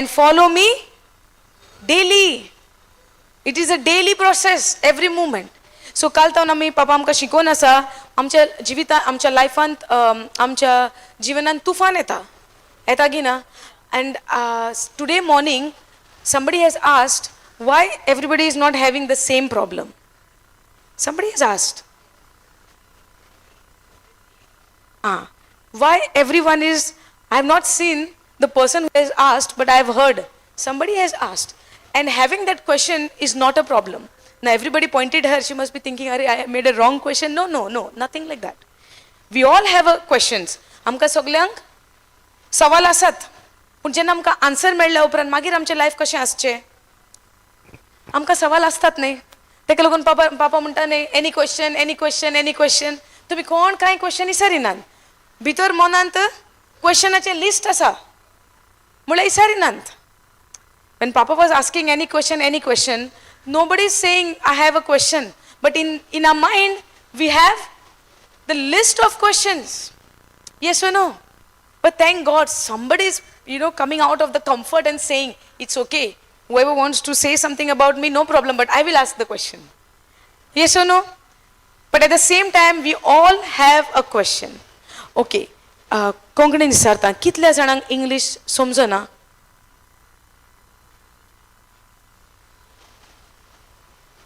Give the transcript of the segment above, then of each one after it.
and follow me daily. It is a daily process, every moment. So काल तावन आमी पापा आमकां शिकोवन आसा आमच्या जिवितांत आमच्या लायफांत आमच्या जिवनांत तुफान येता की ना. And today morning somebody has asked why everybody is not having the same problem. Somebody has asked why everyone is, I have not seen the person who has asked, but I have heard somebody has asked. And having that question is not a problem. Now everybody pointed her, she must be thinking, I made a wrong question. No, nothing like that. We all have questions. आमकां सगल्यांक सवाल आसात, पूण जेन्ना आमकां answer मेळ्ळ्या उपरांत मागीर आमचें लायफ कशें आसचें. आमकां सवाल आसतात न्ही, तेका लागून पापा म्हणटा न्ही, एनी क्वेश्चन. तुमी कोण कांय क्वेश्चन विचारिनात. भितर मनांत क्वेश्चनाचें लिस्ट आसा म्हळ्यार विचारिनात. When Papa was asking any question, nobody is saying, I have a question. But in our mind, we have the list of questions. Yes or no? But thank God, somebody is, coming out of the comfort and saying, it's okay. Whoever wants to say something about me, no problem, but I will ask the question. Yes or no? But at the same time, we all have a question. Okay. Konkani विचारता, कितल्या जाणांक English समजना?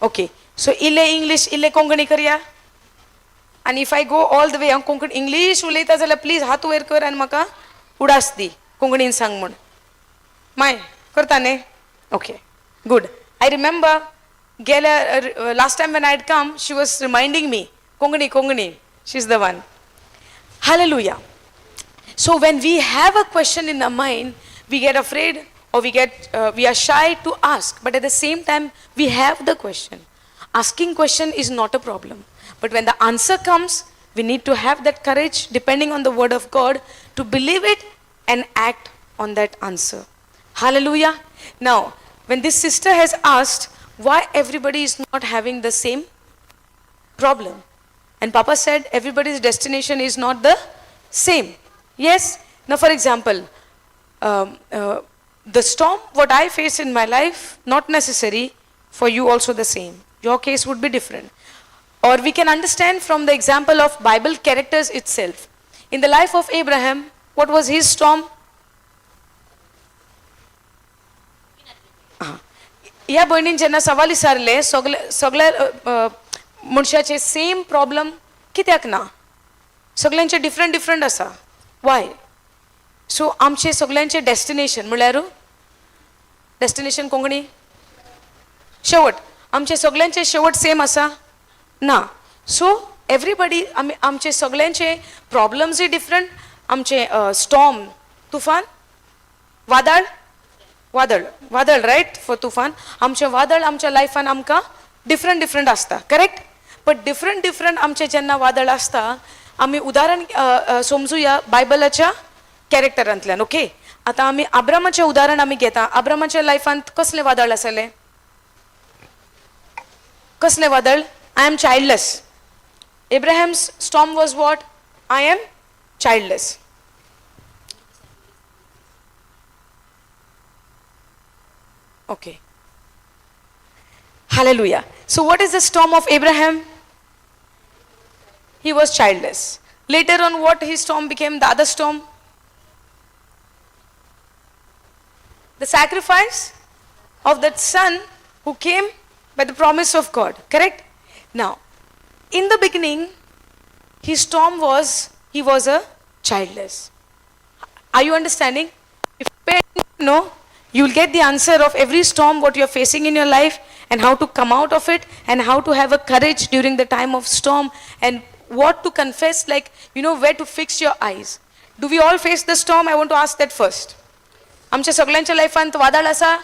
Okay, so इल्ले English इल्ले कोंकणी करया. And if I go all the way on Konkani English उलयता जाल्यार please हात वयर कर आनी म्हाका उडास दी कोंकणीन सांग म्हण. माय करता न्ही? Okay, good. I remember last time when I had come, she was reminding me, Kongani, she's the one. Hallelujah. So when we have a question in our mind, we get afraid or we are shy to ask. But at the same time, we have the question. Asking question is not a problem. But when the answer comes, we need to have that courage, depending on the word of God, to believe it and act on that answer. Hallelujah. Now, when this sister has asked why everybody is not having the same problem, and Papa said everybody's destination is not the same. Yes. Now, for example, the storm what I face in my life, not necessary for you also the same. Your case would be different. Or we can understand from the example of Bible characters itself. In the life of Abraham, what was his storm? ह्या भयणीन जेन्ना सवाल विचारले सगळ्या मनशाचे same problem कित्याक ना? सगळ्यांचे different आसा. वाय? सो आमचे सगळ्यांचे डेस्टिनेशन म्हळ्यार डेस्टिनेशन कोंकणी शेवट. आमचे सगळ्यांचे शेवट सेम आसा? ना. सो एवरीबडी आमचे सगळ्यांचे प्रॉब्लम्सय डिफरंट. आमचे स्टॉर्म तुफान वादळ रायट फॉर तुफान. आमचे वादळ आमच्या लायफान आमकां डिफरंट आसता. करेक्ट? बट डिफरंट आमचे जेन्ना वादळ आसता आमी उदाहरण समजुया बायबलाच्या कॅरेक्टरांतल्यान. ओके. आतां आमी अब्रामाचें उदाहरण आमी घेता. अब्रामाच्या लायफांत कसले वादळ आसले? कसले वादळ? I am childless. Abraham's storm was what? I am childless. Okay. Hallelujah. So what is the storm of Abraham? He was childless. Later on, what his storm became? The other storm? The sacrifice of that son who came by the promise of God. Correct? Now, in the beginning, his storm was, he was a childless. Are you understanding? If you know, you will get the answer of every storm what you are facing in your life and how to come out of it and how to have a courage during the time of storm and what to confess, like, where to fix your eyes. Do we all face the storm? I want to ask that first. आमच्या सगळ्यांच्या लायफांत वादळ आसा?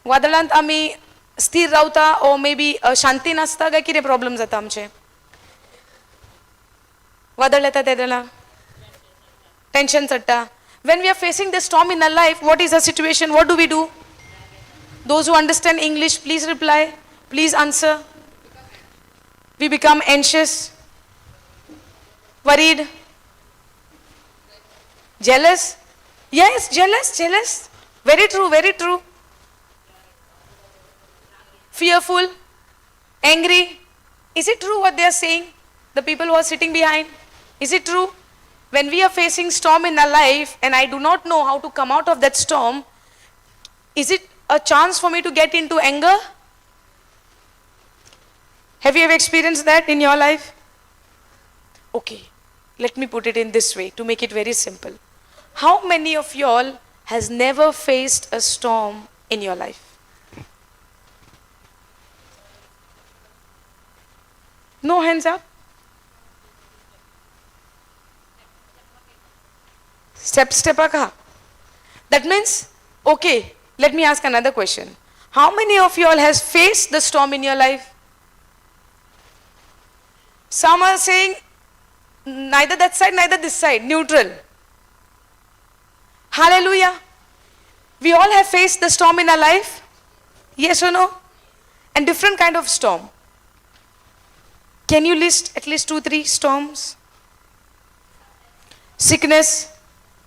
वादळांत आमी स्थिर रावता ओ may be शांतीन आसता काय कितें प्रॉब्लेम जाता आमचे? वादळ येता तेन्ना टेंशन चडटा. When we are facing the storm in our life, what is the situation? What do we do? Those who understand English, please reply. Please answer. We become anxious, worried, jealous. Yes, jealous, jealous. Very true, very true. Fearful, angry. Is it true what they are saying? The people who are sitting behind. Is it true? When we are facing storm in our life and I do not know how to come out of that storm, is it a chance for me to get into anger? Have you ever experienced that in your life? Okay, let me put it in this way to make it very simple. How many of y'all has never faced a storm in your life? No hands up. Step aka. That means, okay, let me ask another question. How many of you all has faced the storm in your life? Some are saying, neither that side, neither this side, neutral. Hallelujah. We all have faced the storm in our life. Yes or no? And different kind of storm. Can you list at least 2-3 storms? Sickness.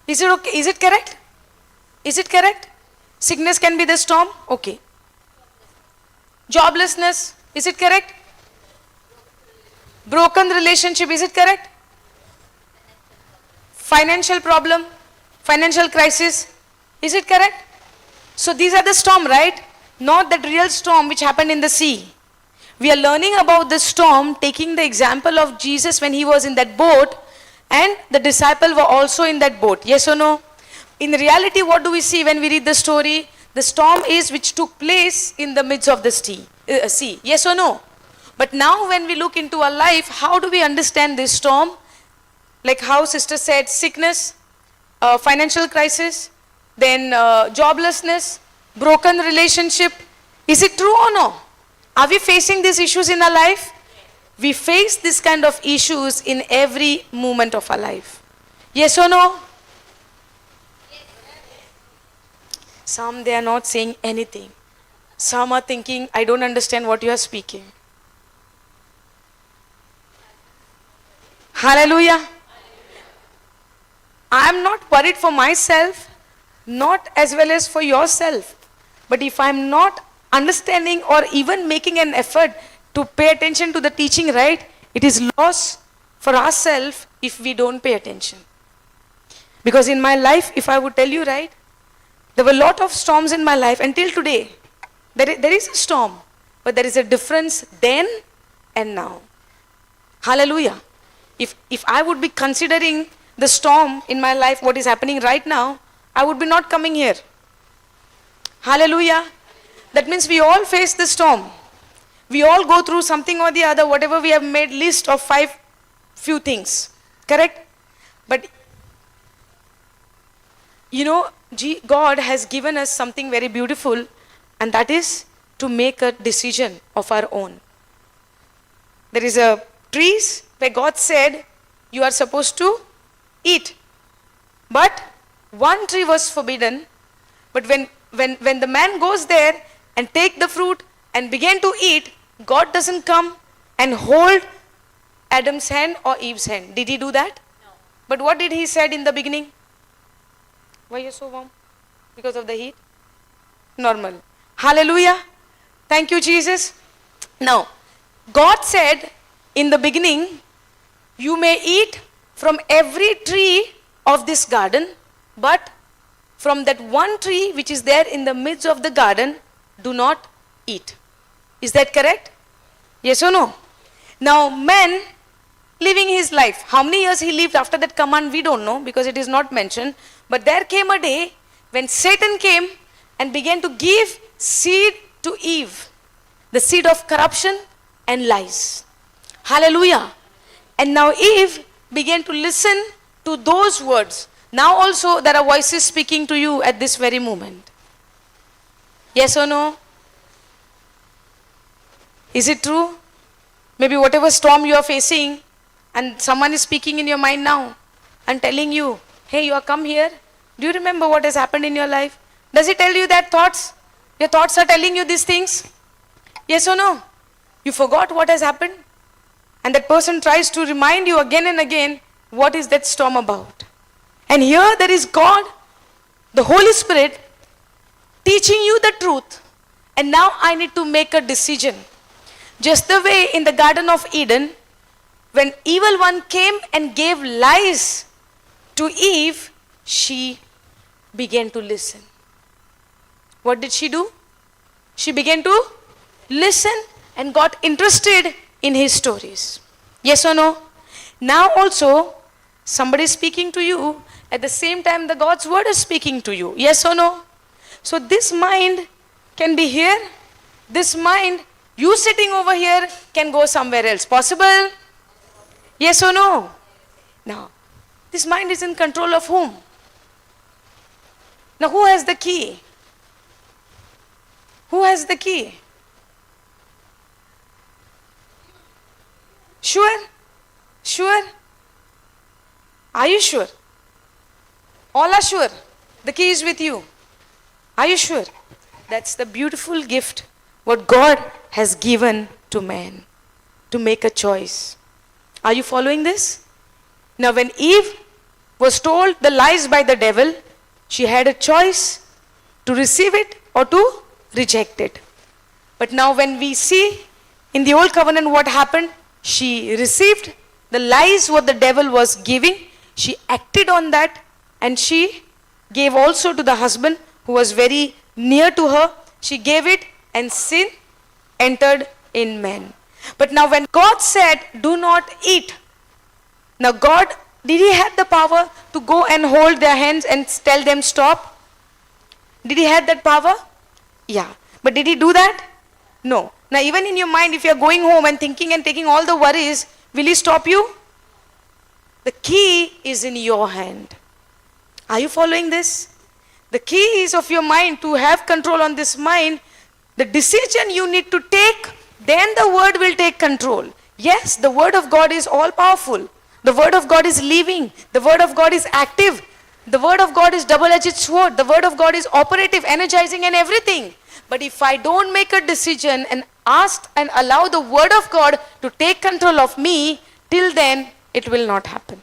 Is it okay? Is it correct? Is it correct? Sickness can be the storm? Okay. Joblessness. Is it correct? Broken relationship. Is it correct? Financial problem. Financial crisis. Is it correct? So these are the storm, right? Not that real storm which happened in the sea. We are learning about the storm, taking the example of Jesus when he was in that boat and the disciples were also in that boat. Yes or no? In reality, what do we see when we read the story? The storm is which took place in the midst of the sea. Yes or no? But now when we look into our life, how do we understand this storm? Like how sister said, sickness, financial crisis, then joblessness, broken relationship. Is it true or no? Are we facing these issues in our life? We face this kind of issues in every moment of our life. Yes or no? Some, they are not saying anything. Some are thinking, I don't understand what you are speaking. Hallelujah. I am not worried for myself, not as well as for yourself. But if I am not understanding or even making an effort to pay attention to the teaching, right, it is loss for ourselves if we don't pay attention. Because in my life, if I would tell you, right, there were a lot of storms in my life until today. There is a storm, but there is a difference then and now. Hallelujah. If I would be considering the storm in my life, what is happening right now, I would be not coming here. Hallelujah. That means we all face the storm. We all go through something or the other, whatever we have made list of 5 few things. Correct? But you know, God has given us something very beautiful, and that is to make a decision of our own. There is a trees where God said you are supposed to eat. But one tree was forbidden. But when the man goes there and take the fruit and begin to eat, God doesn't come and hold Adam's hand or Eve's hand. Did he do that? No. But what did he said in the beginning? Why are you so warm? Because of the heat? Normal. Hallelujah. Thank you, Jesus. Now, God said in the beginning, you may eat from every tree of this garden, but from that one tree which is there in the midst of the garden, do not eat. Is that correct? Yes or no? Now, man living his life, how many years he lived after that command, we don't know because it is not mentioned. But there came a day when Satan came and began to give seed to Eve, the seed of corruption and lies. Hallelujah. And now Eve began to listen to those words. Now also there are voices speaking to you at this very moment. Yes or no? Is it true? Maybe whatever storm you are facing and someone is speaking in your mind now and telling you, hey, you are come here. Do you remember what has happened in your life? Does he tell you that thoughts? Your thoughts are telling you these things? Yes or no? You forgot what has happened? And that person tries to remind you again and again, what is that storm about? And here there is God The Holy Spirit teaching you the truth. And now I need to make a decision. Just the way in the Garden of Eden, when evil one came and gave lies to Eve, she began to listen. What did she do? She began to listen and got interested in his stories. Yes or no? Now also, somebody is speaking to you. At the same time, the God's word is speaking to you. Yes or no? So this mind can be here. This mind, you sitting over here, can go somewhere else. Possible? Yes or no? Now, this mind is in control of whom? Now, who has the key? Who has the key? Sure? Sure? Are you sure? All are sure. The key is with you. Are you sure? That's the beautiful gift what God has given to man to make a choice. Are you following this? Now when Eve was told the lies by the devil, she had a choice to receive it or to reject it. But now when we see in the old covenant what happened, she received the lies what the devil was giving, she acted on that, and she gave also to the husband who was very near to her. She gave it, and sin entered in man. But now when God said, do not eat. Now God, did he have the power to go and hold their hands and tell them stop? Did he have that power? Yeah. But did he do that? No. Now even in your mind, if you are going home and thinking and taking all the worries, will he stop you? The key is in your hand. Are you following this? The key is of your mind to have control on this mind. The decision you need to take, then the word will take control. Yes, the word of God is all powerful. The word of God is living. The word of God is active. The word of God is double-edged sword. The word of God is operative, energizing and everything. But if I don't make a decision and ask and allow the word of God to take control of me, till then it will not happen.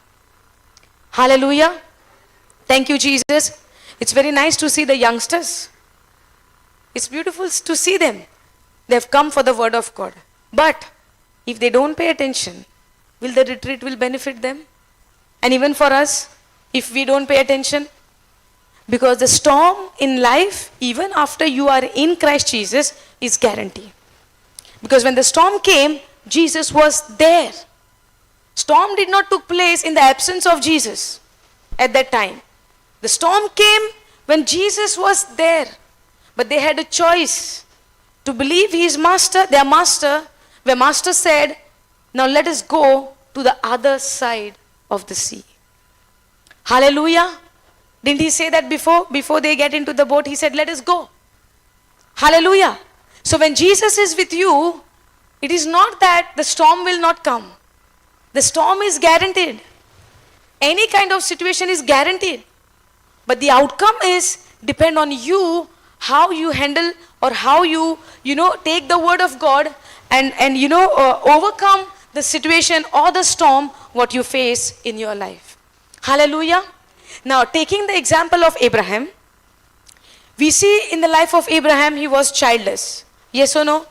Hallelujah. Thank you, Jesus. It's very nice to see the youngsters. It's beautiful to see them. They have come for the word of God. But if they don't pay attention, will the retreat will benefit them? And even for us, if we don't pay attention? Because the storm in life, even after you are in Christ Jesus, is guaranteed. Because when the storm came, Jesus was there. Storm did not take place in the absence of Jesus at that time. The storm came when Jesus was there. But they had a choice to believe his master, their master, where master said, now let us go to the other side of the sea. Hallelujah. Didn't he say that before? Before they get into the boat, he said, let us go. Hallelujah. So when Jesus is with you, it is not that the storm will not come. The storm is guaranteed. Any kind of situation is guaranteed. But the outcome is depend on you, how you handle or how you take the word of God and overcome the situation or the storm what you face in your life. Hallelujah. Now taking the example of Abraham, we see in the life of Abraham he was childless. Yes or no?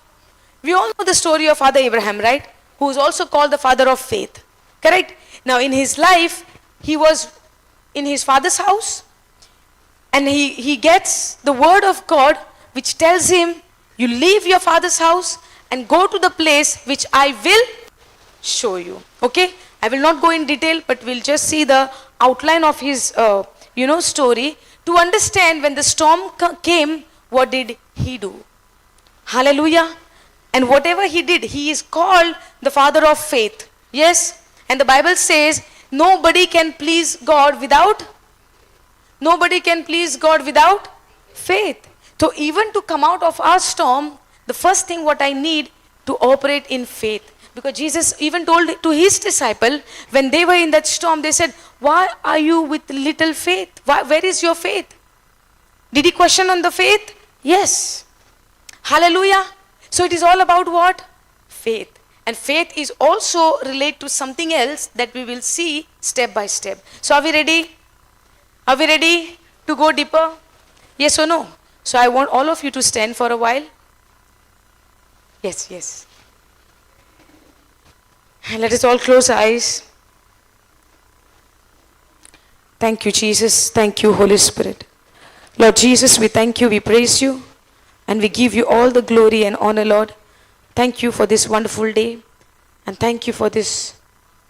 We all know the story of Father Abraham, right? Who is also called the father of faith. Correct? Now in his life, he was in his father's house. And he gets the word of God which tells him, you leave your father's house and go to the place which I will show you. Okay? I will not go in detail, but we'll just see the outline of his story to understand when the storm came, what did he do? Hallelujah. And whatever he did, he is called the father of faith. Yes? And the Bible says, nobody can please God without faith. So even to come out of our storm, the first thing what I need to operate in faith. Because Jesus even told to his disciple, when they were in that storm, they said, why are you with little faith? Where is your faith? Did he question on the faith? Yes. Hallelujah. So it is all about what? Faith. And faith is also related to something else that we will see step by step. So are we ready? Are we ready? to go deeper? Yes or no? So I want all of you to stand for a while. Yes, yes. And let us all close our eyes. Thank you, Jesus. Thank you, Holy Spirit. Lord Jesus, we thank you, we praise you, and we give you all the glory and honor, Lord. Thank you for this wonderful day, and thank you for this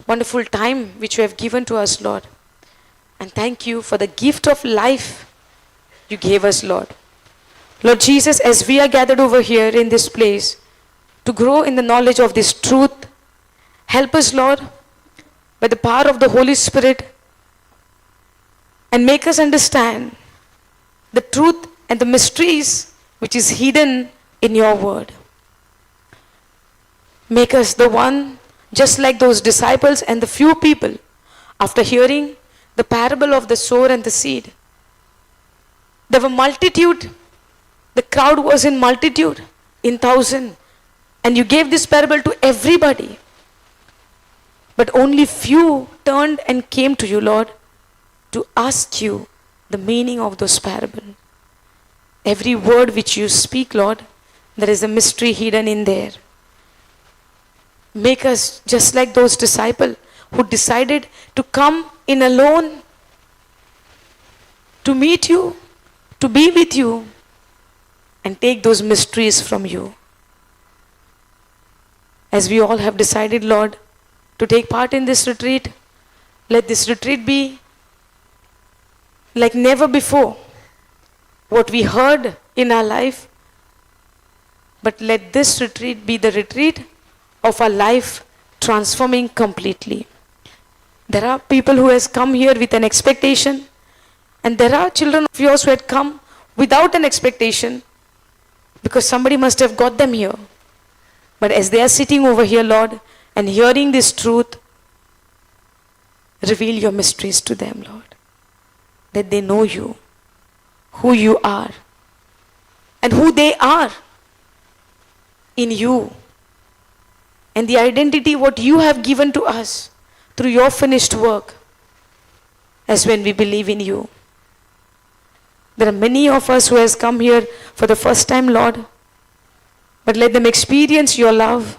wonderful time which you have given to us, Lord. And thank you for the gift of life you gave us, Lord. Lord Jesus, as we are gathered over here in this place to grow in the knowledge of this truth, help us, Lord, by the power of the Holy Spirit, and make us understand the truth and the mysteries which is hidden in your word. Make us the one just like those disciples and the few people after hearing the parable of the sower and the seed. There were multitude, the crowd was in multitude, in thousand, and you gave this parable to everybody. But only few turned and came to you, Lord, to ask you the meaning of those parables. Every word which you speak, Lord, there is a mystery hidden in there. Make us just like those disciples who decided to come in alone to meet you, to be with you, and take those mysteries from you. As we all have decided, Lord, to take part in this retreat, let this retreat be like never before. What we heard in our life, but let this retreat be the retreat of our life transforming completely. There are people who has come here with an expectation, and there are children of yours who had come without an expectation, because somebody must have got them here. But as they are sitting over here, Lord, and hearing this truth, reveal your mysteries to them, Lord, that they know you, who you are, and who they are in you, and the identity what you have given to us through your finished work, as when we believe in you. There are many of us who has come here for the first time, Lord, but let them experience your love,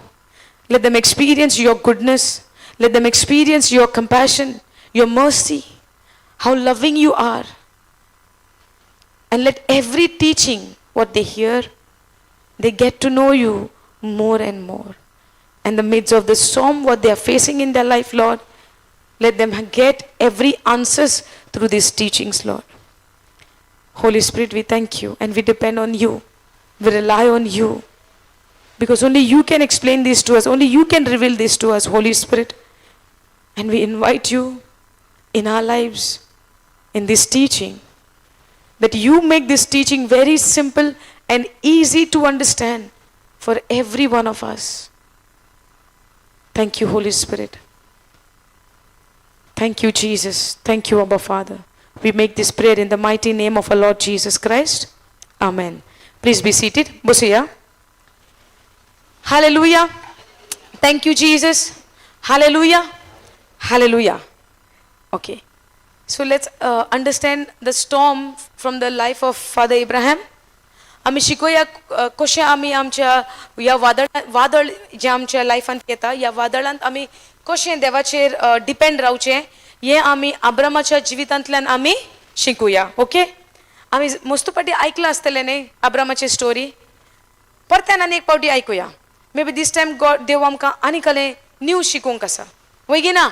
let them experience your goodness, let them experience your compassion, your mercy, how loving you are. And let every teaching, what they hear, they get to know you more and more. And the midst of the storm, what they are facing in their life, Lord, let them get every answers through these teachings, Lord. Holy Spirit, we thank you and we depend on you. We rely on you. Because only you can explain this to us. Only you can reveal this to us, Holy Spirit. And we invite you in our lives, in this teaching, that you make this teaching very simple and easy to understand for every one of us. Thank you, Holy Spirit. Thank you, Jesus. Thank you, Abba Father. We make this prayer in the mighty name of our Lord Jesus Christ. Amen. Please be seated. Busia. Hallelujah. Thank you, Jesus. Hallelujah. Hallelujah. Okay. So let's understand the storm from the life of Father Abraham. आम्ही शिकूया कशें आमी आमच्या ह्या वादळ जे आमच्या लायफांत येता ह्या वादळांत आमी कशें देवाचेर डिपेंड रावचें हें आमी अब्रामाच्या जिवितांतल्यान आमी शिकूया. ओके. आमी मस्त पाटी आयकलां आसतलें न्ही अब्रामाची स्टोरी. परत्यान आनी एक पावटी आयकुया. Maybe this time God देव आमकां आनी कसलें न्यू शिकूंक आसा. वयगी ना.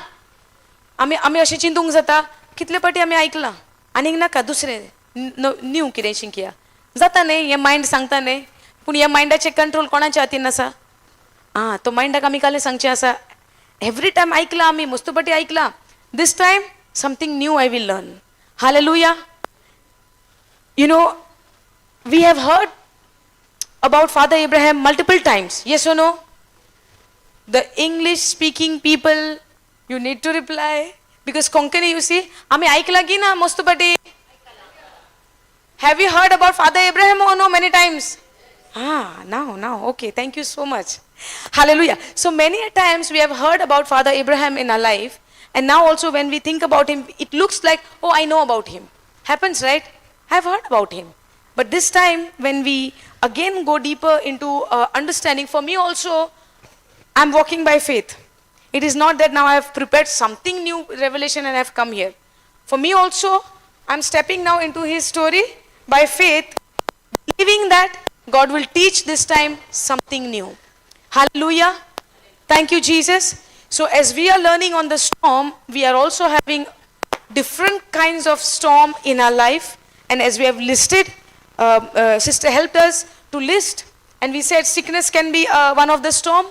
आमी अशें चिंतूंक जाता कितले पाटी आमी आयकलां आनीक नाका दुसरें न्यू कितें शिकया. जाता न्ही हें मायंड सांगता न्ही पूण ह्या मायंडाचें कंट्रोल कोणाच्या हातीन आसा. तो मायंडाक आमी काले सांगचें आसा. एवरी टायम आयकलां आमी मस्त पाटी आयकलां. This time something new I will learn. Hallelujah. You know, we have heard about Father Abraham multiple times. Yes or no? The English speaking people, you need to reply. Because Konkani, you see, आमी आयकलां की ना मस्त पाटी. Have you heard about Father Abraham or no many times? Now. Okay, thank you so much. Hallelujah. So many times we have heard about Father Abraham in our life. And now also when we think about him, it looks like, oh, I know about him. Happens, right? I've heard about him. But this time, when we again go deeper into understanding, for me also, I'm walking by faith. It is not that now I have prepared something new revelation and I have come here. For me also, I'm stepping now into his story by faith, believing that God will teach this time something new. Hallelujah. Thank you, Jesus. So as we are learning on the storm, we are also having different kinds of storm in our life. And as we have listed, sister helped us to list, and we said sickness can be one of the storm,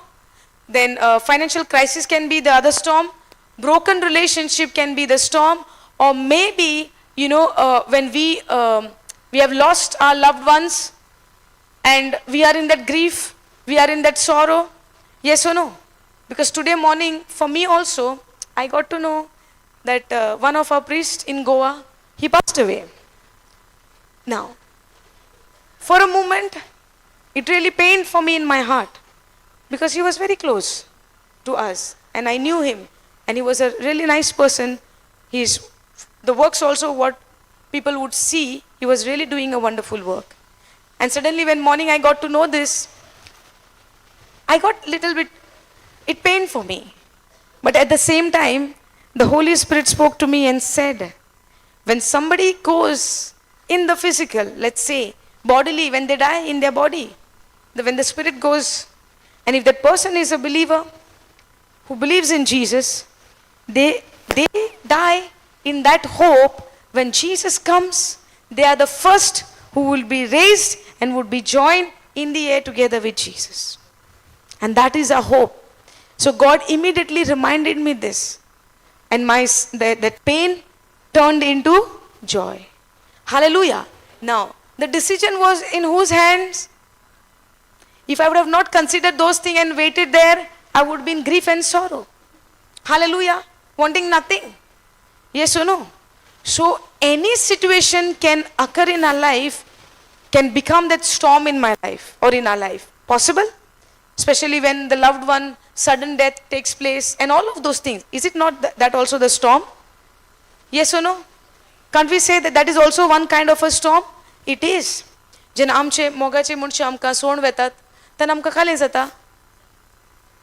then financial crisis can be the other storm, broken relationship can be the storm, or maybe, when we have lost our loved ones and we are in that grief, we are in that sorrow. Yes or no? Because today morning, for me also, I got to know that one of our priests in Goa, he passed away. Now, for a moment, it really pained for me in my heart, because he was very close to us and I knew him and he was a really nice person. The works also what people would see, he was really doing a wonderful work. And suddenly when morning I got to know this, I got little bit, it pained for me. But at the same time, the Holy Spirit spoke to me and said, when somebody goes in the physical, let's say, bodily, when they die in their body, when the spirit goes, and if that person is a believer who believes in Jesus, they die in that hope. When Jesus comes, they are the first who will be raised and would be joined in the air together with Jesus. And that is our hope. So God immediately reminded me this, and that pain turned into joy. Hallelujah. Now, the decision was in whose hands? If I would have not considered those things and waited there, I would be in grief and sorrow. Hallelujah. Wanting nothing. Yes or no? So, any situation can occur in our life, can become that storm in my life or in our life. Possible? Especially when the loved one, sudden death takes place and all of those things. Is it not that also the storm? Yes or no? Can't we say that is also one kind of a storm? It is. जेन्ना आमचे मोगाचे मनशां आमकां सोडून वेतात तेन्ना आमकां कालें जाता,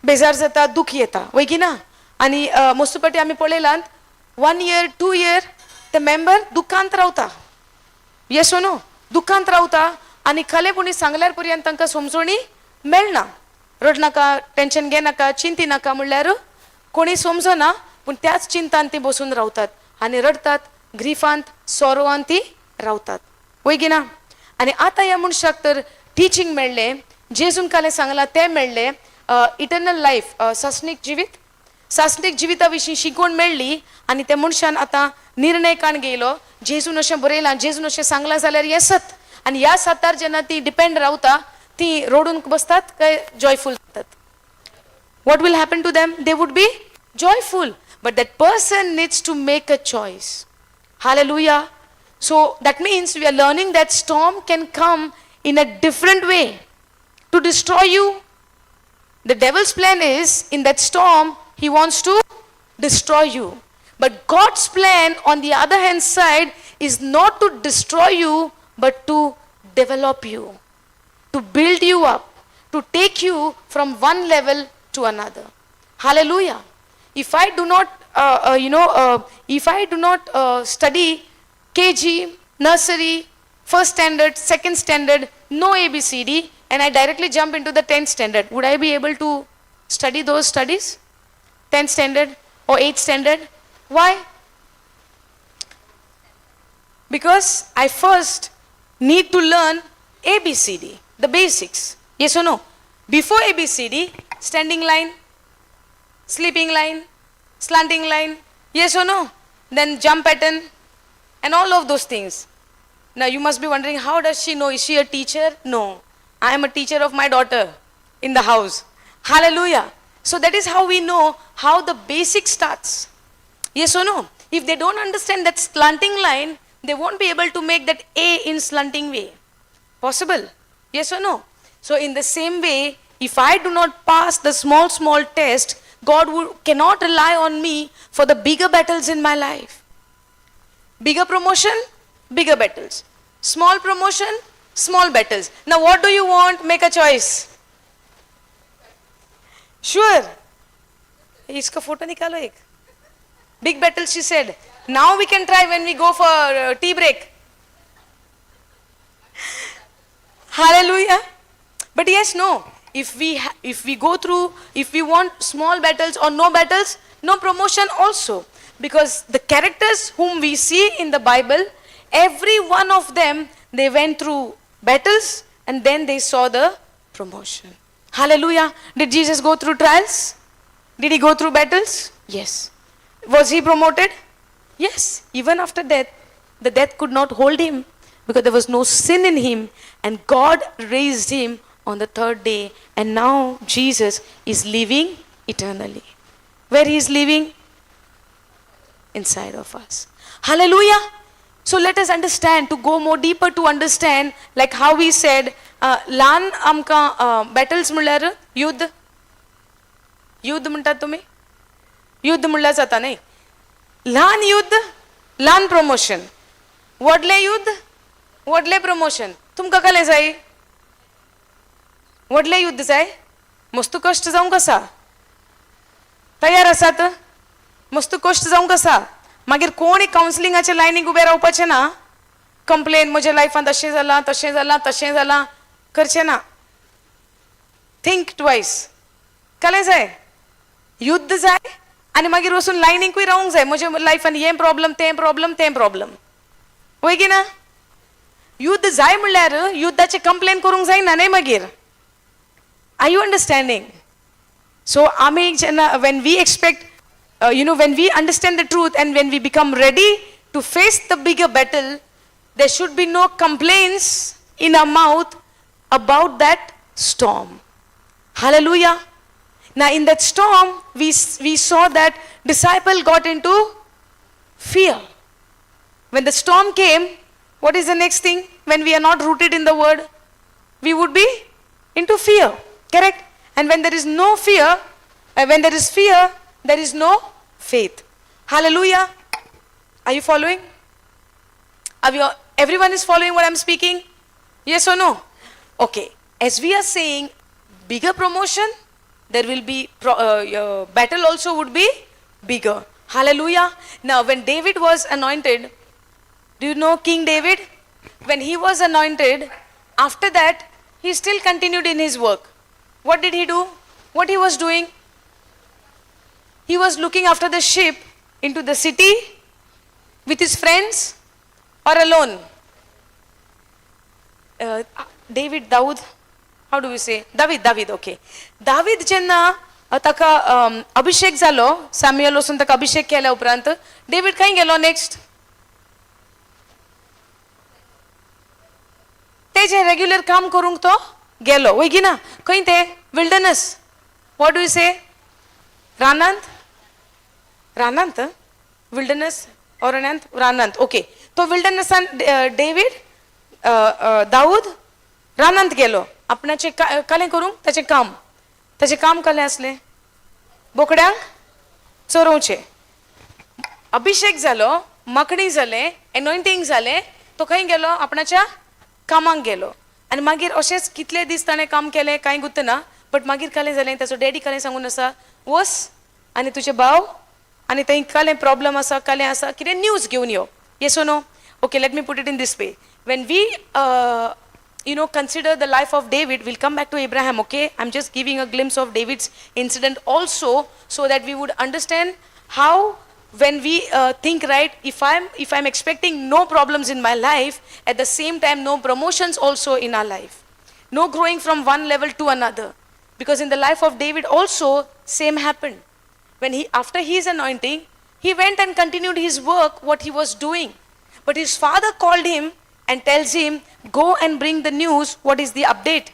बेजार जाता, दूख येता, वय की ना? आनी मस्त पाटी आमी पळयलात 1 year, 2 year ते मेंबर दुखांत रावता. Yes no? दुखांत रावता आनी खलेपणी सांगल्यार पर्यंत तांकां समजणी मेळना. रडनाका, टेन्शन घेनाका, चिंती नाका म्हणल्यार कोणी समजना, पूण त्याच चिंतान ती बसून रावतात आनी रडतात, ग्रीफांत, सोरोवांत ती रावतात. वय की ना? आनी आतां ह्या मनशाक तर टिचींग मेळ्ळें, जेजून कालें सांगलां तें मेळ्ळें, इटर्नल लायफ, सासणीक जिविता विशीं शिकवण मेळ्ळी आनी त्या मनशान आतां निर्णय काण घेयलो, जेजून अशें बरयलां, जेजून अशें सांगलां जाल्यार हें सत. आनी ह्या सतार जेन्ना ती डिपेंड रावता, ती रोडून बसतात काय जॉयफूल जातात? What will happen to them? They would be joyful, but that person needs to make a choice. Hallelujah. So that means we are learning that storm can come in a different way to destroy you. The devil's plan is, in that storm, he wants to destroy you. But God's plan on the other hand side is not to destroy you, but to develop you, to build you up, to take you from one level to another. Hallelujah. If I do not if I do not study KG, nursery, first standard, second standard, no ABCD, and I directly jump into the 10th standard, would I be able to study those studies? 10th standard or 8th standard? Why? Because I first need to learn ABCD, the basics. Yes or no? Before ABCD, standing line, sleeping line, slanting line, yes or no? Then jump pattern and all of those things. Now you must be wondering, how does she know? Is she a teacher? No. I am a teacher of my daughter in the house. Hallelujah. So that is how we know how the basic starts. Yes or no? If they don't understand that slanting line, they won't be able to make that A in slanting way. Possible? Yes or no? So in the same way, if I do not pass the small test, God cannot rely on me for the bigger battles in my life. Bigger promotion, bigger battles. Small promotion, small battles. Now what do you want? Make a choice. Sure. इसका photo निकालो एक. Big battle, she said. Now we can try when we go for tea break. Hallelujah. But yes, no. If we go through, if we want small battles or no battles, no promotion also. Because the characters whom we see in the Bible, every one of them, they went through battles and then they saw the promotion. Hallelujah. Did Jesus go through trials? Did he go through battles? Yes. Was he promoted? Yes. Even after death, the death could not hold him because there was no sin in him, and God raised him on the third day, and now Jesus is living eternally. Where he is living? Inside of us. Hallelujah. So let us understand, to go more deeper to understand, like how we said, ल्हान आमकां battles म्हणल्यार युद्ध म्हणटात तुमी, युद्ध म्हणल्यार जाता न्ही. ल्हान युद्ध, ल्हान प्रमोशन. व्हडलें युद्ध, व्हडलें प्रमोशन. तुमकां कसलें जाय? व्हडलें युद्ध जाय? मस्त कश्ट जावंक आसा? तयार आसात? मस्त कश्ट जावंक आसा? मागीर कोणी कावन्सिलिंगाच्या लायनीक उबे रावपाचें ना. कंप्लेन, म्हज्या लायफान तशें जालां, तशें जालां, तशें जालां, करचें ना. Think twice. कळ्ळें जाय? युद्ध जाय आनी मागीर वचून लायनीकूय रावंक जाय. म्हज्या लायफान हें प्रॉब्लम, तें प्रॉब्लम, तें प्रॉब्लम. वय की ना? युद्ध जाय म्हणल्यार युद्धाचें कंप्लेन करूंक जायना न्ही मागीर. Are you understanding? सो आमी जेन्ना, when we expect, when we understand the truth and when we become ready to face the bigger battle, there should be no complaints in our mouth about that storm. Hallelujah. Now in that storm, we saw that disciple got into fear. When the storm came, what is the next thing? When we are not rooted in the word, we would be into fear. Correct? And when there is no fear, when there is fear, there is no faith. Hallelujah. Are you following? Everyone is following what I'm speaking? Yes or no? Okay. As we are saying, bigger promotion, there will be, battle also would be bigger. Hallelujah. Now when David was anointed, do you know King David? When he was anointed, after that, he still continued in his work. What did he do? What he was doing? He was looking after the sheep into the city with his friends or alone. David, how do we say? David, okay. David जेन्ना ताका अभिषेक जालो, Samuel वचून ताका अभिषेक केल्या उपरांत, David खंय गेलो next? तेजे रेग्युलर काम करूंक तो गेलो, वय की ना? खंय ते? विल्डरनस. व्हॉट डू यू से? रानांत? विल्डरनस अरण्यांत? रानांत. ओके. तो विल्डरनसान डेविड, दाऊद रानांत गेलो आपणाचे कलें करूंक. ताचें काम कलें आसलें? बोकड्यांक चरोवचें. अभिषेक जालो, मखणी जालें, एनॉयंटींग जालें, तो खंय गेलो? आपणाच्या कामाक गेलो. आनी मागीर अशेंच कितले दीस ताणें काम केलें कांय गुत्तना, बट मागीर कलें जालें, ताचो डॅडी कलें सांगून आसा, वस आनी तुजे भाव आनी थंय कलें प्रॉब्लम आसा, कलें आसा, कितें न्यूज घेवन यो. Yes or no? Okay, let me put it in this way. When we, consider the life of David, we'll come back to Abraham, okay? I'm just giving a glimpse of David's incident also, so that we would understand how, when we think right, if I'm expecting no problems in my life, at the same time no promotions also in our life, no growing from one level to another. Because in the life of David also, same happened. When after his anointing, he went and continued his work, what he was doing. But his father called him and tells him, go and bring the news, what is the update?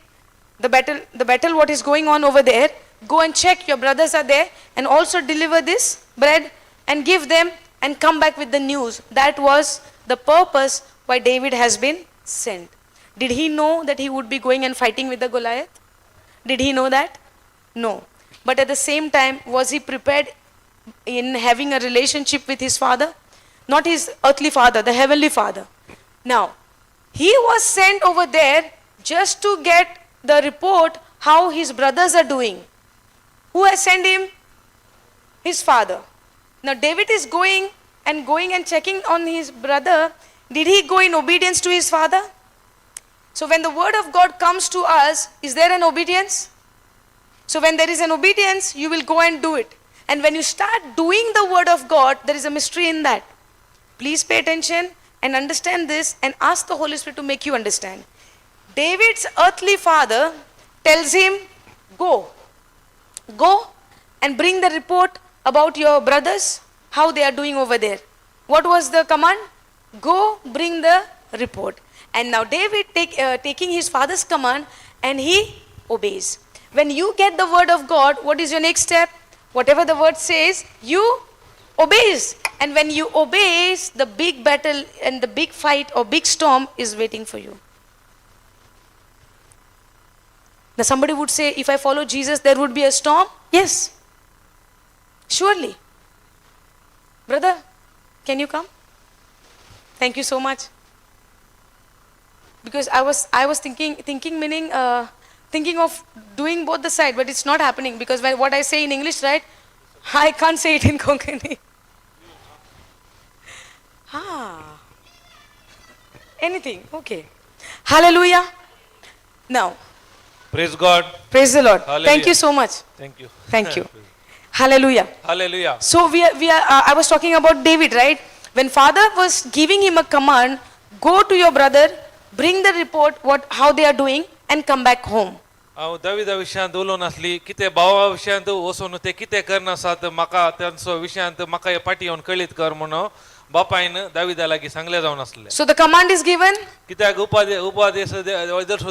The battle what is going on over there, go and check, your brothers are there, and also deliver this bread and give them and come back with the news. That was the purpose why David has been sent. Did he know that he would be going and fighting with the Goliath? Did he know that? No. But at the same time, was he prepared in having a relationship with his father? Not his earthly father, the heavenly father. Now, He was sent over there just to get the report how his brothers are doing. Who has sent him? His father. Now David is going and checking on his brother. Did he go in obedience to his father? So when the word of God comes to us, is there an obedience? So when there is an obedience, you will go and do it. And when you start doing the word of God, there is a mystery in that. Please pay attention and understand this and ask the Holy Spirit to make you understand. David's earthly father tells him, go and bring the report about your brothers, how they are doing over there. What was the command? Go bring the report. And now David taking his father's command and he obeys. When you get the word of God, what is your next step? Whatever the word says, you obeys. And when you obeys, the big battle and the big fight or big storm is waiting for you. Now somebody would say, if I follow Jesus, there would be a storm. Yes, surely. Brother, can you come? Thank you so much. Because I was thinking meaning thinking of doing both the side, but it's not happening because what I say in English, right? I can't say it in Konkani. Anything, okay. Hallelujah. Now, praise God. Praise the Lord. Hallelujah. Thank you so much. Thank you. Thank you. Hallelujah. Hallelujah. So we are I was talking about David, right? When father was giving him a command, go to your brother, bring the report how they are doing and come back home. दाविदा विषयांत उलोवन आसली कितें भावा विषयांत वचून ते कितें करना आसात म्हाका त्यांचो विषयांत म्हाका हे पाटी येवन कळीत कर म्हणून बापायन दाविदा लागीं सांगले जावन आसले. So the command is given. कित्याक उपादेश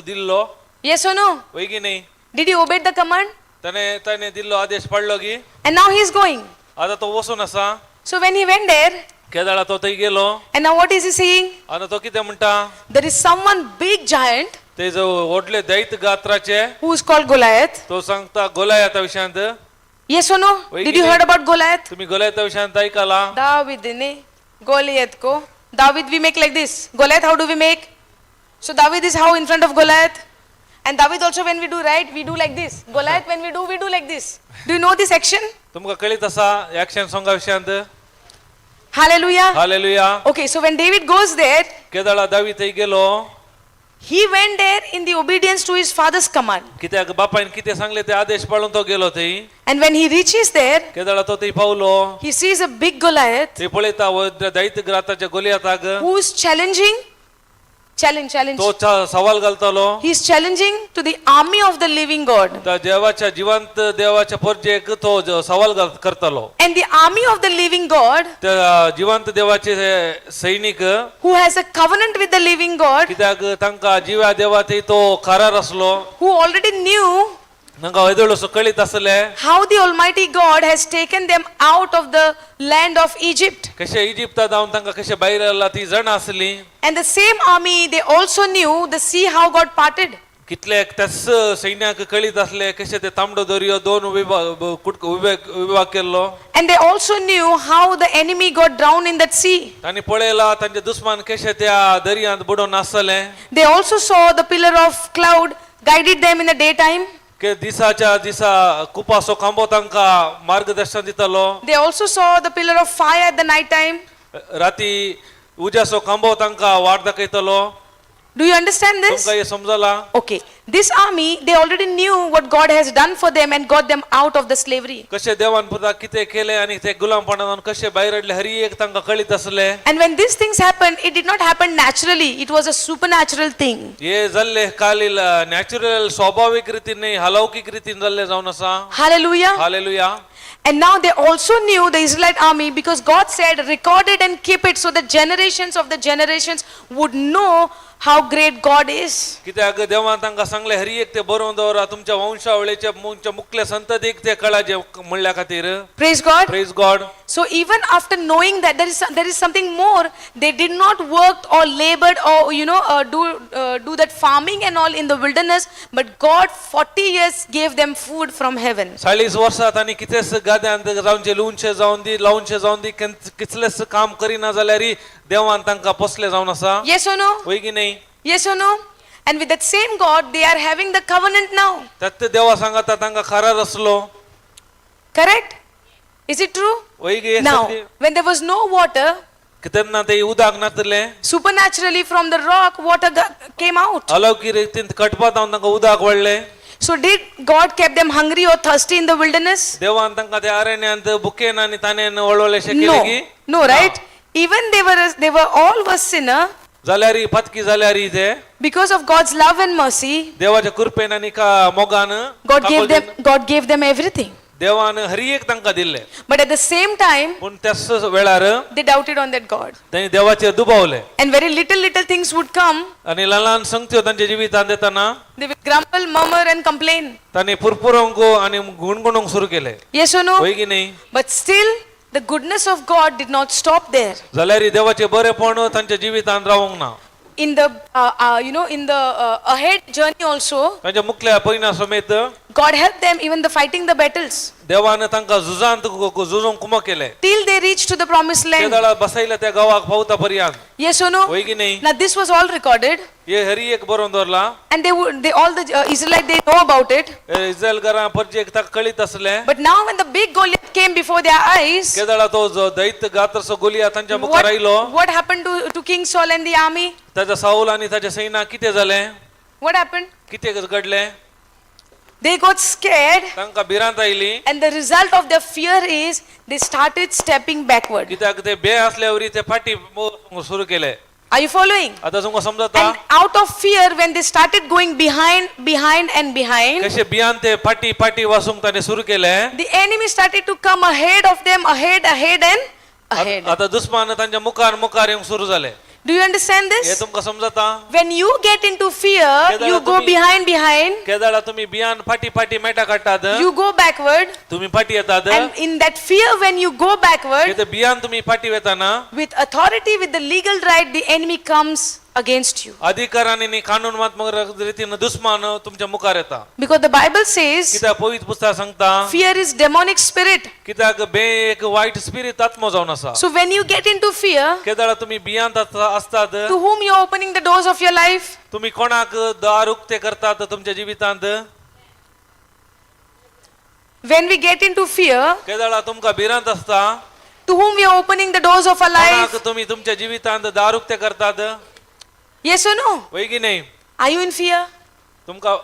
दिल्लो. Yes or no? वय की नाही? Did he obey the command? ताने दिल्लो आदेश पडलो की. And now he is going. आता तो वचून आसा. So when he went there. केदाळा तो थंय गेलो. And now what is he saying? आता तो कितें म्हणटा? There is someone big giant. ते जो व्हडले दैत गात्राचे. Who is called Goliath. तो सांगता गोलायाता विषयांत. Yes or no? Did you heard about Goliath? तुम्ही गोलायाता विषयांत ऐकला? David Goliath ko. David we make like this. Goliath how do we make? So David is how in front of Goliath. And David also when we do right, we do like this. Goliath when we do like this. Do you know this action? तुमका कळीत आसा action सॉंगा विषयांत? Hallelujah. Hallelujah. Okay, so when David goes there, केदाळा दावीद थंय गेलो. he went there in the obedience to his father's command. कित्याक बापायन कितें सांगले ते आदेश पाळून तो गेलो थंय. And when he reaches there, केदाळा तो थंय Paulo. he sees a big Goliath. ते पळयता दैत ग्राताच्या गोलियाताक. Who is challenging? Challenge. तो सवाल घालतालो. He is challenging to the army of the living God. त्या देवाच्या जिवंत देवाच्या फौजेक तो सवाल करतालो. And the army of the living God, त्या जिवंत देवाचे सैनिक, who has a covenant with the living God, कित्याक तांकां जिव्या देवा थंय तो करार आसलो. who already knew तांकां वेदळसो कळीत आसले. how the Almighty God has taken them out of the land of Egypt. कशे इजिप्तांत जावन तांकां कशे भायर हाडला ती जाण आसली. And the same army, they also knew the sea how God parted. कितलेक त्याच सैन्याक कळीत आसले कशे ते तांबडो दर्यो दोन विभाग केल्लो. And they also knew how the enemy got drowned in that sea. तांणी पळयला तांचे दुश्मन कशे त्या दर्यांत बुडोन आसले. They also saw the pillar of cloud guided them in the daytime. के दिसाच्या दिसा कुपासो खांबो तांकां मार्गदर्शन दितालो. They also saw the pillar of fire at the night time. राती उजासो खांबो तांकां वाट दाखयतालो. Do you understand this? तुमकां हे समजला? Okay. This army, they already knew what God has done for them and got them out of the slavery. कशे देवान पुता कितें केलें आनी ते गुलामपणान कशे भायर हाडले हर एक तांकां कळीत आसले. And when these things happened, it did not happen naturally. It was a supernatural thing. हे जाल्ले कालील नॅचरल स्वाभाविक रितीन न्ही अलौकिक रितीन जाल्ले जावन आसा. Hallelujah. Hallelujah. And now they also knew the Israelite army because God said, record it and keep it so the generations of the generations would know how great God is. कित्याक देवान तांकां सांगले हर एक ते बरोवन दवरा तुमच्या वंशावळीचे मुख्य संततीक ते कळाचे म्हणल्या खातीर. Praise God. Praise God. So even after knowing that there is something more, they did not work or labored or do that farming and all in the wilderness, but God 40 years gave them food from heaven. 40 वर्सात आनी कितेंच गाद्यांत जावचे लुंचे जावन दी लावचे जावन दी कितलेच काम करिना जाल्यार देवान तांकां पोसले जावन आसा. Yes or no? होय की नाही? Yes or no? And with that same God, they are having the covenant now. त्यात देवा सांगता तांका करार असलो Correct? Is it true? वैगे Now, when there was no water, तेन्ना ते उदक नातले supernaturally from the rock, water came out. अलौकिक रीतीन कटपात तांका उदक वाडले So did God kept them hungry or thirsty in the wilderness? देवान तांका ते अरण्यांत भुकेन आनी तानेन वळवळेशे केले की No, right? Even they were all was sinner. जाल्यार फतकी जाल्यार ते Because of God's love and mercy, देवाच्या कृपेन आनी का मोगान God gave them everything. देवान हर एक तांका दिले But at the same time, पूण त्याच वेळार they doubted on that God. तांणी देवाचेर दुबावले And very little things would come. आनी ल्हान ल्हान संगत्यो तांच्या जिवितांत येताना They would grumble, murmur and complain. तांणी पुरपुरोंक आनी गुणगुणूंक सुरू केले Yes or no? होय की नाही But still, the goodness of God did not stop there. जाल्यार देवाचे बरेपण तांच्या जिवितांत रावूंक ना In the, in the ahead journey also, तांच्या मुखल्या पयना समेत God helped them even the fighting the battles. देवान तांकां झुजांत झुजूंक कुमक केले Till they reached to the promised ते land. दळा बसयले त्या गावाक पावता पर्यंत Yes or no? होय की नाही Now this was all recorded. हे हर एक बरोवन दवरला And they all the Israelites, they know about it. Israel घरां परजेक ताका कळीत असले But now when the big Goliath came before their eyes, ते दळा तो जो दैत्य गात्रसो गोलिया तांच्या मुखार आयलो what happened to King Saul and the army? ताच्या साऊल आनी ताच्या सैन्याक कितें जालें What happened? कितें घडलें They got scared, तांकां भिरांत oily and the result of their fear is they started stepping backward. कित्याक ते बे असल्या वरी ते फाटी सुरू केले Are you following? आता तुमकां समजता And out of fear, when they started going behind and behind, कशे भियान ते फाटी फाटी वासूंक ताणें सुरू केलें the enemy started to come ahead of them, ahead and ahead. आता दुश्मन तांच्या मुखार मुखार येवंक सुरू जाले Do you understand hey this? तुमकां समजता When you get into fear, you go behind, केदाळा तुम्ही बियान फाटी फाटी मेटा काडटात you go backward, तुम्ही फाटी येतात and in that fear, when you go backward, ते बियान तुम्ही फाटी येताना with authority, with the legal right, the enemy comes against you. अधिकाराने नी कानूनात्मक रीतीने दुश्मन तुमच्या मुखार येता Because the Bible says कित्याक पवित्र पुस्तक सांगता fear is demonic spirit. कित्याक बे एक वाईट स्पिरिट आत्मा जावन आसा So when you get into fear, केदाळा तुम्ही बियान असतात to whom you are opening the doors of your life? तुम्ही कोणाक दार उक्ते करतात तुमच्या जिवितांत When we get into fear, केदाळा तुमका भिरांत असता to whom we are opening the doors of our life? कोणाक तुम्ही तुमच्या जिवितांत दार उक्ते करतात Yes or no? होय की नाही Are you in fear? तुमका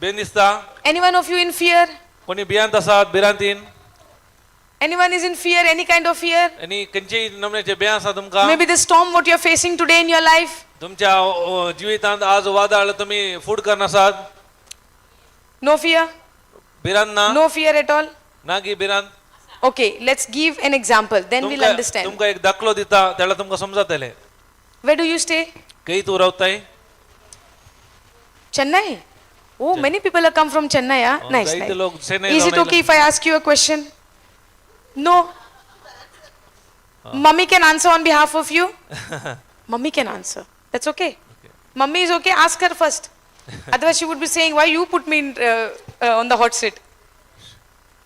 बेन दिसता Anyone of you in fear? कोणी भियांत आसात भिरांतीन Anyone is in fear? Any kind of fear? आणि खंयच्याय नमण्याचे भ्याय आसा तुमका Maybe the storm what you are facing today in your life. तुमच्या जिवितांत आज वादळ तुम्ही फूट करन आसात No fear? भिरांत ना No fear at all? ना की भिरांत Okay, let's give an example. Then we'll understand. तुमका एक दाखलो दिता त्याला तुमका समजतले Where do you stay? खंय तू रावताय Chennai? Oh, many people have come from Chennai. Huh? Nice. जायते Nice. लोक चेन्नई Is it जावन okay if I ask you a question? No. Mummy can answer on behalf of you? Mummy can answer. That's okay. Mummy is okay. Ask her first. Otherwise, she would be saying, why you put me on the hot seat?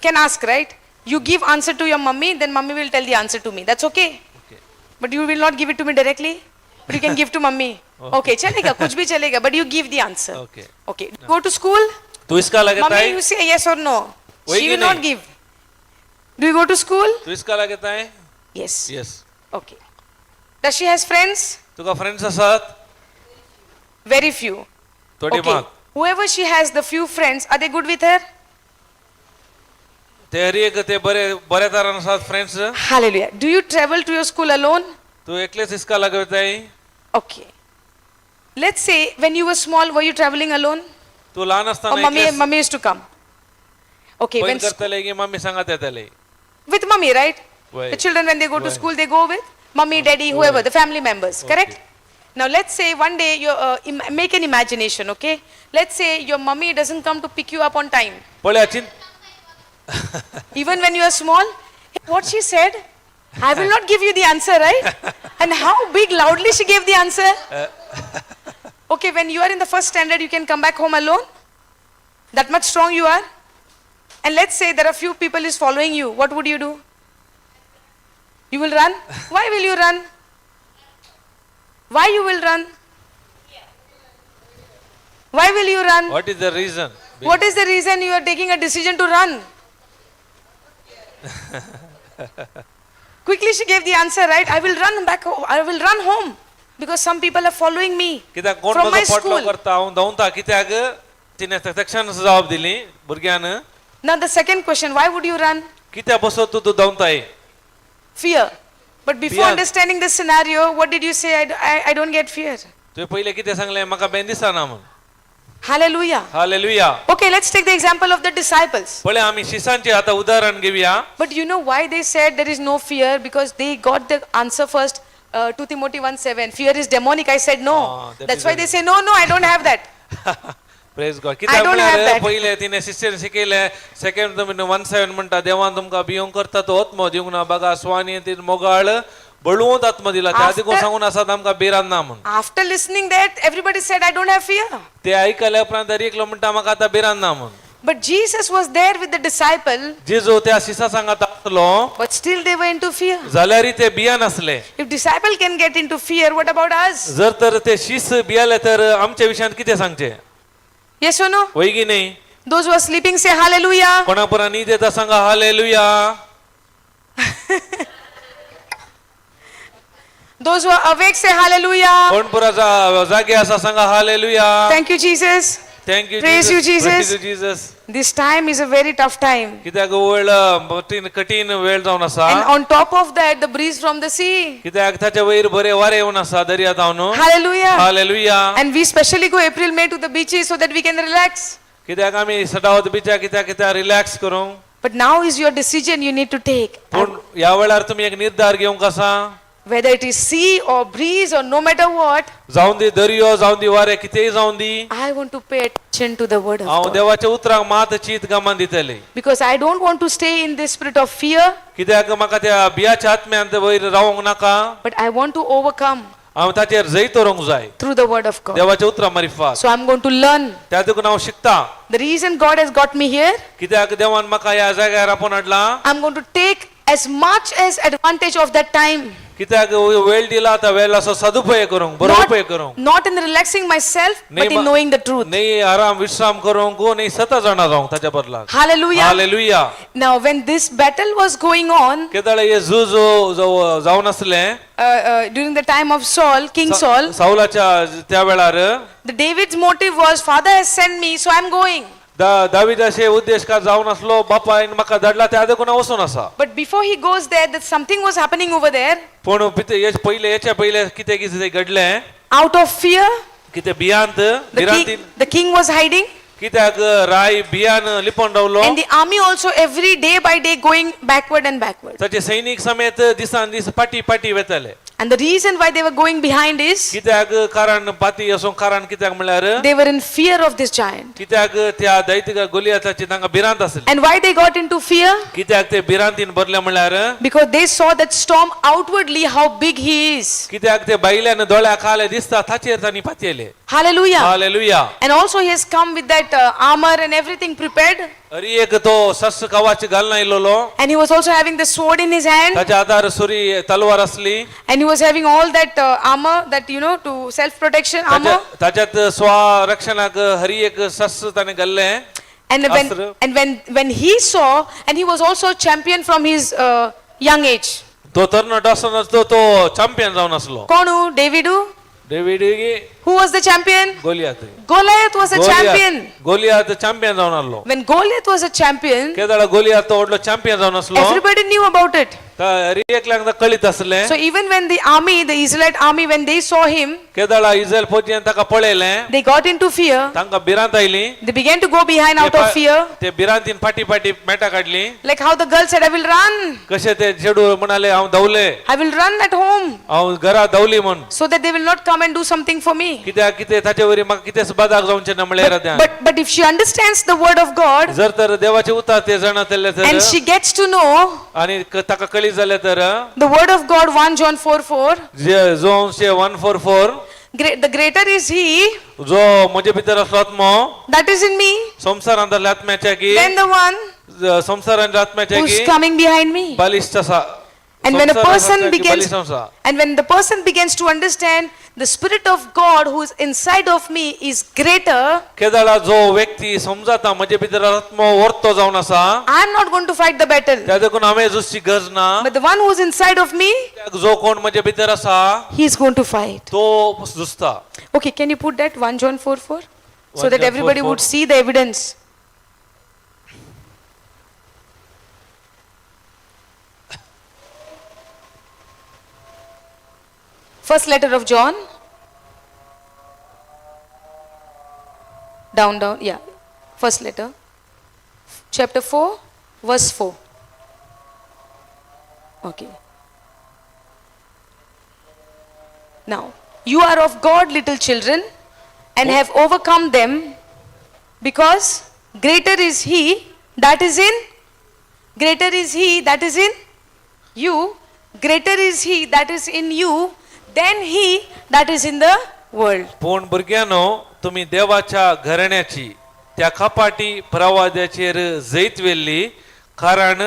Can ask, right? You give answer to your mummy, then mummy will tell the answer to me. That's okay. But you will not give it to me directly. But you can give to mummy. Okay, chalega, kuch bhi chalega. But you give the answer. Okay. Okay. Go to school. तू इसका लगता Mummy, है you say yes or no. वही She कि will not नहीं? give. Do you go to school? तू इसका लगता है Yes. Yes Okay. Does she has friends? तुका फ्रेंड्स आसात Very few. थोडी Okay. मात Whoever she has, the few friends, are they good with her? ते हर एक ते बरे तरान आसात friends Hallelujah. Do you travel to your school alone? तू एकलेच इसका लगता है Okay. Let's say when you were small, were you traveling alone? तू लहान Or असताना एकलेच mummy used to come? Okay. Point When करतले की मम्मी सांगत येतले with mummy, right? Why? The children when they go to Why? school, they go with mummy, daddy, whoever, the family members. Correct? Now let's say one day you make an imagination. Okay. Let's say your mummy doesn't come to pick you up on time. पळ्या चिंत Even when you are small, hey, what she said, I will not give you the answer, right? And how big loudly she gave the answer. Okay, when you are in the first standard, you can come back home alone. That much strong you are. And let's say there are few people is following you. What would you do? You will run? Why will you run? Why you will run? Why will you run? What is the reason? What is the reason you are taking a decision to run? Quickly she gave the answer, right? I will run back home. I will run home because some people are following me कित्याक कोण from my म्हजो फाटलो school. करता हांव धांवता कित्याक तिने तक्षण जबाब दिली भुरग्यान Now the second question, why would you run? कित्याक बसो तू धांवताय Fear. But before Fear. understanding this scenario, what did you say? I don't get fear. तुवें पयले कितें सांगलें म्हाका बेन दिसना म्हूण Hallelujah. Hallelujah Okay, let's take the example of the disciples. पळय आमी शिसांचे आता उदाहरण घेवया But you know why they said there is no fear? Because they got the answer first. 2 Timothy 1:7. Fear is demonic. I said no. that That's is why a- they say no, no, I don't have that. Praise God I कित्याक don't have म्हळ्यार that. पयले तिने शिष्यान शिकयलें second 1:7 म्हणटा देवान तुमकां भियोंक करता तो आत्मो दिवंक ना बघा स्वानी ती मोगाळ बळवंत आत्मो दिला त्या After- देखून सांगून आसात आमकां भिरांत ना म्हूण After listening that, everybody said, I don't have fear. ते आयकल्या उपरांत दर एकलो म्हणटा म्हाका आतां भिरांत ना म्हूण But Jesus was there with the disciple, जेजू त्या शिसा सांगात आसलो but still they were into fear. जाल्यारय ते भियान आसले If disciple can get into fear, what about us? जर तर ते शिस भियाले तर आमच्या विशयान कितें सांगचे Yes or no? वय की नाही Those who are sleeping say hallelujah. कोणा पुरा न्हीद येता सांगा hallelujah Those who are awake say hallelujah. कोण पुरा जागे आसा सांगा hallelujah Thank you, Jesus. Thank you Praise you, Jesus. Jesus This time is a very tough time. कित्याक वेळ कठीण वेळ जावन आसा And on top of that, the breeze from the sea. कित्याक ताच्या वयर बरे वारे येवन आसा दर्यांत हांव न्हू Hallelujah. Hallelujah And we specially go April, May to the beaches so that we can relax. कित्याक आमी सदावत बिचा कित्याक कित्याक रिलॅक्स करूं But now is your decision you need to take. पूण ह्या वेळार तुमी एक निर्धार घेवंक आसा Whether it is sea or breeze or no matter what, जावन दी दर्यो जावन दी वारे कितेंय जावन दी I want to pay attention to the word of हांव God. देवाच्या उतराक मात चीत गमान दितले Because I don't want to stay in this spirit of fear, कित्याक म्हाका त्या बियाच्या आत्म्यांत वयर रावंक नाका but I want to overcome हांव ताचेर जैत दवरूंक जाय through the word of God. देवाच्या उतरा मारिफात So I'm going to learn. त्या देखून हांव शिकता The reason God has got me here, कित्याक देवान म्हाका ह्या जाग्यार आपोवन हाडला I'm going to take as much as advantage of that time. कित्याक वेळ दिला त्या वेळाचो सदुपयोग करूंक बरो उपयोग करूंक Not in relaxing myself, but नाही in knowing the truth. नाही आराम विश्राम करूंक नाही सतत जाणा जावंक ताच्या बदलाक Hallelujah. Hallelujah Now, when this battle was going on केदाळ हे झूज जावन आसले during the time of Saul, King Saul, साऊलाच्या त्या वेळार the David's motive was, Father has sent me, so I'm going. दाविदाचे उद्देश का जावन आसलो बापायन म्हाका धाडला त्या देखून हांव वचून आसा But before he goes there, that something was happening over there. पूण पयले हेच्या पयले कितें कितें घडलें Out of fear, कितें भियांत भिरांतीन the king was hiding, कित्याक राय भियान लिपोन रावलो and the army also every day by day going backward and backward. ताचे सैनीक समेत दिसान दीस पाटी पाटी वेताले And the reason why they were going behind is कित्याक कारण पाती असो कारण कित्याक म्हळ्यार they were in fear of this giant. कित्याक त्या दैत्य गोलियाताची तांकां भिरांत आसली And why they got into fear? कित्याक ते भिरांतीन भरले म्हळ्यार Because they saw that storm outwardly how big he is. कित्याक ते बायल्यान दोळ्या खाले दिसता ताचेर तांणी पातयले Hallelujah. Hallelujah And also he has come with that armor and everything prepared. अरी एक तो सस कवाच घालून आयलोलो And he was also having the sword in his hand. ताच्या हातार सुरी तलवार आसली And he was having all that armor that, you know, to self-protection armor. ताच्यात स्वरक्षणाक हरी एक सस ताणें घाल्ले And Astra. when he saw, and he was also a champion from his young age. तो तरणाटो आसतना तो चॅम्पियन जावन आसलो Konu? Davidu? David Who was the champion? गोलियात Goliath was a champion. गोलियात चॅम्पियन जावन आसलो When Goliath was a champion, केदाळ गोलियात तो व्हडलो चॅम्पियन जावन आसलो everybody knew about it. हरी एकल्यांक कळीत आसले So even when the army, the Israelite army, when they saw him, केदाळ Israel फौजीन ताका पळयलें they got into fear. तांकां भिरांत oily They began to go behind out of fear. ते भिरांतीन फाटी फाटी मेटा काडली Like how the girl said, I will run. कशे ते चेडू म्हणाले हांव धांवले I will run at home हांव घरा धांवली म्हण so that they will not come and do something for me. कित्याक कितें ताचे वरी म्हाका कितेंच बादाक जावचें ना म्हळ्यार But if she understands the word of God जर तर देवाचे उतार ते जाणतले तर and she gets to know आणि ताका कळीत जालें तर the word of God, 1 John 4:4, जो अंशे 144 the greater is he जो म्हजे भितर आसलो आत्मो that is in me संसारांतल्या आत्म्याच्या की than the one संसारांच्या आत्म्याच्या who's की coming behind me. बलिष्ठ आसा And when a संसार person की begins, बलि संसार. and when the person begins to understand the Spirit of God who is inside of me is greater, केदाळा जो व्यक्ती समजाता म्हणजे भितर आत्मा वर्तो जावन आसा I am not going to fight the battle. त्या देखून हांवें झुजची गरज ना But the one who is inside of me, जो कोण म्हजे भितर आसा he is going to fight. तो झुजता. Okay, can you put that 1 John 4:4? So 1 that John everybody 4:4. would see the evidence. First letter of John. Down, yeah. First letter. Chapter 4, verse 4. Okay. Now, you are of God, little children, and have overcome them, because greater is He that is in you, greater is He that is in you than he that is in the world. पूण भुरग्यानो तुम्ही देवाच्या घराण्याची त्या कपाटी प्रवाद्याचेर जैत वेल्ली कारण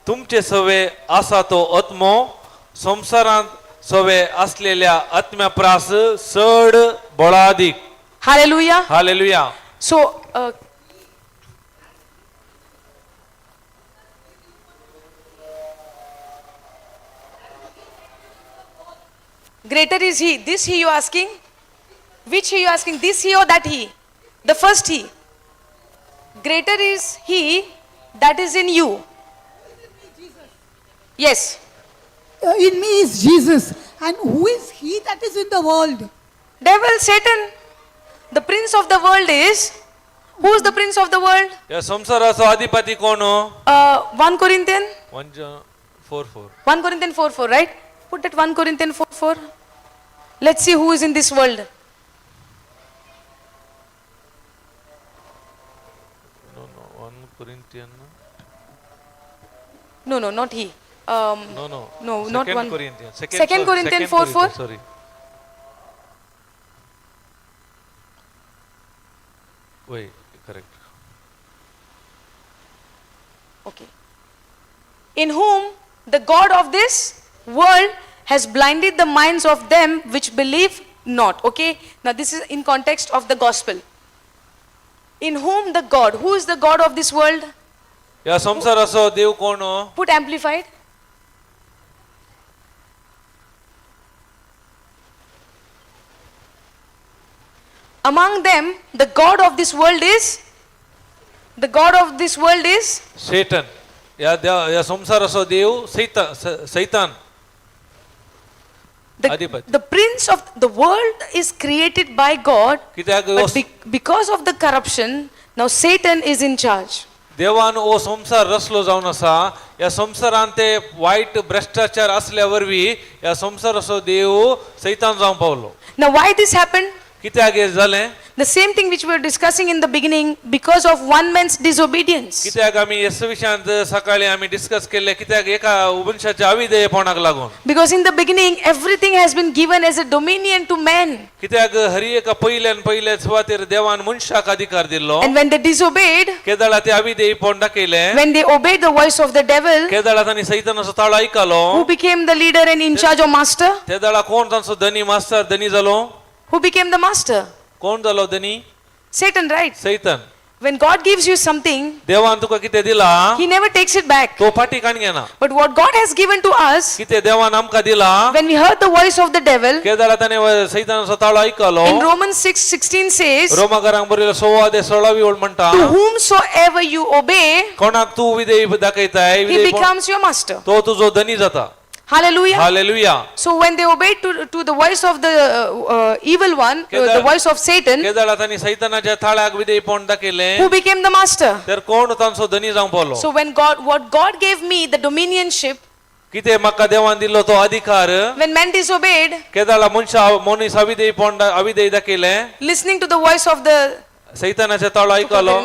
तुमचे सवे आसा तो आत्मो संसारांत सवे असलेल्या आत्म्याप्रास चड बळादीक. Hallelujah. Hallelujah. So, greater is He. This He you asking? Which He you asking? This He or that He? The first He. Greater is He that is in you. Yes. In me is Jesus. And who is he that is in the world? Devil, Satan. The prince of the world is. Who is the prince of the world? या संसाराचो अधिपती कोण हो? 1 Corinthians. 1 John 4:4. 1 Corinthians 4:4, right? Put that 1 Corinthians 4:4. Let's see who is in this world. No, 1 Corinthians. No, not he. No. No, not 1. Corinthians. Second Corinthians 4:4. Sorry. Wait, correct. Okay. In whom the God of this world has blinded the minds of them which believe not. Okay. Now this is in context of the gospel. In whom the God. Who is the God of this world? या संसाराचो देव कोण हो? Put amplified. Among them, the God of this world is. The God of this world is. Satan. या संसाराचो देव सैतान. अधिपती. The prince of the world is created by God, कित्याक but because of the corruption, now Satan is in charge. देवान ओ संसार रचलो जावन आसा या संसारांत ते वाईट भ्रष्टाचार असल्या वरवी या संसाराचो देव सैतान जावन Paulo. Now why this happened? कित्याक हे जालें? The same thing which we were discussing in the beginning, because of one man's disobedience. कित्याक आमी ह्या विशयांत सकाळी आमी डिस्कस केले कित्याक एका वंशाच्या अविधेयपणाक लागून. Because in the beginning, everything has been given as a dominion to man. कित्याक हरी एका पयले सुवातेर देवान मनशाक अधिकार दिल्लो. And when they disobeyed, केदाळा ते अविधेयपण दाखयलें. when they obeyed the voice of the devil, केदाळा तांणी सैतानाचो ताळो आयकलो. who became the leader and in charge or master? केदाळा कोण तांचो धनी मास्तर धनी जालो? Who became the master? कोण जालो धनी? Satan, right? सैतान. When God gives you something, देवान तुका कितें दिला? He never takes it back. तो फाटी काण घेना. But what God has given to us, कितें देवान आमकां दिला? when we heard the voice of the devil, केदाळा ताणें सैतानाचो ताळो आयकलो. in Romans 6:16 says, रोमाकारांक बरयलो 16:16 ओळ म्हणटा. to whomsoever you obey, कोणाक तू विधेय दाखयताय he विधेयपण becomes your master. तो तुजो धनी जाता. Hallelujah. Hallelujah. So when they obeyed to the voice of the evil one, the voice of Satan, केदाळा तांणी सैतानाच्या थाळ्याक विधेयपण दाखयलें. who became the master? तर कोण तांचो धनी जावन Paulo? So when what God gave me, the dominionship, कितें म्हाका देवान दिल्लो तो अधिकार when man disobeyed, केदाळा मनीस अविधेय दाखयलें. listening to the voice of the सैतानाच्या ताळो आयकलो.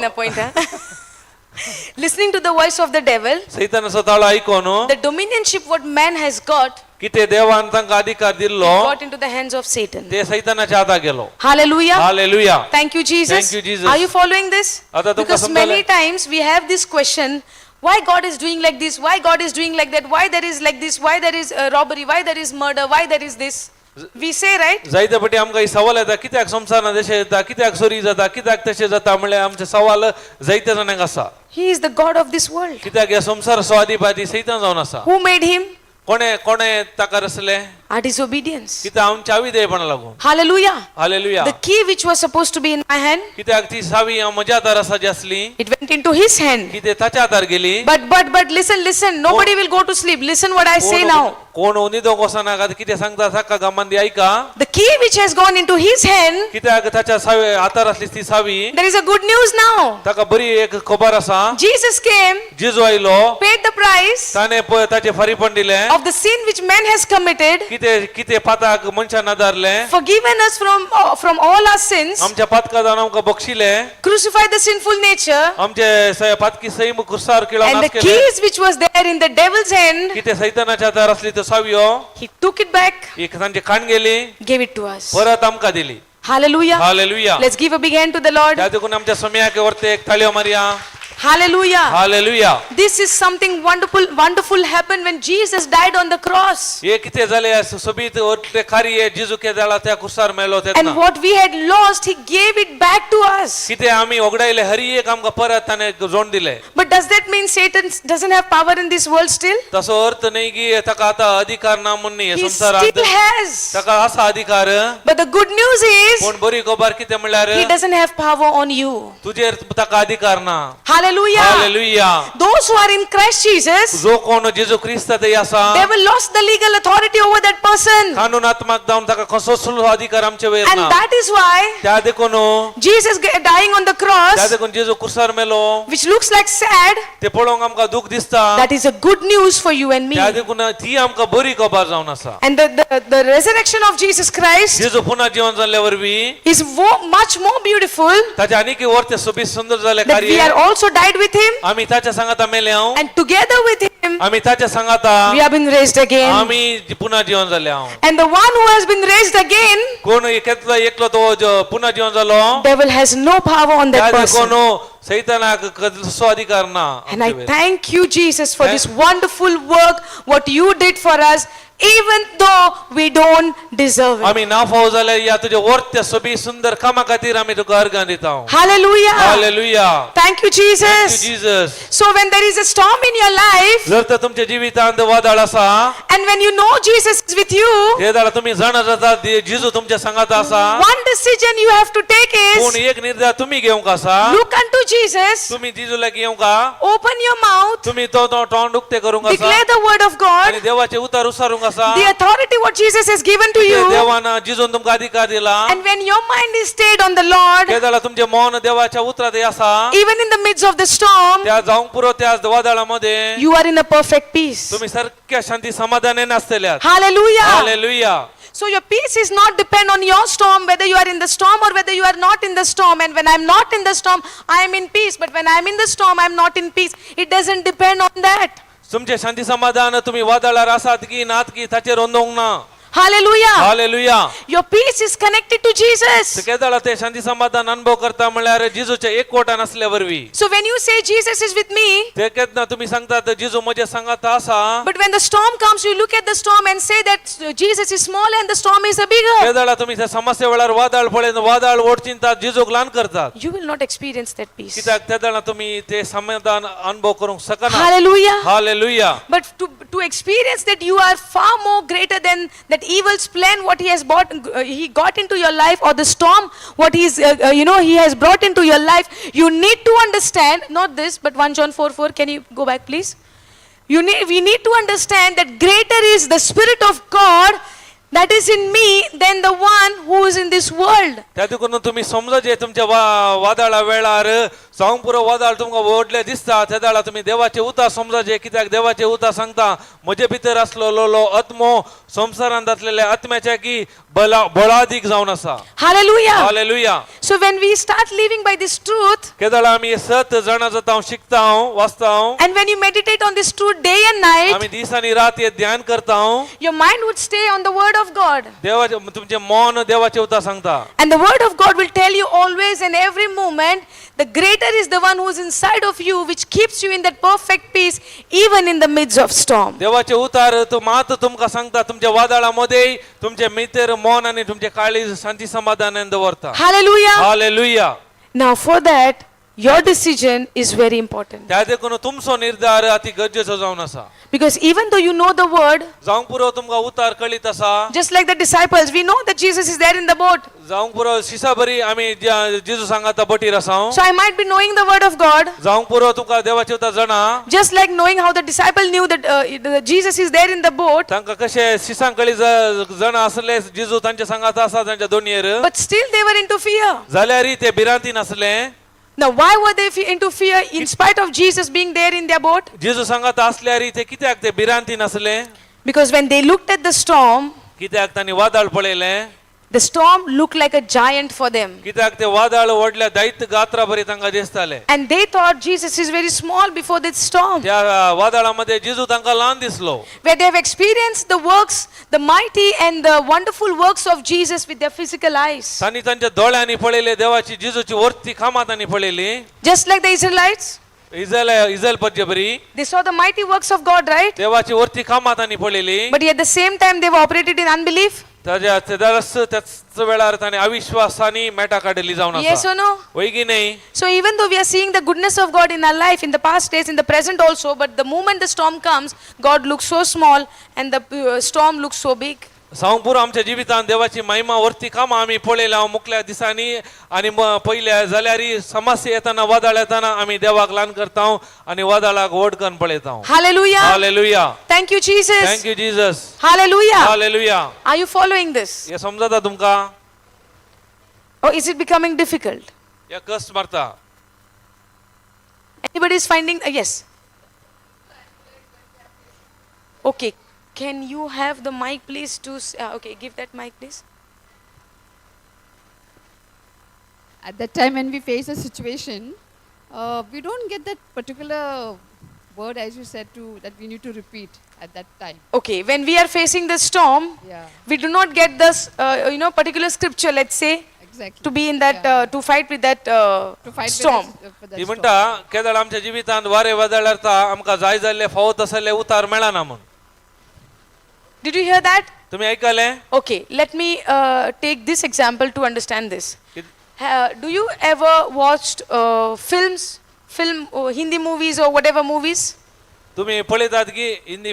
listening to the voice of the devil, सैतानाचो ताळो आयकोन the dominionship what man has got कितें देवान तांकां अधिकार दिल्लो got into the hands of Satan. ते सैतानाच्या हाताक गेलो. Hallelujah. Hallelujah. Thank you, Jesus. Thank you, Jesus. Are you following this? आता तुमकां Because समजलें? many times we have this question, Why God is doing like this? Why God is doing like that? Why there is like this? Why there is robbery? Why there is murder? Why there is this? We say, right? जायते पटी आमकां ही सवाल येता कित्याक संवसारांत अशें जाता कित्याक चोरी जाता कित्याक तशें जाता म्हणल्यार आमचे सवाल जायते जाणांक आसा He is the God of this world. कित्याक ह्या संवसाराचो अधिपती सैतान जावन आसा Who made him? कोणे कोणे ताका रचले Our disobedience. कित्याक आमच्या अविधेयपणा लागून Hallelujah. Hallelujah The key which was supposed to be in my hand, कित्याक ती सावी म्हज्या हातार आसा जी आसली it went into his hand. कितें ताच्या हातार गेली But listen. Nobody will go to sleep. Listen what I say now. कोण न्हिदोंक वचनाका कितें सांगता ताका गमांदी ऐका The key which has gone into his hand, कित्याक ताच्या सावे हातार आसली ती सावी there is a good news now. ताका बरी एक खबर आसा Jesus came, जिजू आयलो paid the price ताणे ताचे फारीपण दिलें of the sin which man has committed, कितें पाताक मनशान आदारले forgiven us from all our sins, आमच्या पातका जावन आमकां बक्षिले crucified the sinful nature, आमचे पातकी सैम कुर्सार किळो and नाश the केले keys which was there in the devil's hand, कितें सैतानाच्या हातार आसली त्यो सावयो he took it back, एक तांचे खाण गेली gave it to us. परत आमकां दिली Hallelujah. Hallelujah Let's give a big hand to the Lord. त्या देखून आमच्या सम्याक व्हरते एक थाळयो मारया Hallelujah. Hallelujah This is something wonderful happened when Jesus died on the cross. हे कितें जालें सोबीत व्हरते खारी जिजू के जाला त्या कुर्सार मेलो And तेन्ना what we had lost, he gave it back to us. कितें आमी वगडायले हरी एक आमकां परत ताणे जोड दिले But does that mean Satan doesn't have power in this world still? तसो अर्थ न्ही की ताका आतां अधिकार ना म्हूण न्ही He संवसारांत still has. ताका आसा अधिकार But the good news is, पूण बरी खबर कितें म्हणल्यार he doesn't have power on you. तुजेर ताका अधिकार ना Hallelujah. Hallelujah Those who are in Christ Jesus, जो कोण जेजू ख्रिस्त थंय आसा they will lost the legal authority over that person. कानुनात्मक जावन ताका कसोच अधिकार आमचे वयर And ना that is why त्या देखून Jesus dying on the त्या cross, देखून जेजू कुर्सार मेलो which looks like sad, ते पळोवंक आमकां दुख दिसता that is a good news for you and me. त्या देखून ती आमकां बरी खबर जावन आसा And the resurrection of Jesus Christ जेजू पुन्हा जीवन जाल्ले वरवीं is much more beautiful ताचे आनीक वर्ते सोबीत सुंदर जाले that we कार्य are also died with him, आमी ताच्या सांगाता मेले हांव and together with him आमी ताच्या सांगाता we have been raised again. आमी पुन्हा जीवन जाले हांव And the one who has been raised again, कोण एकलो एकलो तो पुन्हा जीवन जालो devil has no power on त्या that person. देखून सैतानाक कसो अधिकार ना And I आमचे वयर. thank you, Jesus, for this wonderful work, what you did for us, even though we don't deserve it. आमी नाफाव जाले या तुजे वर्त्य सोबी सुंदर कामा खातीर आमी तुका अर्गां दिता Hallelujah. Hallelujah Thank you, Jesus. Jesus So when there is a storm in your life, जर तर तुमच्या जिवितांत वादळ आसा and when you know Jesus is with you, ते जाल्यार तुम्ही जाणा जाता जिजू तुमच्या सांगात आसा one decision you have to take पूण is, एक निर्णय तुम्ही घेवंक आसा look unto Jesus, तुम्ही जिजूला घेवंका open your mouth, तुम्ही तो तोंड उक्ते करूंक आसा declare the word of आणि God, देवाचे उतार उसारूंक आसा the authority what Jesus has given to ते you, देवान जिजून तुमका अधिकार दिला and when your mind is stayed on the Lord, ते जाल्यार तुमचे मन देवाच्या उतरात आसा even in the midst of the storm, त्या जावंक पुरो त्या वादळामध्ये you are in a perfect peace. तुम्ही सारख्या शांती समाधानाने नासतल्यात Hallelujah. Hallelujah So your peace is not depend on your storm, whether you are in the storm or whether you are not in the storm. And when I'm not in the storm, I am in peace. But when I'm in the storm, I'm not in peace. It doesn't depend on that. तुमचे शांती समाधान तुम्ही वादळार आसात की नात की ताचेर ओंदोंक ना Hallelujah. Hallelujah Your peace is connected to Jesus. केदाळा ते शांती समाधान अनुभव करता म्हणल्यार जिजूच्या एकवटान असल्या वरवीं So when you say Jesus is with me, ते केदना तुम्ही सांगतात जिजू म्हजे सांगात आसा but when the storm comes, you look at the storm and say that Jesus is small and the storm is a bigger. केदाळा तुम्ही त्या समस्ये वेळार वादळ पळयन वादळ ओडचिंतात जिजूक ल्हान करतात You will not experience that peace. कित्याक तेदाळा तुम्ही ते समाधान अनुभव करूंक शकना Hallelujah. Hallelujah But to experience that you are far more greater than that evil's plan, what he has brought, he got into your life, or the storm, what he's, he has brought into your life, you need to understand, not this, but 1 John 4:4, can you go back please? We need to understand that greater is the Spirit of God that is in me than the one who is in this world. त्या देखून तुम्ही समजाचे तुमच्या वादळा वेळार जावंक पुरो वादळ तुमकां व्हडले दिसता त्या दाळा तुम्ही देवाचे उतार समजाचे कित्याक देवाचे उतार सांगता म्हजे भितर आसलो आत्मो संसारांत आसलेल्या आत्म्याच्या की बळादीक जावन आसा Hallelujah. Hallelujah So when we start living by this truth, केदाळा आमी सत जाणा जाता शिकता वाचता and when you meditate on this truth day and night, आमी दीस आनी रात हे ध्यान करता your mind would stay on the word of God. देवाचे तुमचे मन देवाचे उतार सांगता And the word of God will tell you always and every moment the greater is the one who is inside of you, which keeps you in that perfect peace, even in the midst of storm. देवाचे उतार तो मात तुमका सांगता तुमच्या वादळामध्ये तुमचे मित्र मौन आणि तुमचे काळीज शांती समाधान दवरता. Hallelujah. Hallelujah. Now, for that, your decision is very important. त्या देखून तुमचो निर्धार अति गरजेचो जावन आसा. Because even though you know the word, जावंक पुरो तुमका उतार कळीत आसा. just like the disciples, we know that Jesus is there in the boat. जावंक पुरो शिसा बरी आमी जेजू सांगाता बोटीर आसा. So I might be knowing the word of God, जावंक पुरो तुका देवाचे उतार जाणा. just like knowing how the disciple knew that Jesus is there in the boat. तांकां कशे शिसां कळी जाणा आसले जेजू तांचे सांगात आसा तांच्या दोनयेर. But still they were into fear. जाल्यार ते भिरांतीन आसले. Now, why were they into fear in spite of Jesus being there in their boat? जेजू सांगात असल्यार ते कित्याक ते भिरांतीन आसले. Because when they looked at the storm, कित्याक तांणी वादळ पळयले. the storm looked like a giant for them. कित्याक ते वादळ व्हडल्या दैत्य गात्रा बरी तांकां दिसताले. And they thought Jesus is very small before this storm. त्या वादळामध्ये जेजू तांकां ल्हान दिसलो. Where they have experienced the works, the mighty and the wonderful works of Jesus with their physical eyes. तांणी तांच्या दोळ्यांनी पळयले देवाची जेजूची वर्ती कामां तांणी पळयली. Just like the Israelites, Israel पद्य बरी they saw the mighty works of God, right? देवाची वर्ती कामां तांणी पळयली. But at the same time, they were operated in unbelief. त्याच वेळार तांणी अविश्वासानी मेटा काडली जावन Yes आसा. or no? होय की नाही? So even though we are seeing the goodness of God in our life, in the past days, in the present also, but the moment the storm comes, God looks so small and the storm looks so big. संपूर्ण आमच्या जिवितांत देवाची महिमा वर्ती कामां आमी पळयल्या मुकल्या दिसांनी आनी पयल्या जाल्यार समस्या येताना वादळ येताना आमी देवाक ल्हान करता आनी वादळाक व्हड करून पळयता. Hallelujah. Hallelujah. Thank you, Jesus. Thank you Jesus. Hallelujah. Hallelujah. Are you following this? हे समजता तुमका? Or is it becoming difficult? हे कष्ट मारता. Anybody is finding, yes. Okay. Can you have the mic, please? Okay, give that mic, please. At that time when we face a situation, we don't get that particular word, as you said, that we need to repeat at that time. Okay, when we are facing the storm, Yeah, we do not get this, particular scripture, let's say, exactly. to be in that, Yeah. to fight with that To fight storm. for that he storm. म्हणटा केदळ आमच्या जिवितांत वारे वादळ येता आमकां जाय जाल्ले फावो तसले उतार मेळना म्हूण. Did you hear that? तुमी आयकले? Okay, let me take this example to understand this. कित- Do you ever watched Hindi movies or whatever movies? तुम्ही पळयतात की हिंदी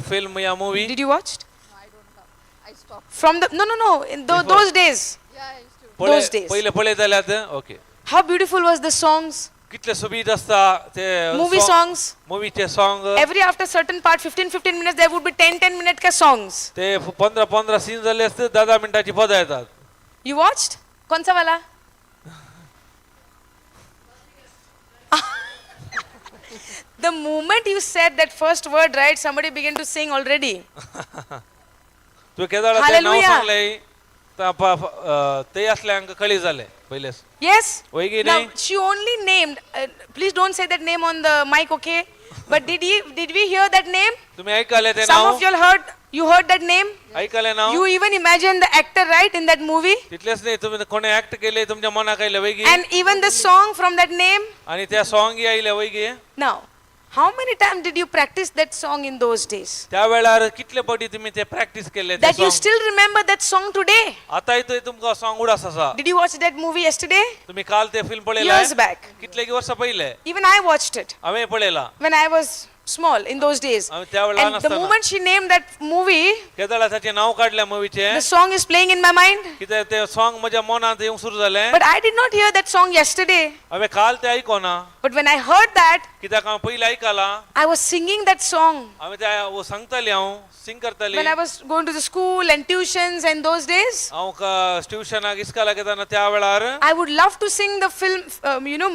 फिल्म या movie? Did you watch? No, I don't know. I stopped. From the, no, in those days. Yeah, I used to. those days. पहिले पळयताल्यात. Okay. How beautiful was the songs, कितले सुबीत असता ते movie songs. मूवीचे song. Every after certain part, 15 minutes, there would be 10 minute का songs. ते 15 scene झाले असते 10 मिनिटाची पदां येतात. You watched? कौन सा वाला? The moment you said that first word, right, somebody began to sing already. तू केदाळा ते नाव Hallelujah. सांगले ते असल्यांक कळी झाले पहिलेच. Yes? होय की Now, नाही? she only named, please don't say that name on the mic, okay? But did we hear that name? तुम्ही ऐकले ते Some now? of you all you heard that name? ऐकले नाव? You even imagine the actor, right, in that movie? तितलेच नाही तुम्ही कोणी act केले तुमच्या मनाक आयले वैगी And even the song from that name? आणि त्या सॉन्ग आयले वैगी. Now, how many times did you practice that song in those days? त्या वेळार कितले पटी तुम्ही ते प्रॅक्टिस केले ते That you song? still remember that song today? आता येतोय तुमका सॉन्ग उडास असा. Did you watch that movie yesterday? तुम्ही काल ते फिल्म पळयला? Years back. कितले की वर्ष पहिले Even I watched it आम्ही पळयला. when I was small in those days. आम्ही त्यावेळेला लहान And the असताना moment she named that movie, केदाळा त्याचे नाव काढल्या मूवीचे. the song is playing in my mind. किती ते सॉन्ग माझ्या मनात येऊन सुरू झाले. But I did not hear that song yesterday. आम्ही काल ते ऐको ना. But when I heard that, कित्याक हांव पहिले ऐकला. I was singing that song. आम्ही त्या सांगताली हांव सिंग करताली. When I was going to the school and tuitions and those days, हांव ट्युशनाक इस्कालाक येताना त्या वेळार I would love to sing the film,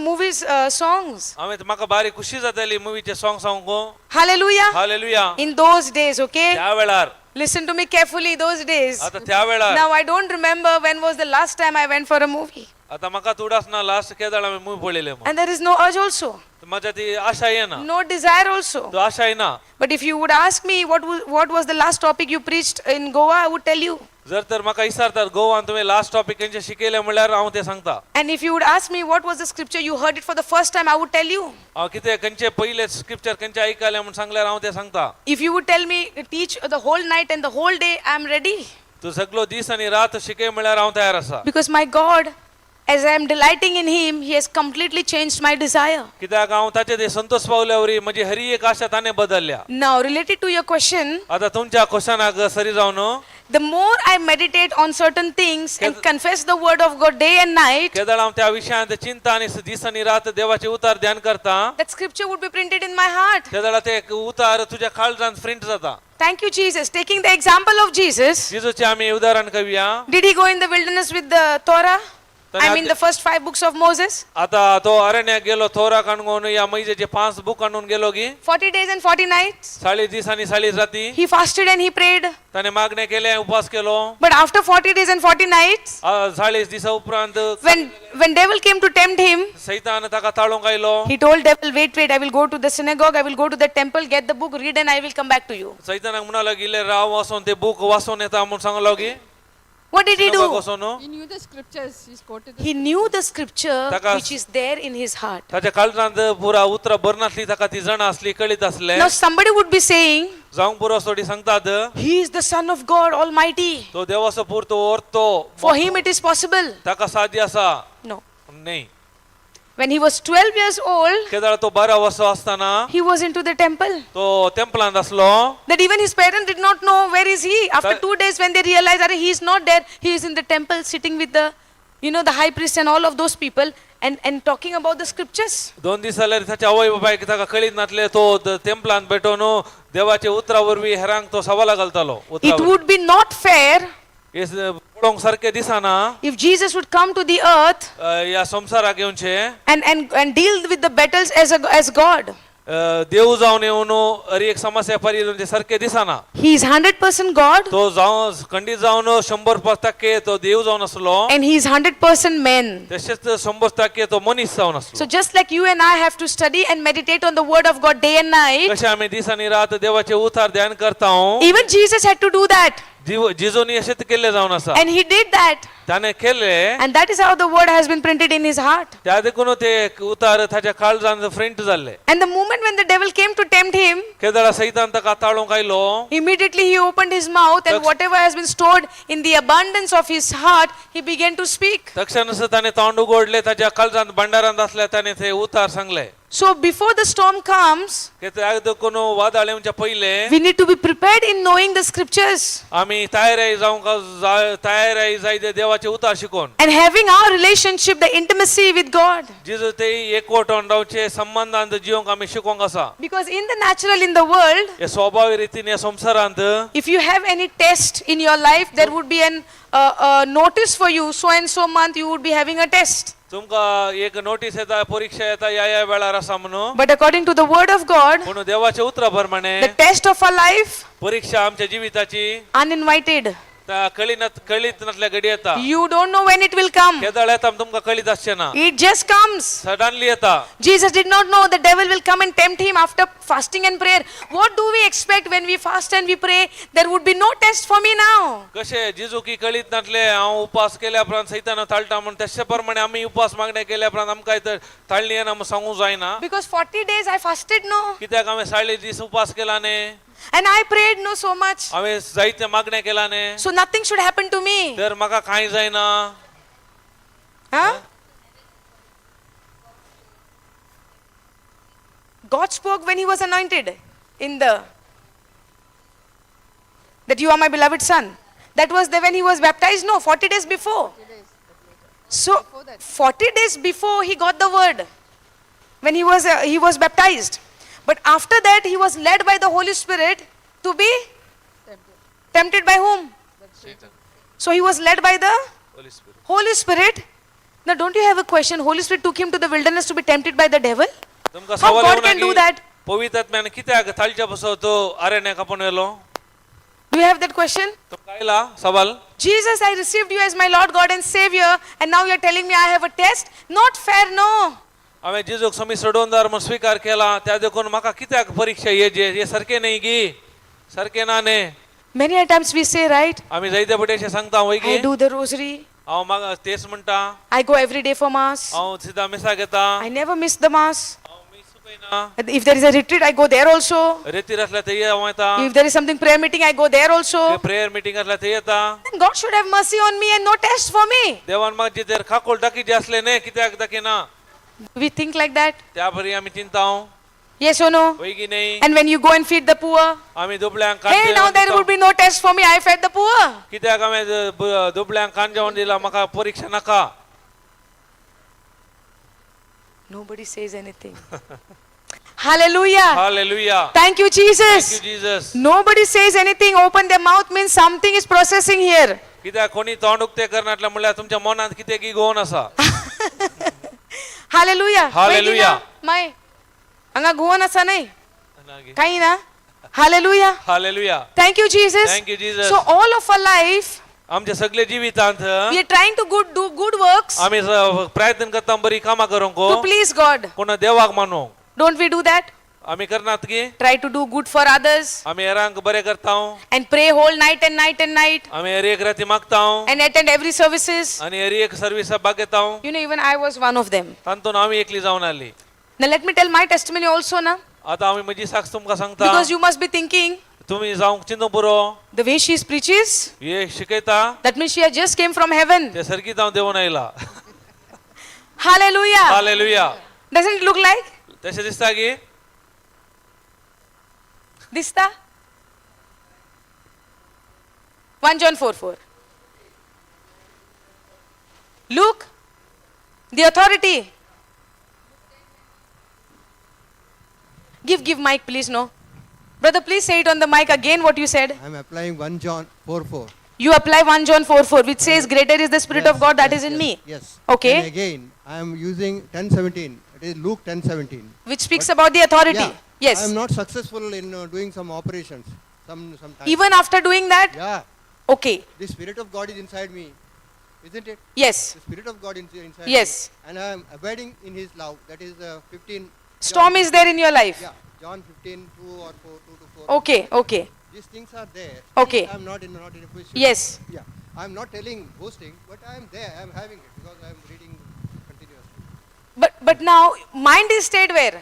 movies songs. आम्ही म्हाका बारी खुशी जाताली मूवीचे सॉन्ग सांगू. Hallelujah. Hallelujah. In those days, okay? त्या वेळार Listen to me carefully, those days. आता त्या वेळार Now I don't remember when was the last time I went for a movie. आता म्हाका तुडास ना लास्ट केदाळ आम्ही मूवी पळयले म्हणून. And there is no urge also, माझ्या ती आशा येना. no desire also. तो आशा येना. But if you would ask me what was the last topic you preached in Goa, I would tell you. जर तर म्हाका विचारतात गोवान तुम्ही लास्ट टॉपिक खंयचे शिकयले म्हणल्यार हांव ते सांगता. And if you would ask me what was the scripture you heard it for the first time, I would tell you. हांव कितें खंयचे पयले स्क्रिप्चर खंयचे ऐकले म्हणून सांगल्यार हांव ते सांगता. If you would tell me teach the whole night and the whole day, I am ready. तू सगळो दीस आनी रात शिकय म्हणल्यार हांव तयार आसा. Because my God, as I am delighting in Him, He has completely changed my desire. कित्याक हांव ताचे ते संतोष पावल्यावरी म्हजी हरी एक आशा ताणें बदलल्या. Now, related to your question, आता तुमच्या क्वेश्चनाक सरी जावन the more I meditate on certain things and confess the word of God day and night, केदळ हांव त्या विशयांत चिंता आनी दीस आनी रात देवाचे उतार ध्यान करता, that scripture would be printed in my heart. केदळ ते उतार तुज्या काळजांत प्रिंट जाता. Thank you, Jesus. Taking the example of Jesus, जेजूचे आमी उदाहरण घेवया. did He go in the wilderness with the Torah? I mean the first 5 books of Moses? आता तो अरण्यात गेलो तोरा काणून या मैजेचे 5 बुक आणून गेलो की 40 days and 40 nights. 40 दीस आनी 40 राती He fasted and he prayed. ताणे मागणे केले उपास केलो. But after 40 days and 40 nights, 40 दिसा उपरांत when devil came to tempt him, सैतान ताका ताळूंक आयलो. he told devil, wait, I will go to the synagogue, I will go to the temple, get the book, read and I will come back to you. सैतानाक म्हणालो गेले राव वचून ते book वाचून येता म्हणून सांगलो की What did he do? वचून He knew the scriptures. He's quoted the He knew the scripture Takas- which is there in his heart. ताच्या काळजांत पुरा उतरां बरनासली ताका ती जाणा असली कळीत असले. Now somebody would be saying, जावंक पुरो सोडी सांगतात He is the Son of God Almighty. तो देवाचो पुरतो ओरतो For him it is possible. ताका साध्य आसा. No. नाही. When he was 12 years old, केदाळ तो 12 वर्षो असताना he was into the temple. तो टेम्पलांत असलो. That even his parents did not know where is he. After 2 days when they realized that he is not there, he is in the temple sitting with the, the high priest and all of those people and talking about the scriptures. 2 दीस जाल्यार ताच्या आवय बापायक ताका कळीत नासले तो टेम्पलांत भेटून देवाचे उतरावरवी हेरांक तो सवाला घालतालो. It would be not fair पळोवंक सारखे दिसना if Jesus would come to the earth या संसाराक येवचे and deal with the battles as God. देव जावन येवन हर एक समस्या परिहार सारखे दिसना. He is 100% God तो जावन खंडीत जावन 100% तो देव जावन असलो and he is 100% man. तसेच 100% तो मनीस जावन असलो. So just like you and I have to study and meditate on the word of God day and night, कशे आम्ही दिस आनी रात देवाचे उतार ध्यान करता even Jesus had to do that. जिजोनी अशेंच केले जावन आसा. And he did that. त्याने केले And that is how the word has been printed in his heart. त्या देखून ते उतार ताच्या काळजांत प्रिंट जाल्ले. And the moment when the devil came to tempt him, केदाळ सैतान ताका ताळूंक आयलो. immediately he opened his mouth and whatever has been stored in the abundance of his heart, he began to speak. तक्षणच ताणे तोंड उगडले ताच्या काळजांत भंडारांत असल्या ताणे ते उतार सांगले. So before the storm comes, त्या देखून वादळ येवच्या पयले we need to be prepared in knowing the scriptures आम्ही तयारी जाय देवाचे उतार शिकोन and having our relationship, the intimacy with God. जिजो ते एकवटून रावचे संबंधांत जिवंक आम्ही शिकोंक आसा. Because in the natural, in the world, हे स्वाभाविक रीतीन या संसारांत if you have any test in your life, there would be an notice for you. So and so month you would be having a test. तुमका एक notice येता परीक्षा येता या वेळार आसा म्हणून. But according to the word of God, म्हणून देवाचे उतरा प्रमाणे the test of our life, परीक्षा आमच्या जिविताची uninvited. कळीत नसल्या घडी येता. You don't know when it will come. केदाळ येता तुमका कळीत आसचे ना. It just comes. सडनली येता. Jesus did not know the devil will come and tempt him after fasting and prayer. What do we expect when we fast and we pray? There would be no test for me now. कशे जिजू की कळीत नासले हांव उपास केल्या उपरांत सैतान ताळटा म्हणून तशे प्रमाणे आम्ही उपास मागणे केल्या उपरांत आमकां तर ताळणी येना म्हणून सांगूंक जायना. Because 40 days I fasted, no. कित्याक हांवें 40 दीस उपास केला ने. And I prayed, no, so much. हांवें जायते मागणे केला ने. So nothing should happen to me. तर म्हाका कांय जायना. Huh? God spoke when he was anointed that you are my beloved son. That was when he was baptized, no, 40 days before. So 40 days before he got the word when he was baptized. But after that he was led by the Holy Spirit to be tempted by whom? So he was led by the Holy Spirit. Now don't you have a question? Holy Spirit took him to the wilderness to be tempted by the devil? How God can do that? पवित्र आत्म्याने कित्याक थालच्या बसव तो अरण्याक आपण गेलो. Do you have that question? तुमका आयला सवाल. Jesus, I received you as my Lord God and Savior, and now you are telling me I have a test? Not fair, no. हांवें जिजूक समी सोडोनदार म्हणून स्वीकार केला त्या देखून म्हाका कित्याक परीक्षा येजे हे सारखे नाही गी सारखे ना ने. Many a times we say, right? आम्ही जायते पटेशे सांगता होय I की do the rosary. हांव म्हाका तेच म्हणटा I go every day for mass. हांव सिधा मिसा घेता I never miss the mass. हांव मिस चुकयना If there is a retreat, I go there also. रेतीर आसल्या थंय हांव येता If there is something prayer meeting, I go there also. Prayer meeting आसल्या थंय येता Then God should have mercy on me and no test for me. देवान म्हाका जितेर खाकोल दाखीचे असले न्ही कित्याक दाखिना We think like that. त्या परी आमी चिंताव Yes or no? होय की नाही And when you go and feed the poor, आमी दुबळ्यांक hey, now there would be no test for me. I fed the poor. कित्याक हांवें दुबळ्यांक कान जेवण दिला म्हाका परीक्षा नाका Nobody says anything. Hallelujah. Hallelujah Thank you, thank you Jesus. Jesus Nobody says anything. Open their mouth means something is processing here. कित्याक कोणी तोंड उक्ते करनातले म्हणल्यार तुमच्या मनात कितें की गोवन आसा Hallelujah. Hallelujah. माय हांगा गुवन आसा न्ही काही ना Hallelujah. Hallelujah Thank you, Jesus. Thank you, Jesus. So all of our life, आमचे सगळे जिवितांत we are trying to do good works आमी प्रयत्न करता बरी कामां करूंक to please God. पूण देवाक मानूंक Don't we do that? आमी करनात की Try to do good for others आमी हेरांक बरें करता and pray whole night and night and night आमी हर एक राती मागता and attend every services. आनी हर एक सर्विसाक भाग घेता You know, even I was one of them. तातूंत हांव एकली जावन आसली Now let me tell my testimony also now, आतां हांव म्हजी साक्ष तुमकां सांगता because you must be thinking तुमी जावंक चिंतूंक पुरो the way she preaches, हे शिकयता that means she has just came from heaven. ते सर्गीत हांव देंवन आयला Hallelujah. Hallelujah Doesn't it look like? तशें दिसता की Dista? 1 John 4:4. Luke, the authority. Give mic, please. No. Brother, please say it on the mic again what you said. I'm applying 1 John 4:4. You apply 1 John 4:4, which says, Greater is the Spirit of God that is in me. Yes. Okay. And again, I am using 10:17. It is Luke 10:17. Which speaks about the authority. Yeah. I Yes. am not successful in doing some operations. Sometimes. Even after doing that? Yeah. Okay. The Spirit of God is inside me, isn't it? Yes. The Spirit of God is inside Yes. me. And I am abiding in His love. That is 15. Storm is there in your life. Yeah. John 15:2 or 4, 2 to 4. Okay. Okay. These things are there. Okay. I am not in a position. Yes. Yeah. I am not telling, boasting, but I am there. I am having it because I am reading continuously. But now mind is stayed where?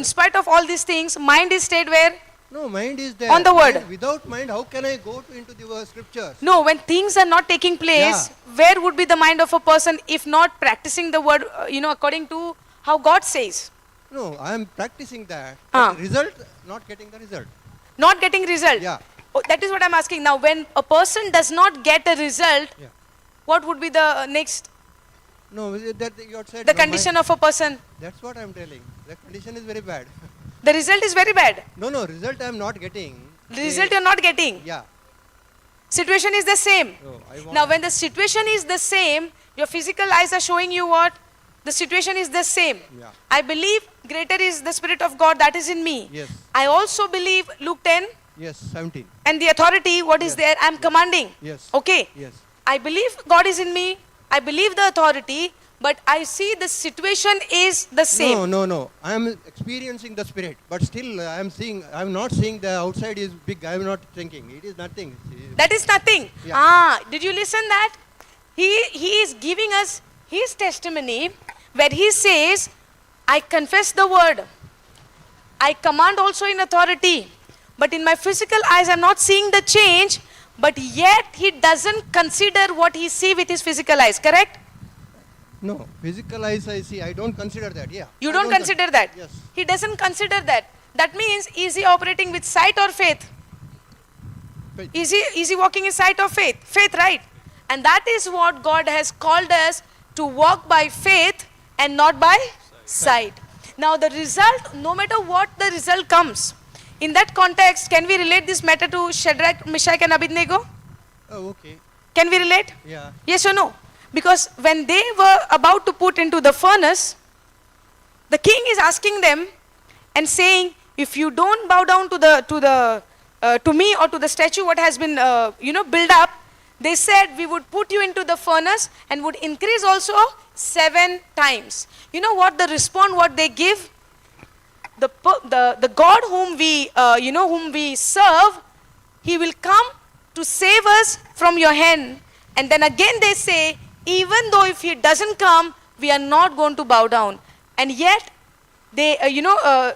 In spite of all these things, mind is stayed where? No, mind is there. On the word. And without mind, how can I go into the scriptures? No, when things are not taking place, where would be the mind of a person if not practicing the word, according to how God says? No, I am practicing that. Ah. But result, not getting the result. Not getting result. Yeah. Oh, that is what I'm asking. Now, when a person does not get a result, Yeah. what would be the next, No, that you had said. the no, condition of a person? That's what I am telling. The condition is very bad. The result is very bad. No, result I am not getting. The result you're not getting. Yeah. Situation is the same. No, I want. Now, when the situation is the same, your physical eyes are showing you what? The situation is the same. Yeah. I believe greater is the Spirit of God that is in me. Yes. I also believe Luke 10 Yes, 17. and the authority, what is Yes. there, I'm commanding. Yes. Okay. Yes. I believe God is in me. I believe the authority, but I see the situation is the same. No. I am experiencing the Spirit, but still I am not seeing the outside is big. I am not thinking. It is nothing. That is nothing. Yeah. Did you listen that? He is giving us his testimony where he says, I confess the word. I command also in authority. But in my physical eyes, I'm not seeing the change. But yet he doesn't consider what he see with his physical eyes. Correct? No, physical eyes I see. I don't consider that. Yeah. You I don't consider that? Yes. He doesn't consider that. That means, is he operating with sight or faith? Faith. Is he walking in sight or faith? Faith, right? And that is what God has called us to walk by faith and not by sight. Now the result, no matter what the result comes, in that context, can we relate this matter to Shadrach, Meshach and Abednego? Oh, okay. Can we relate? Yeah. Yes or no? Because when they were about to put into the furnace, the king is asking them and saying, if you don't bow down to me or to the statue what has been built up, they said we would put you into the furnace and would increase also 7 times. You know what the response what they give? The God whom we serve He will come to save us from your hand. And then again they say, even though if he doesn't come, we are not going to bow down. And yet, they,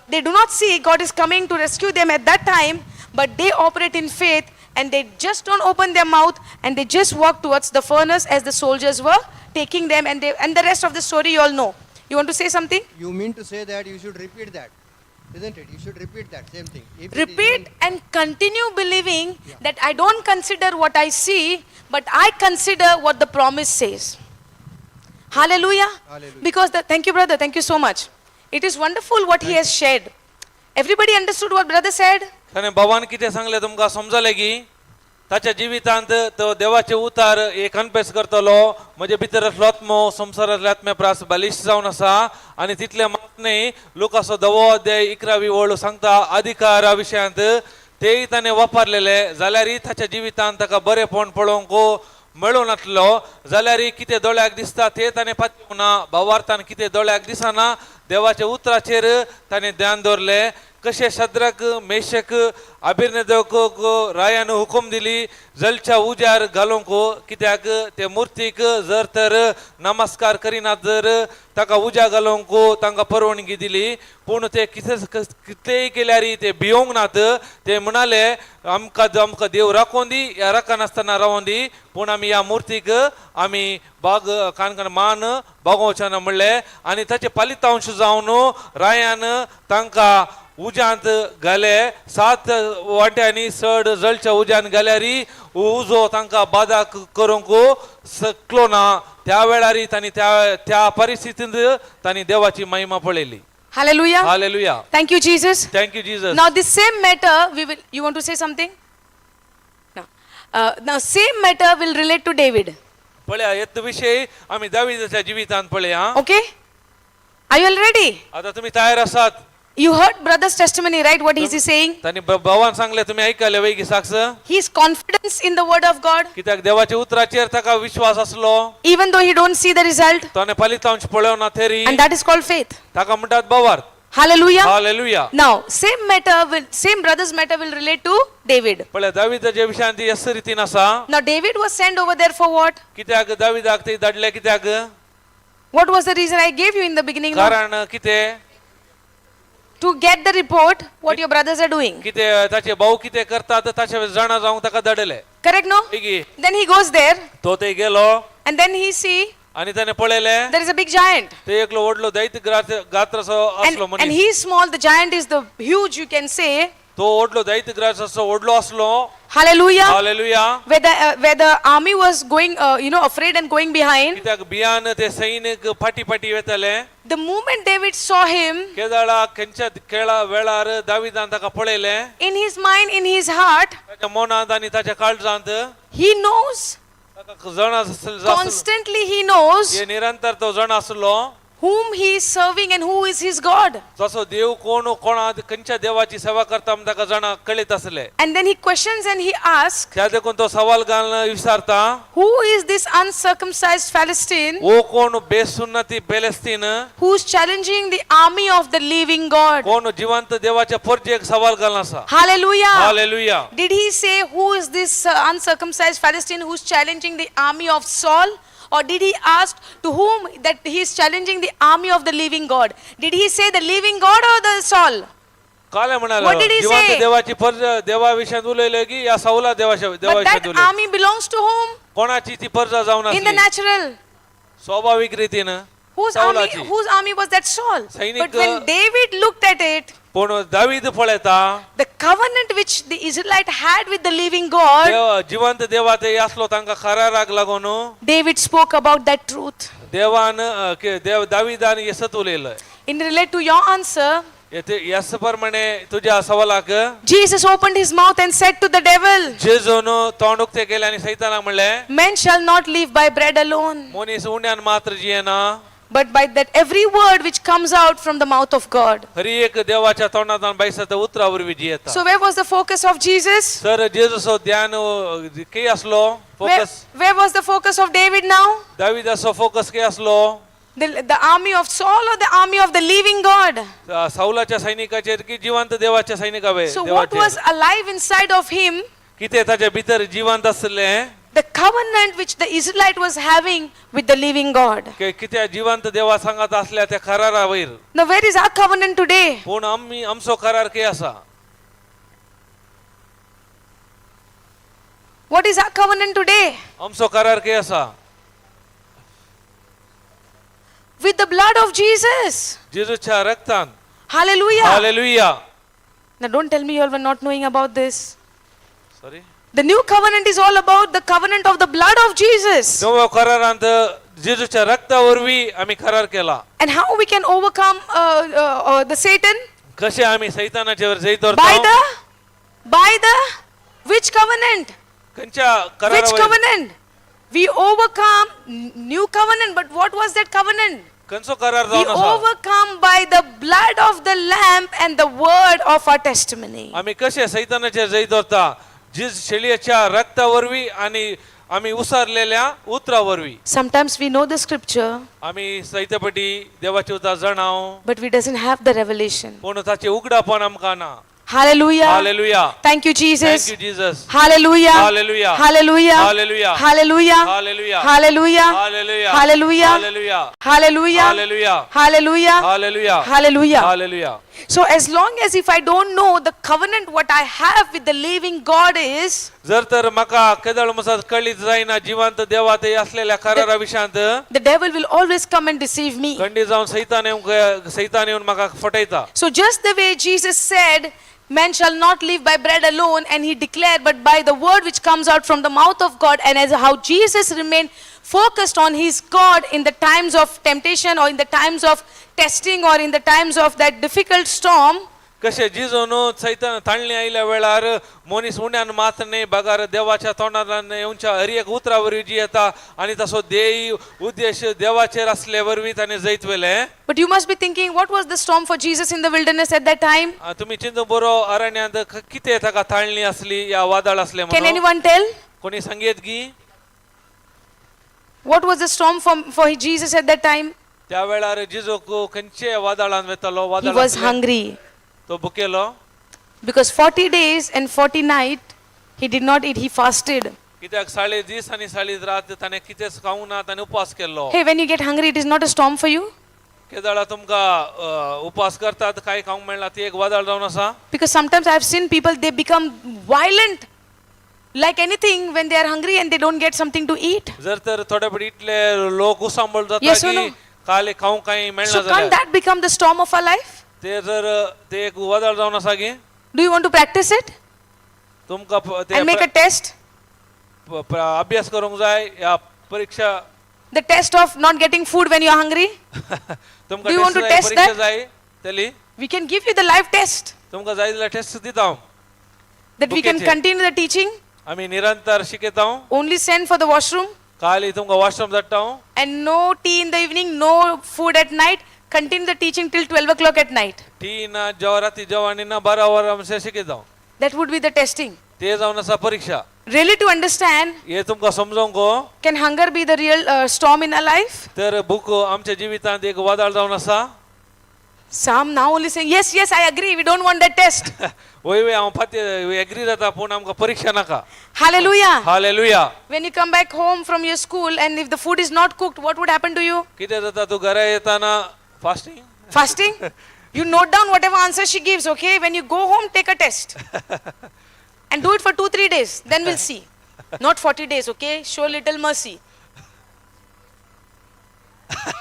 they do not see God is coming to rescue them at that time, but they operate in faith and they just don't open their mouth and they just walk towards the furnace as the soldiers were taking them, and the rest of the story you all know. You want to say something? You mean to say that you should repeat that, isn't it? You should repeat that same thing. If it is Repeat even- and continue believing that I don't consider what I see, but I consider what the promise says. Hallelujah. Hallelujah. Because thank you, brother. Thank you so much. It is wonderful what he has shared. Everybody understood what brother said? त्याने भगवान किती सांगले तुमका समजले की ताच्या जिवितांत तो देवाचे उतार हे कन्फेस करतलो, म्हणजे भितर आत्मो संसारातल्या आत्म्याप्रास बलिश्ट जावन आसा. आणि तितले मात न्ही, लुकाचो 10 अध्याय 11वी ओळ सांगता अधिकारा विशयांत तेय ताणे वापरलेले, जाल्यार ताच्या जिवितांत ताका बरेपण पळोवंक मेळून नासलो. जाल्यार कितें दोळ्याक दिसता ते ताणे पातूना, भावार्थान कितें दोळ्याक दिसना, देवाच्या उतराचेर ताणे ध्यान दवरले. कशे शद्रक मेशक अभिनदक रायान हुकूम दिली जलच्या उजार घालूंक, कित्याक ते मूर्तीक जर तर नमस्कार करिनात जर ताका उजा घालूंक तांकां परवानगी दिली. पूण ते कितेंय केल्यार ते भियोंक नात. ते म्हणाले आमकां देव राखोवन दी, या राखनासतना रावोवन दी, पूण आमी ह्या मूर्तीक आमी बाग काणकान मान बागोवचे ना म्हणले. आनी ताचे फलितांश जावन रायान तांकां उज्यांत घाले. 7 वांट्यांनी चड जळच्या उज्यान घाल्यार उजो तांकां बादाक करूंक शकलो ना. त्या वेळार तांणी त्या परिस्थितींत तांणी देवाची महिमा पळयली. Hallelujah. Hallelujah. Thank you, Jesus. Thank you Jesus. Now this same matter, you want to say something? No. Now same matter will relate to David. पळया हेच विषय आम्ही दाविदाच्या जिवितांत पळया. Okay? Are you all ready? आता तुम्ही तयार आसात? You heard brother's testimony, right? What is he saying? त्यांनी भावान सांगले, तुम्ही ऐकले वैगी साक्ष, His confidence in the word of God, कित्याक देवाच्या उतराचेर ताका विश्वास असलो, even though he don't see the result, ताणे फलितांश पळोवना theory and that is called faith. ताका म्हणटात भावार्थ. Hallelujah. Hallelujah. Now, same brother's matter will relate to David. पळया दाविदाच्या विशयांत ह्याच रितीन आसा. Now, David was sent over there for what? कित्याक दाविदाक ते धाडले, कित्याक What was the reason I gave you in the beginning? No? कारण कितें, To get the report what your brothers are doing. कितें ताचे भाऊ कितें करतात ताचे जाणा जावंक ताका धाडले. Correct, no? वैगी Then he goes there तो ते गेलो and then he see आणि त्याने पळयले there is a big giant. ते एकलो व्हडलो दैत्य गात्रसो असलो And मनीस. he is small, the giant is the huge, you can say. तो व्हडलो दैत्य ग्रासो व्हडलो असलो. Hallelujah. Hallelujah. Where the army was going, afraid and going behind. कित्याक बियान ते सैनिक फाटी फाटी वेताले. The moment David saw him, केदाळा खंयच्या खेळा वेळार दाविदान ताका पळयले. in his mind, in his heart, ताच्या मनांत आनी ताच्या काळजांत he knows, ताका जण आसलो. constantly he knows हे निरंतर तो जण आसलो, whom he is serving and who is his God. जसो देव कोणा खंयच्या देवाची सेवा करता म्हण ताका जाणा कळीत आसले. And then he questions and he asks, त्या देखून तो सवाल घालून विचारता, who is this uncircumcised Philistine ओ कोण बेसुन्नती पॅलेस्तीन, who's challenging the army of the living God? कोण जिवंत देवाच्या फौजेक सवाल घालून आसा. Hallelujah. Hallelujah. Did he say who is this uncircumcised Philistine who's challenging the army of Saul? Or did he ask to whom that he is challenging the army of the living God? Did he say the living God or the Saul? काले म्हणाले, What did he जिवंत say? देवाची फर्ज देवा विषयात उलयले की या सौला But देवाविषयी that उलयले. army belongs to whom? कोणाची ती फर्ज जाऊन In the असली natural. स्वाभाविक रीतीन Whose army was that Saul? सैनिक- But when David looked at it, पण दावीद पळयता the covenant which the Israelite had with the living God, जिवंत देवा ते असलो तांका खरा राग लागून David spoke about that truth. देवान दाविदान यसत उलयलं. In relate to your answer, yes प्रमाणे तुझ्या सवालाक Jesus opened his mouth and said to the devil, जेजून तोंड उक्ते केले आणि सैतानाक म्हणले, men shall not live by bread alone, मनीस उण्यान मात्र जियेना, but by that every word which comes out from the mouth of God. हर एक देवाच्या तोंडातून बायसत उतरावर जियेता. So where was the focus of Jesus? सर जेजूचो ध्यान के असलो focus, Where was the focus of David now? दाविदाचो फोकस के असलो, The army of Saul or the army of the living God? सौलाच्या सैनिकाचेर की जिवंत देवाच्या सैनिकावे So what was alive inside of him कितें ताचे भितर जिवंत आसलें The covenant which the Israelite was having with the living God. कितें जिवंत देवा सांगत आसल्या त्या करारा वयर. Now where is our covenant today? पूण आमचो करार कितें आसा? What is our covenant today? आमचो करार कितें आसा? With the blood of Jesus. जेजूच्या रक्तान. Hallelujah. Hallelujah. Now don't tell me you all were not knowing about this. Sorry. The new covenant is all about the covenant of the blood of Jesus. नवो करारांत जेजूच्या रक्ता वरवीं आमी करार केला. And how we can overcome the Satan? कशें आमी सैतानाचेर जैत By धरता? the which covenant? खंयच्या Which करारा covenant? We overcome new covenant, but what was that covenant? खंयचो करार We जावन आसा? overcome by the blood of the lamb and the word of our testimony. आमी कशें सैतानाचेर जैत धरता? शेळयेच्या रक्ता वरवीं आनी आमी उसारलेल्या उतरा वरवीं. Sometimes we know the scripture, आमी सैतपटी देवाचे उतर जाणाव but we doesn't have the revelation. पूण ताचे उगडापण आमकां ना. Hallelujah. Hallelujah. Thank you, Jesus. Thank you, Jesus. Hallelujah. Hallelujah. Hallelujah. Hallelujah. Hallelujah. Hallelujah. Hallelujah. Hallelujah. Hallelujah. Hallelujah. Hallelujah. Hallelujah. Hallelujah. Hallelujah. Hallelujah. Hallelujah. So as long as if I don't know the covenant what I have with the living God is, जर तर म्हाका केदळ massage कळीत जायना जिवंत देवा ते असलेल्या करारा Vishant the devil will always come and deceive me. खंडी जावन सैतान येवन म्हाका फटयता. So just the way Jesus said, man shall not live by bread alone, and he declared, but by the word which comes out from the mouth of God, and as how Jesus remained focused on his God in the times of temptation or in the times of testing or in the times of that difficult storm, कशे जिजून सैतान ताळणी आयल्या वेळार मनीस उण्यान मात न्ही बगार देवाच्या तोंडान येवच्या हर एक उतरावर जी येता आनी तसो देय उद्देश देवाचेर असले वरवीं ताणें जैत वेले. but you must be thinking, what was the storm for Jesus in the wilderness at that time? तुम्ही चिंतून बरो अरण्यांत कितें ताका ताळणी असली या वादळ असले Can म्हणून anyone tell? कोणी सांगेत की What was the storm for Jesus at that time? त्या वेळार जिजूक खंयचे वादळान वेतलो He वादळ was असलें? hungry. तो भुकेलो Because 40 days and 40 nights he did not eat, he fasted. कित्याक 40 दीस आनी 40 रात ताणें कितेंच खावंक ना ताणें उपास केल्लो. Hey, when you get hungry, it is not a storm for you. केदाळा तुमकां उपास करतात काय खावंक मेळना ती एक वादळ जावन आसा. Because sometimes I have seen people, they become violent like anything when they are hungry and they don't get something to eat. जर तर थोडे पडी इतले लोक उसांबळ जाता Yes or की no? काले खावंक काही मेळना So can't जाल्यार that become the storm of our life? ते जर ते एक वादळ जावन आसा की Do you want to practice it तुमकां ते and make a test? अभ्यास करूंक जाय या परीक्षा The test of not getting food when you are hungry? तुमकां Do you want to test test परीक्षा that? जाय तेली We can give you the live test तुमकां जाय जाल्यार टेस्ट दिता हांव. that we can Okay. continue the teaching, आमी निरंतर शिकयता हांव. only send for the washroom काली तुमकां वॉशरूम धाडटा हांव. and no tea in the evening, no food at night. Continue the teaching till 12 o'clock at night. T ना जेवा राती जेवणी ना 12 वर आमचे शिकयता हांव. That would be the testing. ते जावन आसा परीक्षा. Really to understand, हे तुमकां समजोंक can hunger be the real storm in our life? तर भूक आमच्या जिवितांत एक वादळ जावन आसा. Some now only saying, yes, yes, I agree, we don't want that test. वय वय हांव फाटी एग्री जाता पूण आमकां परीक्षा नाका. Hallelujah. Hallelujah. When you come back home from your school and if the food is not cooked, what would happen to you? कितें जाता तूं घरा येताना fasting Fasting? You note down whatever answer she gives, okay? When you go home, take a test. And do it for 2-3 days. Then we'll see. Not 40 days, okay? Show little mercy.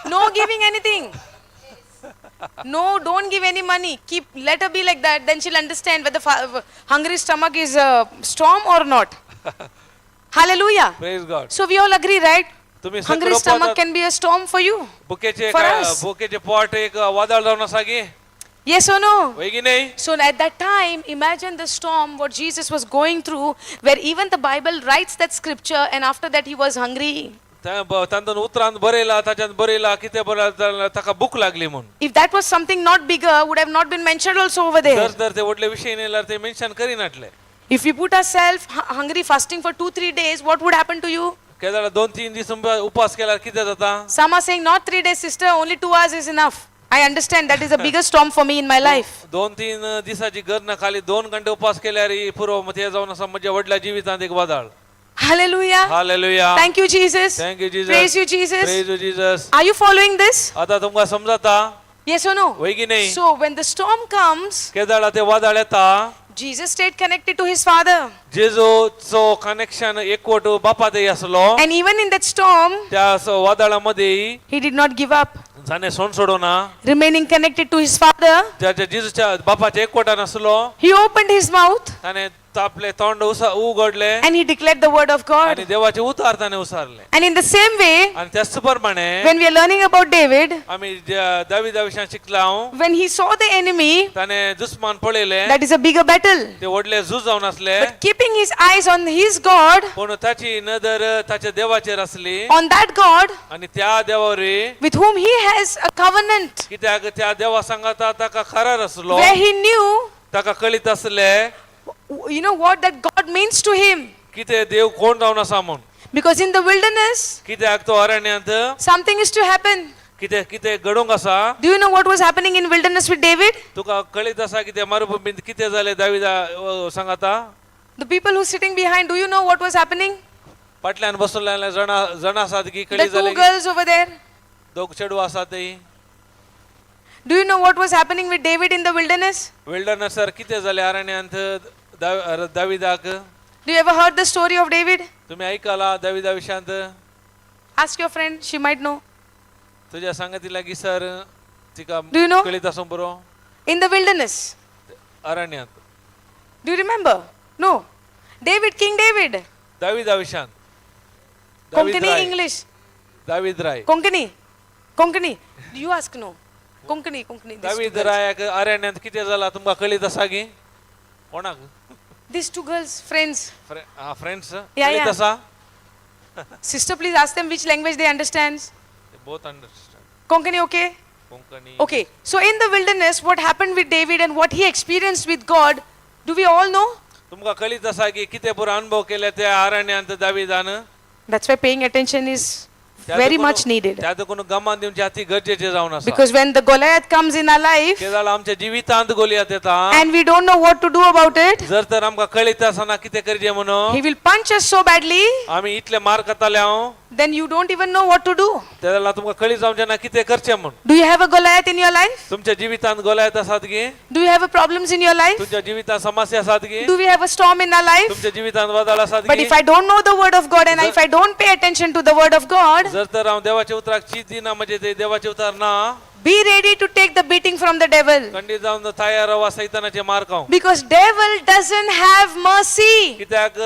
No giving anything. No, don't give any money. Let her be like that. Then she'll understand whether hungry stomach is a storm or not. Hallelujah. Praise God. So we all agree, right? तुम्ही Hungry stomach can be a storm for you. बुकेचे For us. बुकेचे पोट एक वादळ जावन आसा की Yes or no? वय की नाही. So at that time, imagine the storm what Jesus was going through, where even the Bible writes that scripture, and after that he was hungry. तांतून उतरांत बरयला ताच्यात बरयला कितें बरयला ताका भूक लागली म्हणून. If that was something not bigger, would have not been mentioned also over there. जर ते व्हडले विशय न्हय ते mention करिनातले. If we put ourselves hungry fasting for 2-3 days, what would happen to you? Kedar 2-3 दीस उपास केल्यार कितें जाता. Some are saying not 3 days, sister, only 2 hours is enough. I understand that is a bigger storm for me in my life. 2-3 दिवसाची गरज खाली 2 घंटे उपवास केल्यार पुरो ते जाऊन असा माझ्या वडल्या जिवितांत एक वादळ. Hallelujah. Hallelujah. Thank you, Jesus. Thank you, Jesus. Praise you, Jesus. Praise you, Jesus. Are you following this? आता तुमका समजता Yes or no? होय की नाही? So when the storm comes, केदाळा ते वादळ येता Jesus stayed connected to his Father. जेजूचो कनेक्शन एकवट बापा ते असलो And even in that storm, त्या वादळामध्ये he did not give up. जाणे सोड सोडोना Remaining connected to his Father, ज्याच्या जेजूच्या बापाच्या एकवटान असलो he opened his mouth त्याने आपले तोंड उघडले and he declared the word of God. आणि देवाचे उतार त्याने उसारले. And in the same way, आणि त्याच प्रमाणे when we are learning about David, आम्ही दाविदाविषयी शिकला when he saw the enemy, त्याने दुश्मन पळयले that is a bigger battle. ते वडले झूज जावन असले But keeping his eyes on his God, पण त्याची नजर त्याच्या देवाचेर असली on that God आणि त्या देवावरी with whom he has a covenant, कित्याक त्या देवा सांगता ताका करार असलो where he knew, ताका कळीत असले you know what that God means to him. किते देव कोण जावन आसा म्हूण. Because in the wilderness, कित्याक तो अरण्यांत something is to happen. किते किते घडोवंक आसा. Do you know what was happening in wilderness with David? तुका कळीत आसा किते मरुभूमींत किते जाले दाविदा सांगता. The people who sitting behind, do you know what was happening? फाटल्यान बसलेले जण आसात की The कळी two जाले girls over there. दोग चेडू आसात. Do you know what was happening with David in the wilderness? विल्डरनेसर किते जाले अरण्यांत दाविदाक. Do you ever heard the story of David? तुम्ही ऐकला दाविदा विषयांत. Ask your friend, she might know. तुझ्या सांगती लागीं सर तिका Do you know? कळीत आसूं बरो. In the wilderness. अरण्यांत Do you remember? No. David, King David. दाविदा विषयांत. David Konkani Rai. English. David Rai. Konkani. Konkani. Do you ask no? Konkani, Konkani. David रायाक अरण्यांत कितें जालां तुमकां कळीत आसा की कोणाक. These two girls, friends. Friends Yeah, कळीत yeah. आसा. Sister, please ask them which language they understand. Both understand. Konkani, okay? Konkani. Okay. So in the wilderness, what happened with David and what he experienced with God, do we all know? तुमकां कळीत आसा की कितें पुरो अनुभव केले त्या अरण्यांत दाविदान. That's why paying attention is very much needed. त्या देखून गमान दिवचे अति गरजेचे जावन आसा. Because when the Goliath comes in our life केदाळ आमच्या जिवितांत गोलियात येता. and we don't know what to do about it, जर तर आमकां कळीत आसना कितें करचें he म्हणून will punch us so badly, आमी इतले मार खाताले हांव then you don't even know what to do. तेन्ना तुमकां कळीत जावचें ना कितें करचें म्हूण. Do you have a Goliath in your life? तुमच्या जिवितांत गोलियात आसात की. Do you have a problems in your life? तुमच्या जिवितांत समस्या आसात की. Do we have a storm in our life? तुमच्या जिवितांत वादळ आसात But की. if I don't know the word of God and if I don't pay attention to the word of God, जर तर हांव देवाच्या उतराक चीज दिना म्हणजे ते देवाचे उतार ना. be ready to take the beating from the devil. खंडीत जावन तयार रावा सैतानाचे मार खावंक. Because devil doesn't have mercy. कित्याक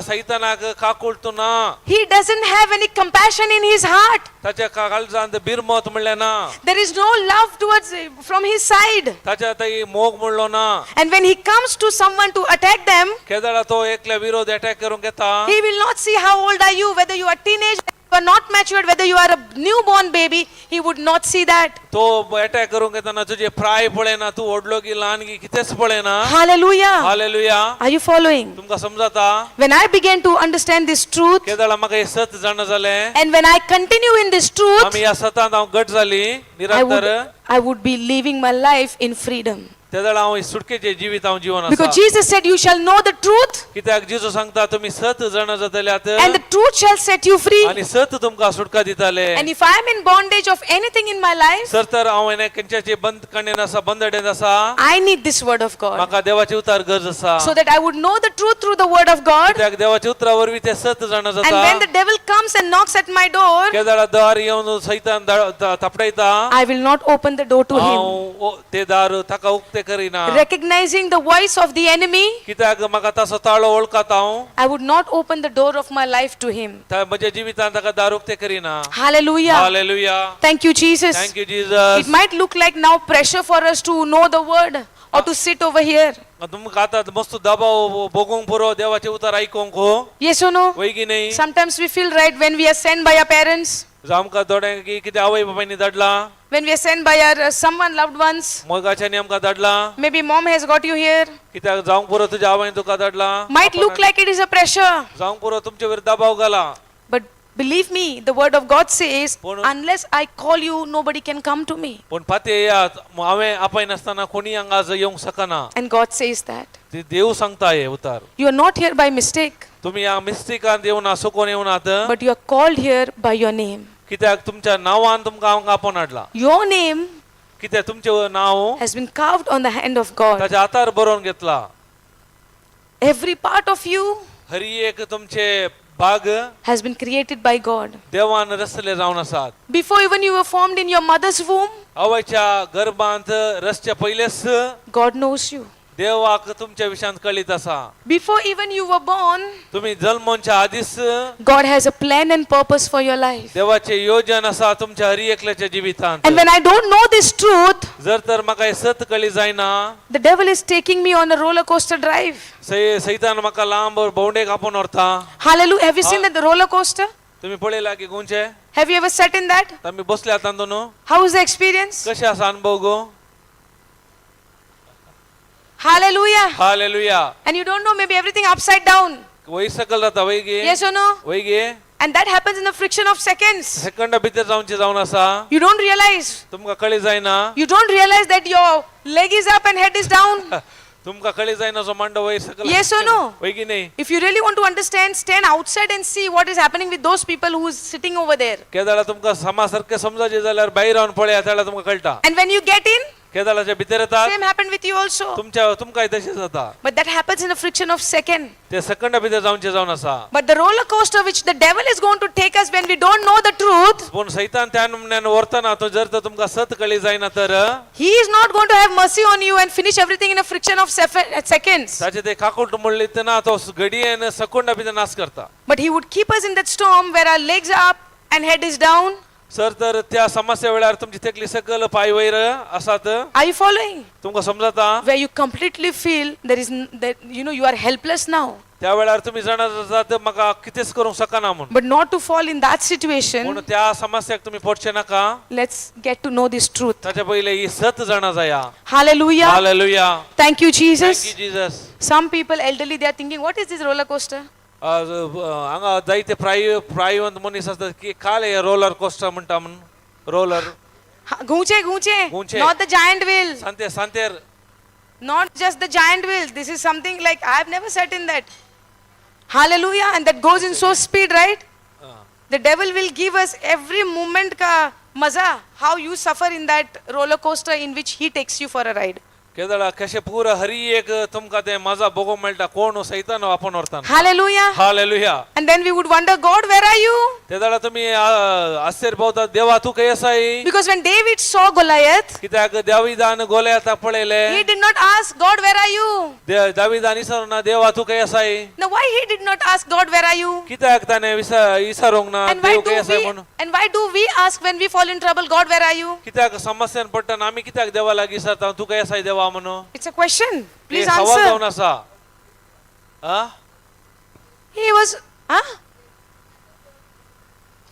सैतानाक काकुळतो ना. He doesn't have any compassion in his heart. ताच्या काळजांत बिरमत म्हणलें ना. There is no love towards from his side. ताच्या थंय मोग म्हणलो ना. And when he comes to someone to attack them, केदाळा तो एकल्या विरोध अटॅक करूंक येता. he will not see how old are you, whether you are teenage, you are not matured, whether you are a newborn baby. He would not see that. तो attack करूंक येताना तुझे प्राय पळयना तूं व्हडलो की ल्हान की कितेंच पळयना. Hallelujah. Hallelujah. Are you following? तुमकां समजता. When I began to understand this truth, केदाळा म्हाका हे सत जाण जालें. and when I continue in this truth, आमी ह्या सतांत हांव घट जाली निरंतर. I would be living my life in freedom. तेदळ हांव सुटकेचे जिवीत हांव जीवन Because आसा. Jesus said, you shall know the truth, कित्याक जेजू सांगता तुमी सत जाण जातल्यात and the truth shall set you free. आनी सत तुमकां सुटका दिताले. And if I am in bondage of anything in my life, sir तर हांव हें खंयच्याचे बंद कणेन आसा बंदडेन आसा. I need this word of God, म्हाका देवाचे उतार गरज आसा. so that I would know the truth through the word of God. कित्याक देवाचे उतरा वरवीं ते सत जाण And when the जाता. devil comes and knocks at my door, केदाळा दार येवन सैतान थापडायता. I will not open the door to him. हांव ते दार ताका उक्ते करिना. Recognizing the voice of the enemy, कित्याक म्हाका ताचो ताळो वळखात हांव. I would not open the door of my life to him. म्हज्या जिवितांत ताका दार उक्ते करिना. Hallelujah. Hallelujah. Thank you, Jesus. Thank you Jesus. It might look like now pressure for us to know the word or to sit over here. तुमकां आतां मस्त दबाव भोगूंक पुरो देवाचे उतार आयकूंक हो. Yes or no? वय की नाही. Sometimes we feel right when we are sent by our parents, आमकां थोडे की कितें आवय बापायनी धाडला. when we are sent by our someone loved ones. मोगाच्यानी आमकां धाडला. Maybe mom has got you here. कित्याक जावंक पुरो तुज्या आवयन तुका धाडला. Might look like it is a pressure, जावंक पुरो तुमचे वयर दबाव घाला. but Believe me, the word of God says, पण- unless I call you, nobody can come to me. पण पाते या हांवें आपय नासतना कोणी हांगा आज येवंक शकना. And God says that. ते देव सांगता हे उतार. You are not here by mistake, तुम्ही या मिस्टेकान येवना चुकोन येवनात. but you are called here by your name. कित्याक तुमच्या नांवान तुमकां हांगा आपोवन हाडला. Your name कित्याक तुमचें नांव has been carved on the hand of God. ताच्या हातार बरोवन घेतला. Every part of you हर एक तुमचे भाग has been created by God. देवान रचले जावन आसात. Before even you were formed in your mother's womb, आवयच्या गर्भांत रचचे पयलेच God knows you. देवाक तुमच्या विशयांत कळीत आसा. Before even you were born, तुम्ही जल्मोनच्या आदीस God has a plan and purpose for your life. देवाचे योजन आसा तुमच्या हर एकल्याच्या जिवितांत. And when I don't know this truth, जर तर म्हाका हे सत कळी जायना, the devil is taking me on a roller coaster drive. सैतान म्हाका लांब भोंवडेक आपोवन व्हरता. Hallelujah. Have you seen that roller coaster? तुम्ही पळयला की गुंचे Have you ever sat in that? तुम्ही बसल्यात तातून How was the experience? कशें आसा अनुभव गो. Hallelujah. Hallelujah. And you don't know, maybe everything upside down. वय सकल जाता वय गे Yes or no? वय गे And that happens in the friction of seconds. सेकंडा भितर जावनचे जावन आसा. You don't realize. तुमकां कळी जायना. You don't realize that your leg is up and head is down. तुमकां कळी जायना जो मांडो वयर सकल. Yes or no? वय की नाही. If you really want to understand, stand outside and see what is happening with those people who is sitting over there. केदाळा तुमकां समा सारखे समजाचे जाल्यार भायर रावन पळया त्याला तुमकां कळटा. And when you get in, केदाळाच्या भितर येतात same happened with you also. तुमकांय तशेंच जाता. But that happens in a friction of second. ते सेकंडा भितर जावनचे जावन आसा. But the roller coaster which the devil is going to take us when we don't know the truth, पूण सैतान त्या नमण्यान व्हरतना तो जर तर तुमकां सत कळी जायना तर he is not going to have mercy on you and finish everything in a friction of seconds. ताचे ते काकुट म्हणलीतना तो घडयेन सेकंडा भितर नाश करता. But he would keep us in that storm where our legs are up and head is down. Sir तर त्या समस्या वेळार तुमची तकली सकल पाय वयर आसात. Are you following? तुमकां समजता. Where you completely feel that you are helpless now. त्या वेळार तुम्ही जाणा म्हाका कितेंच करूंक शकना म्हूण. But not to fall in that situation, पूण त्या समस्याक तुम्ही पडचे नाका. let's get to know this truth. ताच्या पयले ही सत जाणा जाया. Hallelujah. Hallelujah. Thank you, Jesus. Thank you Jesus. Some people elderly, they are thinking, what is this roller coaster? हांगा जायते प्रायवंत मनीस आसतात की काल हे रोलर कोस्टर म्हणटा म्हूण. Roller Gunche, gunche. Gunche. Not the giant wheel. सांतेर Not just the giant wheel. This is something like, I have never sat in that. Hallelujah. And that goes in so speed, right? The devil will give us every moment ka maza, how you suffer in that roller coaster in which he takes you for a ride. केदळा कशे पुरा हरी एक तुमका ते मजा बघूंक मेळटा कोण सैतान आपण व्हरताना. Hallelujah. Hallelujah. And then we would wonder, God, where are you? तेदळा तुम्ही आश्चर्य पावतात देवा तू खंय आसाय. Because when David saw Goliath, कित्याक दाविदान गोल्याता पळयले. he did not ask, God, where are you? दाविदान विचारना देवा तू खंय आसाय. Now why he did not ask, God, where are you? कित्याक ताणे विचारूंक ना देव खंय आसाय म्हणून. And why do we ask when we fall in trouble, God, where are you? कित्याक समस्यान पडटना आमी कित्याक देवा लागीं विचारता तू खंय आसाय देवा म्हणून. It's a question. Please सवाल answer. जावन आसा. He was,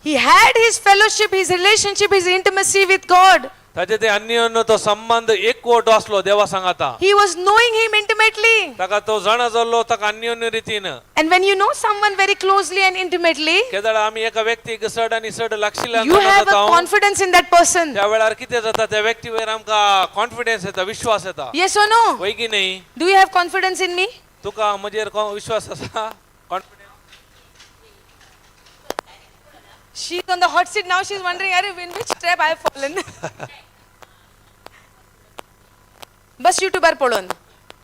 he had his fellowship, his relationship, his intimacy with God. ताचे ते अन्योन्य तो संबंध एकवट असलो देवा सांगाता. He was knowing him intimately. ताका तो जाणा जाल्लो ताका अन्योन्य रितीन. And when you know someone very closely and intimately, केदळा आमी एका व्यक्तीक चड आनी चड लागशिल्ल्यान you have a जाता. confidence in that person. त्या वेळार कितें जाता त्या व्यक्ती वयर आमकां कॉन्फिडन्स येता विश्वास येता. Yes or no? वय की न्ही. Do you have confidence in me? तुका म्हजेर विश्वास आसा. She's on the hot seat now. She's wondering, in which trap I have fallen. Bas YouTube ar podon.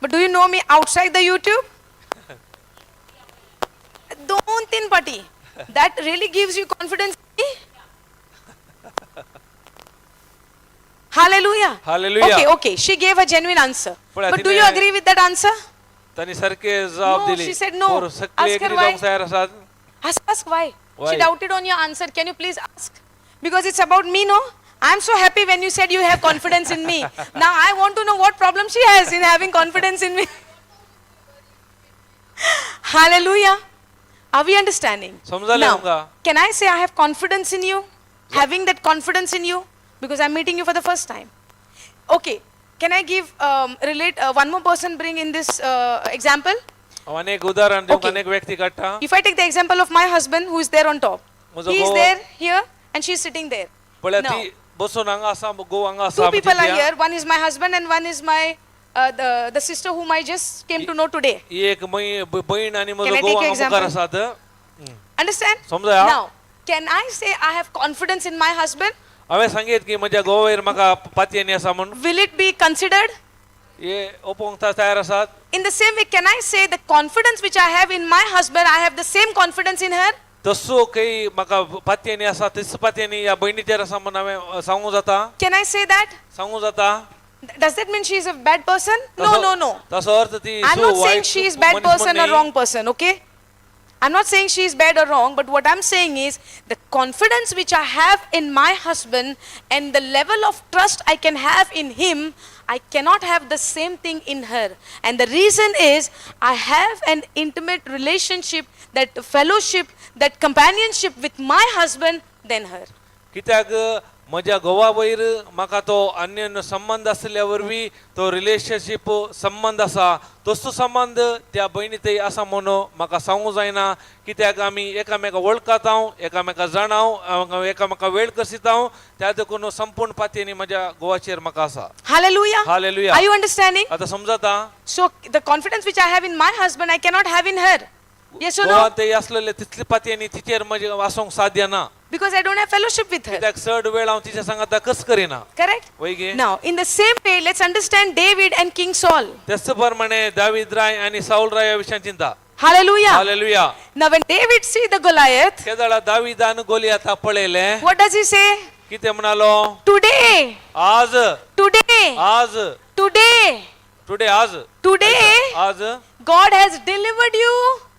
But do you know me outside the YouTube? Don't tin pati. That really gives you confidence in me. Hallelujah. Hallelujah. Okay. She gave a genuine answer. But But do you agree with that answer? तानी सारखे जबाब No, दिली. she said no. और सगळे Ask her agree why. जावंक तयार आसात. Ask why. Why? She doubted on your answer. Can you please ask? Because it's about me, no? I'm so happy when you said you have confidence in me. Now I want to know what problem she has in having confidence in me. Hallelujah. Are we understanding? समजाले Now, आमकां. can I say I have confidence in you? Having that confidence in you? Because I'm meeting you for the first time. Okay. Can I give, one more person bring in this example? अनेक उदाहरण देऊ Okay. अनेक व्यक्ती काढता. If I take the example of my husband who is there on top. म्हजो He is घोव there here and she is sitting there. पळय Now, ती बसून हांगा आसा घोव हांगा आसा two people are म्हणजे here. One is my husband and one is my the sister whom I just came to know today. ही एक बहीण आणि Can म्हजो I घोव take हांगा example? मुखार आसात Understand? समजया? Now, can I say I have confidence in my husband? हांवें सांगीत की म्हज्या घोवाचेर म्हाका पातयेनी आसा म्हूण Will it be considered? हे ओपोवंक तयार आसात In the same way, can I say the confidence which I have in my husband, I have the same confidence in her? तसो काही म्हाका पातयेनी आसा तीच पातयेनी ह्या बहिणीचेर आसा म्हूण हांवें सांगूं जाता Can I say that? सांगूं जाता Does that mean she is a bad person? No. तसो अर्थ ती I'm not saying she is bad मनीस person or म्हणणी. wrong person, okay? I'm not saying she is bad or wrong, but what I'm saying is the confidence which I have in my husband and the level of trust I can have in him, I cannot have the same thing in her. And the reason is I have an intimate relationship, that fellowship, that companionship with my husband than her. कित्याक म्हज्या घोवा वयर म्हाका तो अन्य संबंध आसल्या वरवीं तो रिलेशनशीप संबंध आसा तसो संबंध त्या भयणीतय आसा म्हणून म्हाका सांगूं जायना कित्याक आमी एकामेका वळखाताव एकामेका जाणाव एकामेका वेळ करसिताव त्या देखून संपूर्ण पातयेनी म्हज्या घोवाचेर म्हाका आसा Hallelujah. Hallelujah. Are you understanding? आतां समजता So the confidence which I have in my husband, I cannot have in her. Yes or no? गोवांतय आसलेले तितली पातयेनी तिचेर म्हजे आसूंक साध्य ना Because I don't have fellowship with her. कित्याक चड वेळ हांव तिच्या सांगात कस करिना Correct? वय गे Now, in the same way, let's understand David and King Saul. तेच प्रमाणे दावीद राय आणि साऊल राय विशयान चिंता Hallelujah. Hallelujah Now, when David see the Goliath, केदळा दावीदान गोलियाता पळयले what does he say? कितें म्हणालो Today, आज today, आज today, टुडे आज today, आज God has delivered you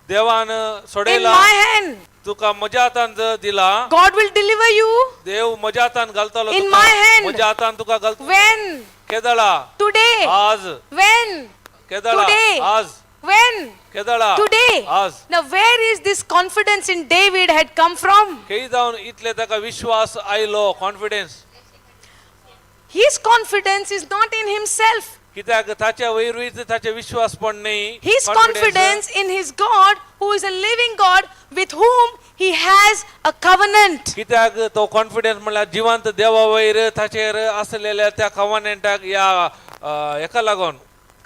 देवान in सोडयला my hand. तुका म्हज्या हातान दिला God will deliver you देव म्हज्या हातान घालतलो In तुका my hand. म्हज्या हातान तुका घालतलो when? केदळा Today. आज When? केदळा Today. आज When? केदळा Today. आज Now, where is this confidence in David had come from? खंय जावन इतले ताका विश्वास आयलो confidence His confidence is not in himself. कित्याक ताच्या वयरूच ताचे विश्वास पण न्ही His confidence in his God, who is a living God, with whom he has a covenant. कित्याक तो कॉन्फिडन्स म्हणल्यार जिवंत देवा वयर ताचेर आसलेल्या त्या कॉव्हनंटाक या हेका लागून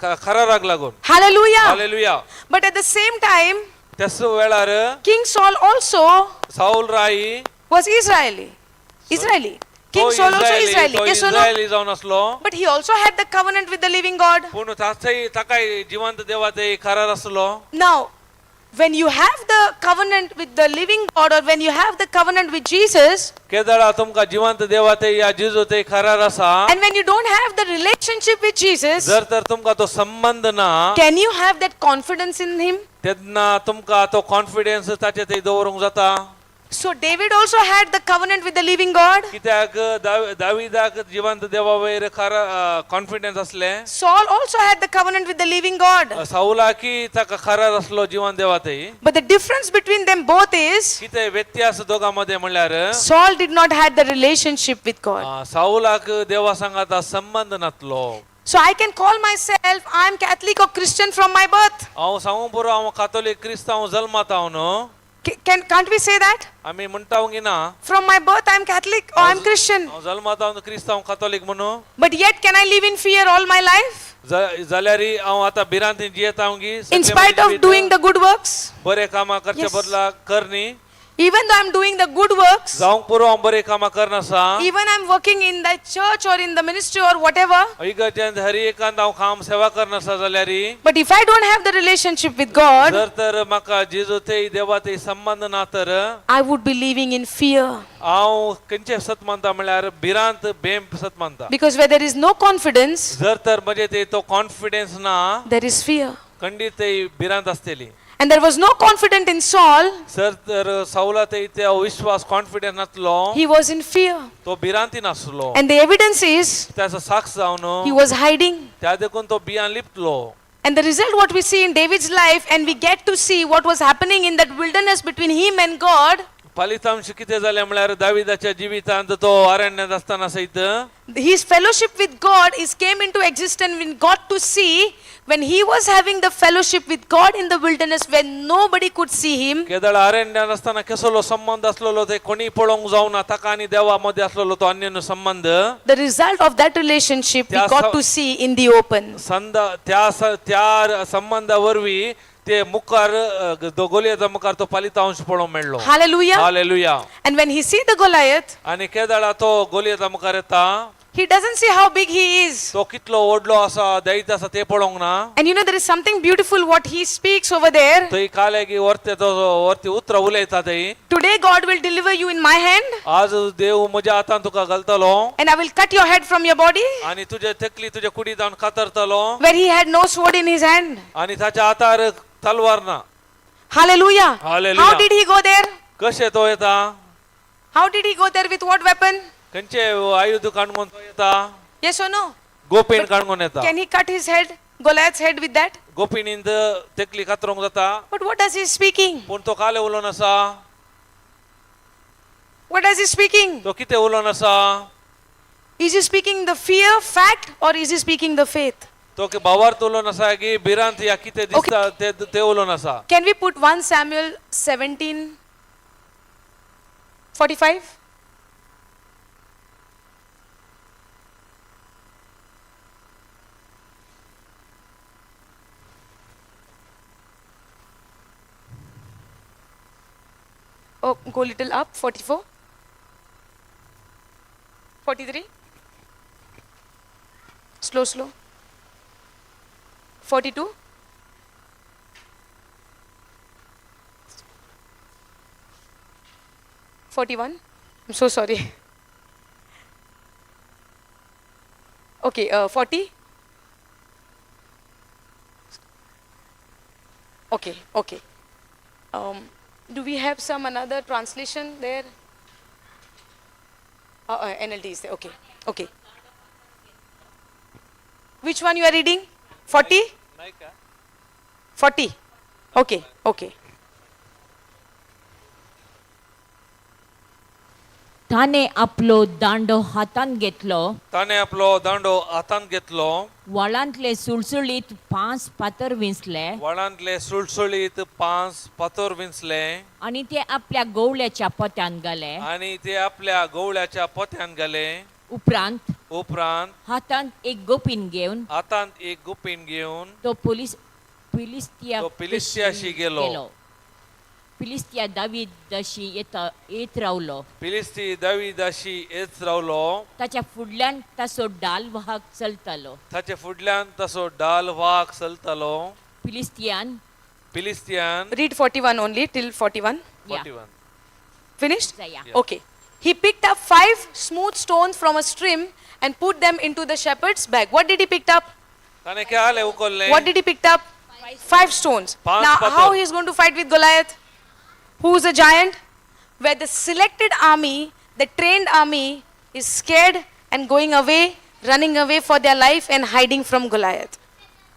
खराराक लागून Hallelujah. Hallelujah But at the same time, त्याच वेळार King Saul also साऊल राई was Israeli. Israeli. King तो Saul also Israeli. तो Yes or no? इस्रायली जावन असलो But he also had the covenant with the living God. पूण ताकाय जिवंत देवाचो करार असलो Now, when you have the covenant with the living God, or when you have the covenant with Jesus, केदळा तुमका जिवंत देवाचो या जिजूचो करार आसा and when you don't have the relationship with Jesus, जर तर तुमका तो संबंध ना can you have that confidence in him? तेन्ना तुमका तो कॉन्फिडन्स ताचे थंय दवरूंक जाता So David also had the covenant with the living God. कित्याक दाविदाक जिवंत देवा वयर कॉन्फिडन्स असले Saul also had the covenant with the living God. साऊलाकी ताका करार असलो जिवंत देवाचो But the difference between them both is कितें व्यत्यास दोघांमध्ये म्हणल्यार Saul did not have the relationship with God. साऊलाक देवा संगाता संबंध नासलो So I can call myself, I am Catholic or Christian from my birth. हांव सांगू पुरो हांव कातोलीक क्रिस्तांव जल्मात हांव न्हू Can't we say that? आमी म्हणटाव गिना From my birth I am Catholic or I am Christian. हांव जल्मात हांव क्रिस्तांव कातोलीक म्हणू But yet can I live in fear all my life? जाल्यार हांव आतां भिरांतीन जियेता गी In spite of doing the good works? बरे कामां करचे Yes. बदला करनी Even though I am doing the good works, जावंक पुरो हांव बरे कामां करनासा even I am working in the church or in the ministry or whatever, इगर्जेंत हर एकांत हांव काम सेवा करनासा जाल्यार but if I don't have the relationship with God, जर तर म्हाका जेजू थंय देवा थंय संबंध ना तर I would be living in fear. हांव खंयचे सत मानता म्हळ्यार भिरांत बेम सत मानता Because where there is no confidence, जर तर म्हजे थंय तो कॉन्फिडन्स ना there is fear. खंडीत थंय भिरांत आसतली And there was no confidence in Saul, जर तर साऊला थंय ते विश्वास कॉन्फिडन्स नासलो he was in fear. तो भिरांतीन आसलो And the evidence is, त्याचो साक्ष जावन he was hiding. त्या देखून तो बियान लिपलो And the result what we see in David's life, and we get to see what was happening in that wilderness between him and God, फलितांश कितें जालें म्हळ्यार दाविदाच्या जिवितांत तो अरण्यात आसतना सयत his fellowship with God is came into existence when God to see when he was having the fellowship with God in the wilderness when nobody could see him. केदळ अरण्यात आसतना कसलो संबंध आसलेलो ते कोणी पळोवंक जावना ताका आनी देवा मध्ये आसलेलो तो अन्योन्य संबंध The result of that relationship we त्या got स- to see in the open. त्या संबंधा वरवीं ते मुखार गोलियाचा मुखार तो फलितांश पळोवंक मेळ्ळो. Hallelujah. Hallelujah. And when he see the Goliath, आनी केदळा तो गोलियाचा मुखार येता he doesn't see how big he is. तो कितलो व्हडलो आसा दैत आसा ते पळोवंक ना. And you know there is something beautiful what he speaks over there. थंय कालेगी वरती उतर उलयता थंय. Today God will deliver you in my hand आज देव म्हज्या हातान तुका घालतलो and I will cut your head from your body आनी तुजे तकली तुजे कुडी जावन कातरतलो where he had no sword in his hand. आनी ताच्या हातार तलवार ना. Hallelujah. Hallelujah. How did he go there? कशें तो येता How did he go there with what weapon? खंयचे आयुध काणून तो येता Yes or no? गोपीन काणून येता. Can he cut his head, Goliath's head with that? गोपीनींत तकली कातरूंक जाता. But what does he speaking? पूण तो काले उलोवन आसा What does he speaking? तो कितें उलोवन आसा Is he speaking the fear, fact, or is he speaking the faith? तो भावार्थ उलोवन आसा की भिरांत या कितें दिसता ते उलोवन आसा. Can we put 1 Samuel 17:45? Oh, go little up. 44. 43. Slow. 42. 41. I'm so sorry. Okay, 40. Okay. Do we have some another translation there? NLT is there. Okay. Which one you are reading? 40? 40. Okay. ताने आपलो दांडो हातान घेतलो ताणे आपलो दांडो हातान घेतलो वळांतले सुळसुळीत 5 पातर विंचले वळांतले सुळसुळीत 5 पातोर विंचले आणि ते आपल्या गवळ्याच्या पोत्यान घाले आणि ते आपल्या गवळ्याच्या पोत्यान घाले. उपरांत हातान एक गोपीन घेवन एक गुपीन घेऊन तो तो फिलिस्तियाशी गेलो. फिलिस्तिया दावीदाशी येत रावलो. फिलिस्ती दावीदाशी येत रावलो. ताच्या फुडल्यान ताचो डाल वाहक चलतालो. ताचे फुडल्यान तसो डाल वाक चलतालो. फिलिस्तियान Read 41 only till 41. 41. Finished? Yeah. Okay. He picked up 5 smooth stones from a stream and put them into the shepherd's bag. What did he pick up? ताणे केले उकोल्ले. What did he pick up? 5 stones. પાંચ Now પથ્થર. how he is going to fight with Goliath? Who is a giant? Where the selected army, the trained army is scared and going away, running away for their life and hiding from Goliath.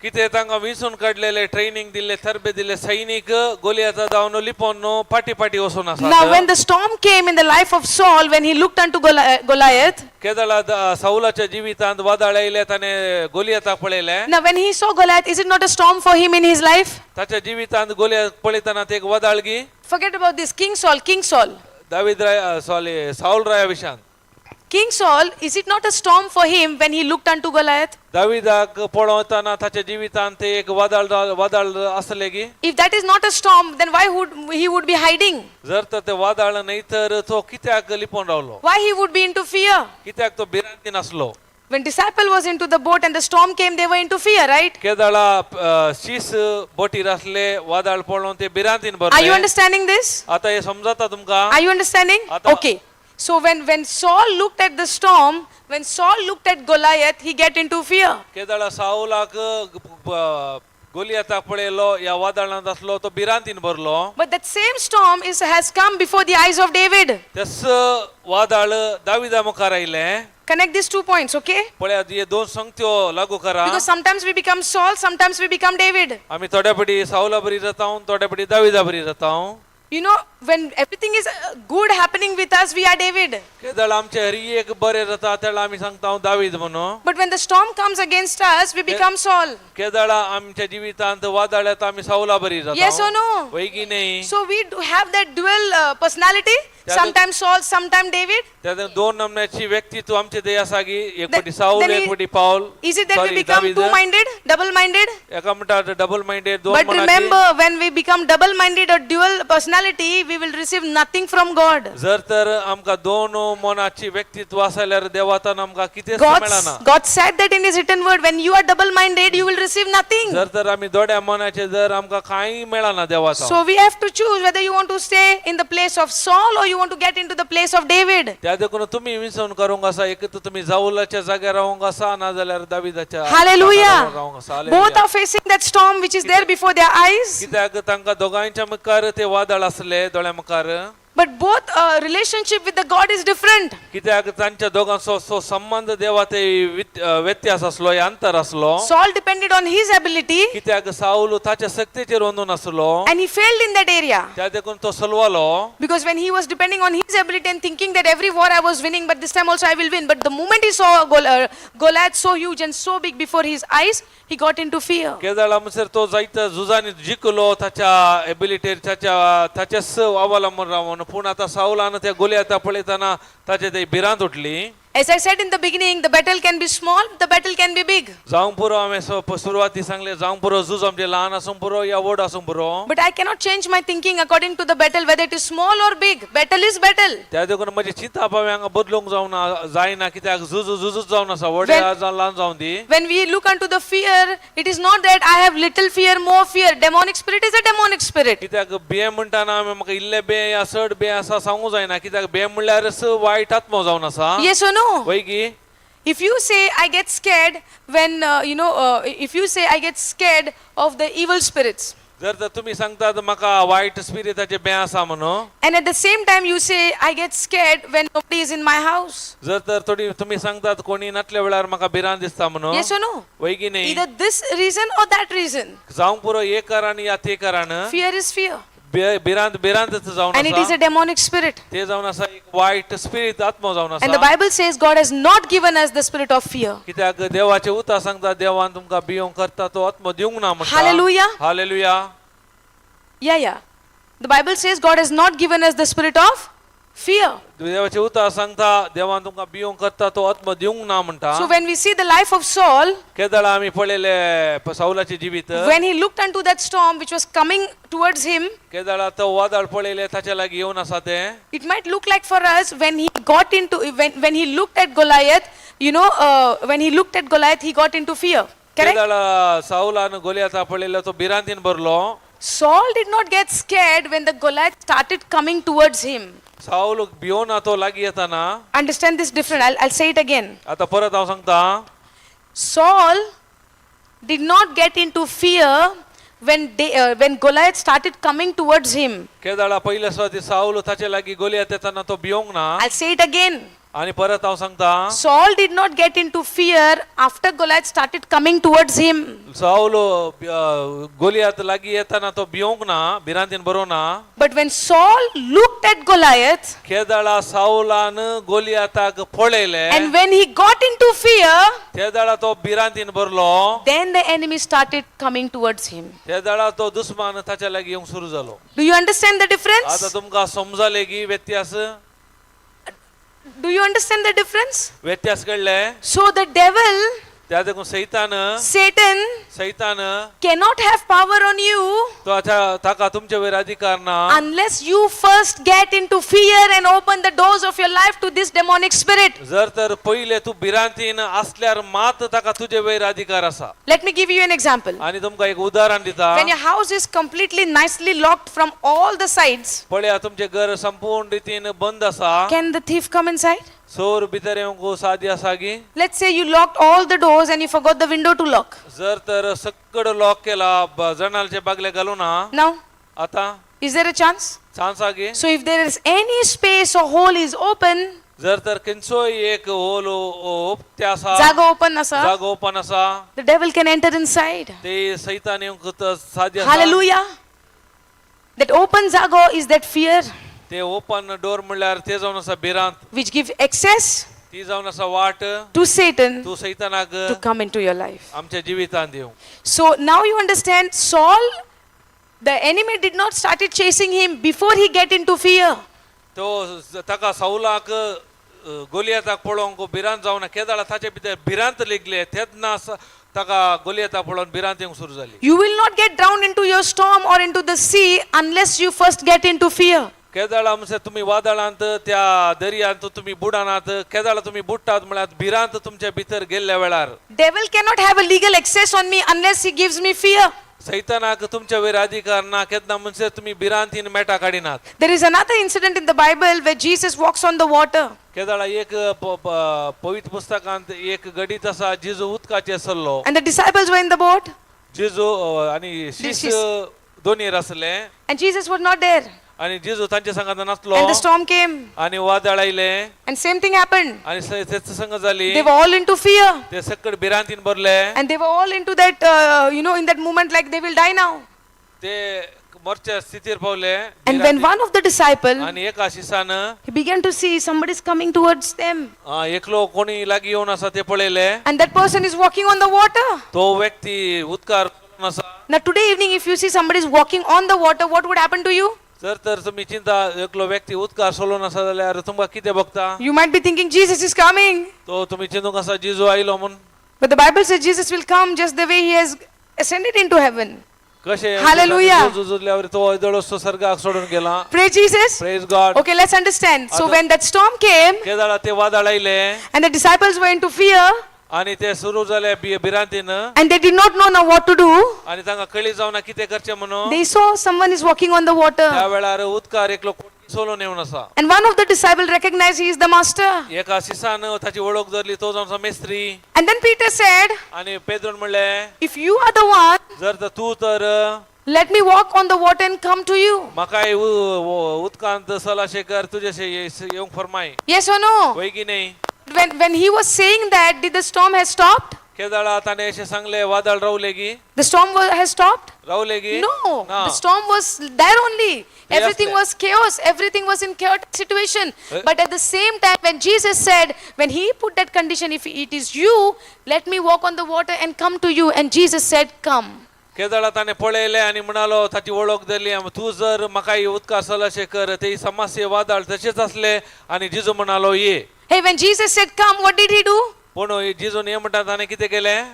कितें तांकां विंचून काडलेले training दिल्ले तरबे दिल्ले सैनीक गोलियाता जावन लिपोन पाटी वचून आसात. Now when the storm came in the life of Saul, when he looked unto Goliath, केदळा सौलाच्या जिवितांत वादळ आयले ताणे गोलियाताक पळयले. now when he saw Goliath, is it not a storm for him in his life? ताच्या जिवितांत गोलियात पळयतना ते एक वादळ गी. Forget about this. King Saul. David राय साऊल राया विशांत. King Saul, is it not a storm for him when he looked unto Goliath? दावीदाक पळोवतना ताच्या जिवितांत ते एक वादळ आसले गी. If that is not a storm, then why would he be hiding? जर तर ते वादळ नाही तर तो कित्याक लिपोन रावलो. Why he would be into fear? कित्याक तो भिरांतीन आसलो. When disciple was into the boat and the storm came, they were into fear, right? केदळा शीस बोटीर आसले वादळ पळोवन ते भिरांतीन Are you भरले. understanding this? आता हे समजता तुमका. Are you understanding? Ata- Okay. So when Saul looked at the storm, when Saul looked at Goliath, he get into fear. केदळा साऊलाक गोलियाताक पळयलो या वादळांत आसलो तो भिरांतीन भरलो. But that same storm has come before the eyes of David. तेच वादळ दाविदा मुखार आयले. Connect these 2 points, okay? पळयात हे दोन संगत्यो लागू करा. Because sometimes we become Saul, sometimes we become David. आम्ही थोड्या पडी साऊला बरी जाता थोड्या पडी दाविदा बरी जाता. You know, when everything is good happening with us, we are David. केदळ आमचे हरी एक बरे जाता तेला आम्ही सांगता दावीद म्हणून. But when the storm comes against us, we become Saul. केदळ आमच्या जीवितांत वादळ येता आम्ही साऊला बरी जाता. Yes or no? वय की नाही? So we do have that dual personality. Sometimes Saul, sometimes David. त्यात दोन नमण्याची व्यक्तित्व आमचे दे असा की एक Then- पटी साऊल then एक we- पटी पाऊल. Is it that we Sorry, become David. two-minded, double-minded? एका म्हणतात डबल माइंडेड दोन But मनाचे. remember, when we become double-minded or dual personality, we will receive nothing from God. जर तर आमका दोन मनाची व्यक्तित्व असल्यार देवातन आमका कितेच मेळना. God said that in His written word. When you are double-minded, you will receive nothing. जर तर आम्ही दोड्या मनाचे जर आमका काही मेळना देवाचा. So we have to choose whether you want to stay in the place of Saul or you want to get into the place of David. त्या देखून तुम्ही विसरून करूंक असा एक तर तुम्ही जाऊलाच्या जाग्यार रावंक असा ना जाल्यार दाविदाच्या Hallelujah. रावंक असा. Both are facing that storm which is there before their eyes. कित्याक तांकां दोगांच्या मुखार ते वादळ असले दोळ्या मुखार. But both relationship with the God is different. कित्याक तांच्या दोगांचो सो संबंध देवा ते व्यत्यास असलो या अंतर असलो. Saul depended on his ability कित्याक साऊल ताच्या शक्तीचेर वंदून असलो. and he failed in that area. त्या देखून तो सलवालो. Because when he was depending on his ability and thinking that every war I was winning, but this time also I will win. But the moment he saw Goliath so huge and so big before his eyes, he got into fear. केदाळा म्हणसर तो जायत जुजानी जिकलो ताच्या एबिलिटीर ताच्याच अवलंबून रावून. पूण आता साऊलान त्या गोलियाता पळयतना ताचे ते भिरांत उठली. As I said in the beginning, the battle can be small, the battle can be big. जावंक पुरो हांवें सुरवाती सांगले जावंक पुरो झूज आमचे ल्हान आसूंक पुरो या व्हड आसूंक पुरो. But I cannot change my thinking according to the battle, whether it is small or big. Battle is battle. त्या देखून म्हजी चिंता पावे हांगा बदलूंक जायना कित्याक झूज जावन आसा व्हड जावन ल्हान जावन दी. When we look unto the fear, it is not that I have little fear, more fear. Demonic spirit is a demonic spirit. कित्याक भे म्हणटाना म्हाका इल्ले बे या चड बे आसा सांगूंक जायना कित्याक भे म्हणल्यारच वायट आत्मो जावन आसा. Yes or no? वय की? If you say I get scared when if you say I get scared of the evil spirits, जर तर तुम्ही सांगतात म्हाका वायट स्पिरिटाचे बे आसा म्हणून. and at the same time you say I get scared when nobody is in my house. जर तर थोडी तुम्ही सांगतात कोणी नसल्या वेळार म्हाका भिरांत दिसता म्हणून. Yes or no? वय की नाही? Either this reason or that reason. जावंक पुरो एक कारण या ते कारण. Fear is fear. भिरांतच जावन And it is आसा. a demonic spirit. ते जावन आसा एक वायट स्पिरिट आत्मो जावन And the आसा. Bible says God has not given us the spirit of fear. कित्याक देवाचे उतर सांगता देवान तुमकां भियोंक करता तो आत्मो दिवंक ना म्हणटा. Hallelujah. Hallelujah. Yeah. The Bible says God has not given us the spirit of fear. देवाचे उतर सांगता देवान तुमकां भियोंक करता तो आत्मो दिवंक ना म्हणटा. So when we see the life of Saul, केदाळा आमी पळयले साऊलाचे जिवीत. when he looked unto that storm which was coming towards him, केदाळा तो वादळ पळयले ताचे लागीं येवन आसा ते. it might look like for us when he got into when he looked at Goliath, when he looked at Goliath, he got into fear. Correct? केदाळा साऊलान गोलियाता पळयले तो भिरांतीन भरलो. Saul did not get scared when the Goliath started coming towards him. साऊल भियोन तो लागीं येताना. Understand this different. I'll say it again. आता परत हांव सांगता. Saul did not get into fear when Goliath started coming towards him. केदाळा पयले स्वाती साऊल ताचे लागीं गोलियात येताना तो भियोंक ना. I'll say it again. आणि परत हांव सांगता. Saul did not get into fear after Goliath started coming towards him. Saul Goliath लागीं येताना तो भियोंक ना भिरांतीन बरो ना. But when Saul looked at Goliath, केदाळा साऊलान गोलियाताक पळयले. and when he got into fear, केदाळा तो भिरांतीन भरलो. then the enemy started coming towards him. केदाळा तो दुश्मन ताचे लागीं येवंक सुरू जालो. Do you understand the आता difference? तुमकां समजले की व्यत्यास Do you understand the difference? व्यत्यास कळले. So the devil, त्या देखून Satan, सैतान cannot have power on you तो ताका तुमचे वयर अधिकार ना unless you first get into fear and open the doors of your life to this demonic spirit. जर तर पहिले तू भिरांतीन असल्यार मात ताका तुजे वयर अधिकार आसा. Let me give you an example. आणि तुमकां एक उदाहरण दिता. When your house is completely nicely locked from all the sides, पळया तुमचे घर संपूर्ण रीतीन बंद आसा. can the thief come inside? चोर भितर येवंक सादी आसा की. Let's say you locked all the doors and you forgot the window to lock. जर तर सकड लॉक केला जनालचे बागले घालू ना. Now, आता is there a chance? Chance आगी. So if there is any space or hole is open, जर तर खंयचोय एक होल ओपते आसा जागा open asa, जागो ओपन आसा the devil can enter inside. ते सैतान येवंक सादी आसा. Hallelujah. That open zago is that fear ते ओपन डोर म्हणल्यार ते जावन आसा भिरांत, which give access ती जावन आसा वाट to Satan तू सैतानाक to come into your life. आमच्या जिवितांत येवं. So now you understand, Saul, the enemy did not started chasing him before he get into fear. तो ताका साऊलाक गोलियाताक पळोवंक भिरांत जावना केदाळा ताचे भितर भिरांत लेगले तेदना ताका गोलियाताक पळोवन भिरांत येवंक सुरू जाली. You will not get drowned into your storm or into the sea unless you first get into fear. केदाळा म्हणजे तुम्ही वादळांत त्या दर्यांत तुम्ही बुडानात केदाळा तुम्ही बुडटात म्हळ्यार भिरांत तुमच्या भितर गेल्ल्या वेळार Devil cannot have a legal access on me unless he gives me fear. सैतानाक तुमच्या वयर अधिकार ना केदना म्हणजे तुम्ही भिरांतीन Meta काडिनात. There is another incident in the Bible where Jesus walks on the water. केदाळा एक पवित्र पुस्तकांत एक गडीत आसा जिजू उदकाचेर सरलो And the disciples were in the boat जिजू आणि शिष्य दोनीर आसले and Jesus was not there. आणि जिजू तांचे संगात नासलो And the storm came आणि वादळ आयले and same thing happened. आणि तेच संग जाली They were all into fear ते सकट भिरांतीन भरले and they were all into that, in that moment like they will die now. ते मरच्या स्थितीर Pawle. And when one of the disciple, आणि एका शिष्यान he began to see somebody is coming towards them. एकलो कोणी लागीं येवन आसा ते पळयले. And that person is walking on the water. तो व्यक्ती उदकार आसा. Now today evening if you see somebody is walking on the water, what would happen to you? जर तर तुम्ही चिंता एकलो व्यक्ती उदकार सोलोन आसा जाल्यार तुमकां कितें भोगता. You might be thinking Jesus is coming. तो तुम्ही चिंतूंक आसा जिजू आयलो म्हूण. But the Bible says Jesus will come just the way he has ascended into heaven. कशें Hallelujah. जुजल्यावर तो दळोसो सर्गाक सोडून गेला. Praise Jesus. Praise God. Okay, let's understand. So Other- when that storm came केदाळा ते वादळ आयले and the disciples were into fear आणि ते सुरू जाले भिरांतीन and they did not know now what to do, आणि तांकां कळी जावना कितें करचें म्हणून. they saw someone is walking on the त्या water. वेळार उदकार एकलो कोणी सोलोन येवन आसा. And one of the disciples recognized he is the master. एका शिसान ताची वळख धरली तो जावन आसा Mestri. And then Peter said, आणि पेद्रोन म्हणले if you are the one, जर तर तू तर let me walk on the water and come to you. म्हाकाय उदकांत सलाशे कर तुझेशे येवंक फरमाय. Yes or no? होय की नाही. When he was saying that, did the storm has stopped? केदाळा ताणे अशें सांगले वादळ रावले गी The storm has stopped? रावले गी No, ना. the storm was there only. Yes, Everything there. was chaos. Everything was in chaotic situation. Eh? But at the same time, when Jesus said, when he put that condition, if it is you, let me walk on the water and come to you. And Jesus said, come. केदाळा ताणे पळयले आणि म्हणालो ताची वळख धरली तू जर म्हाकाय उदका सलाशे कर ते समस्ये वादळ तशेंच असले आणि जिजू म्हणालो ये. Hey, when Jesus said, come, what did he do? पूण जिजून ये म्हणटा ताणे कितें केलें.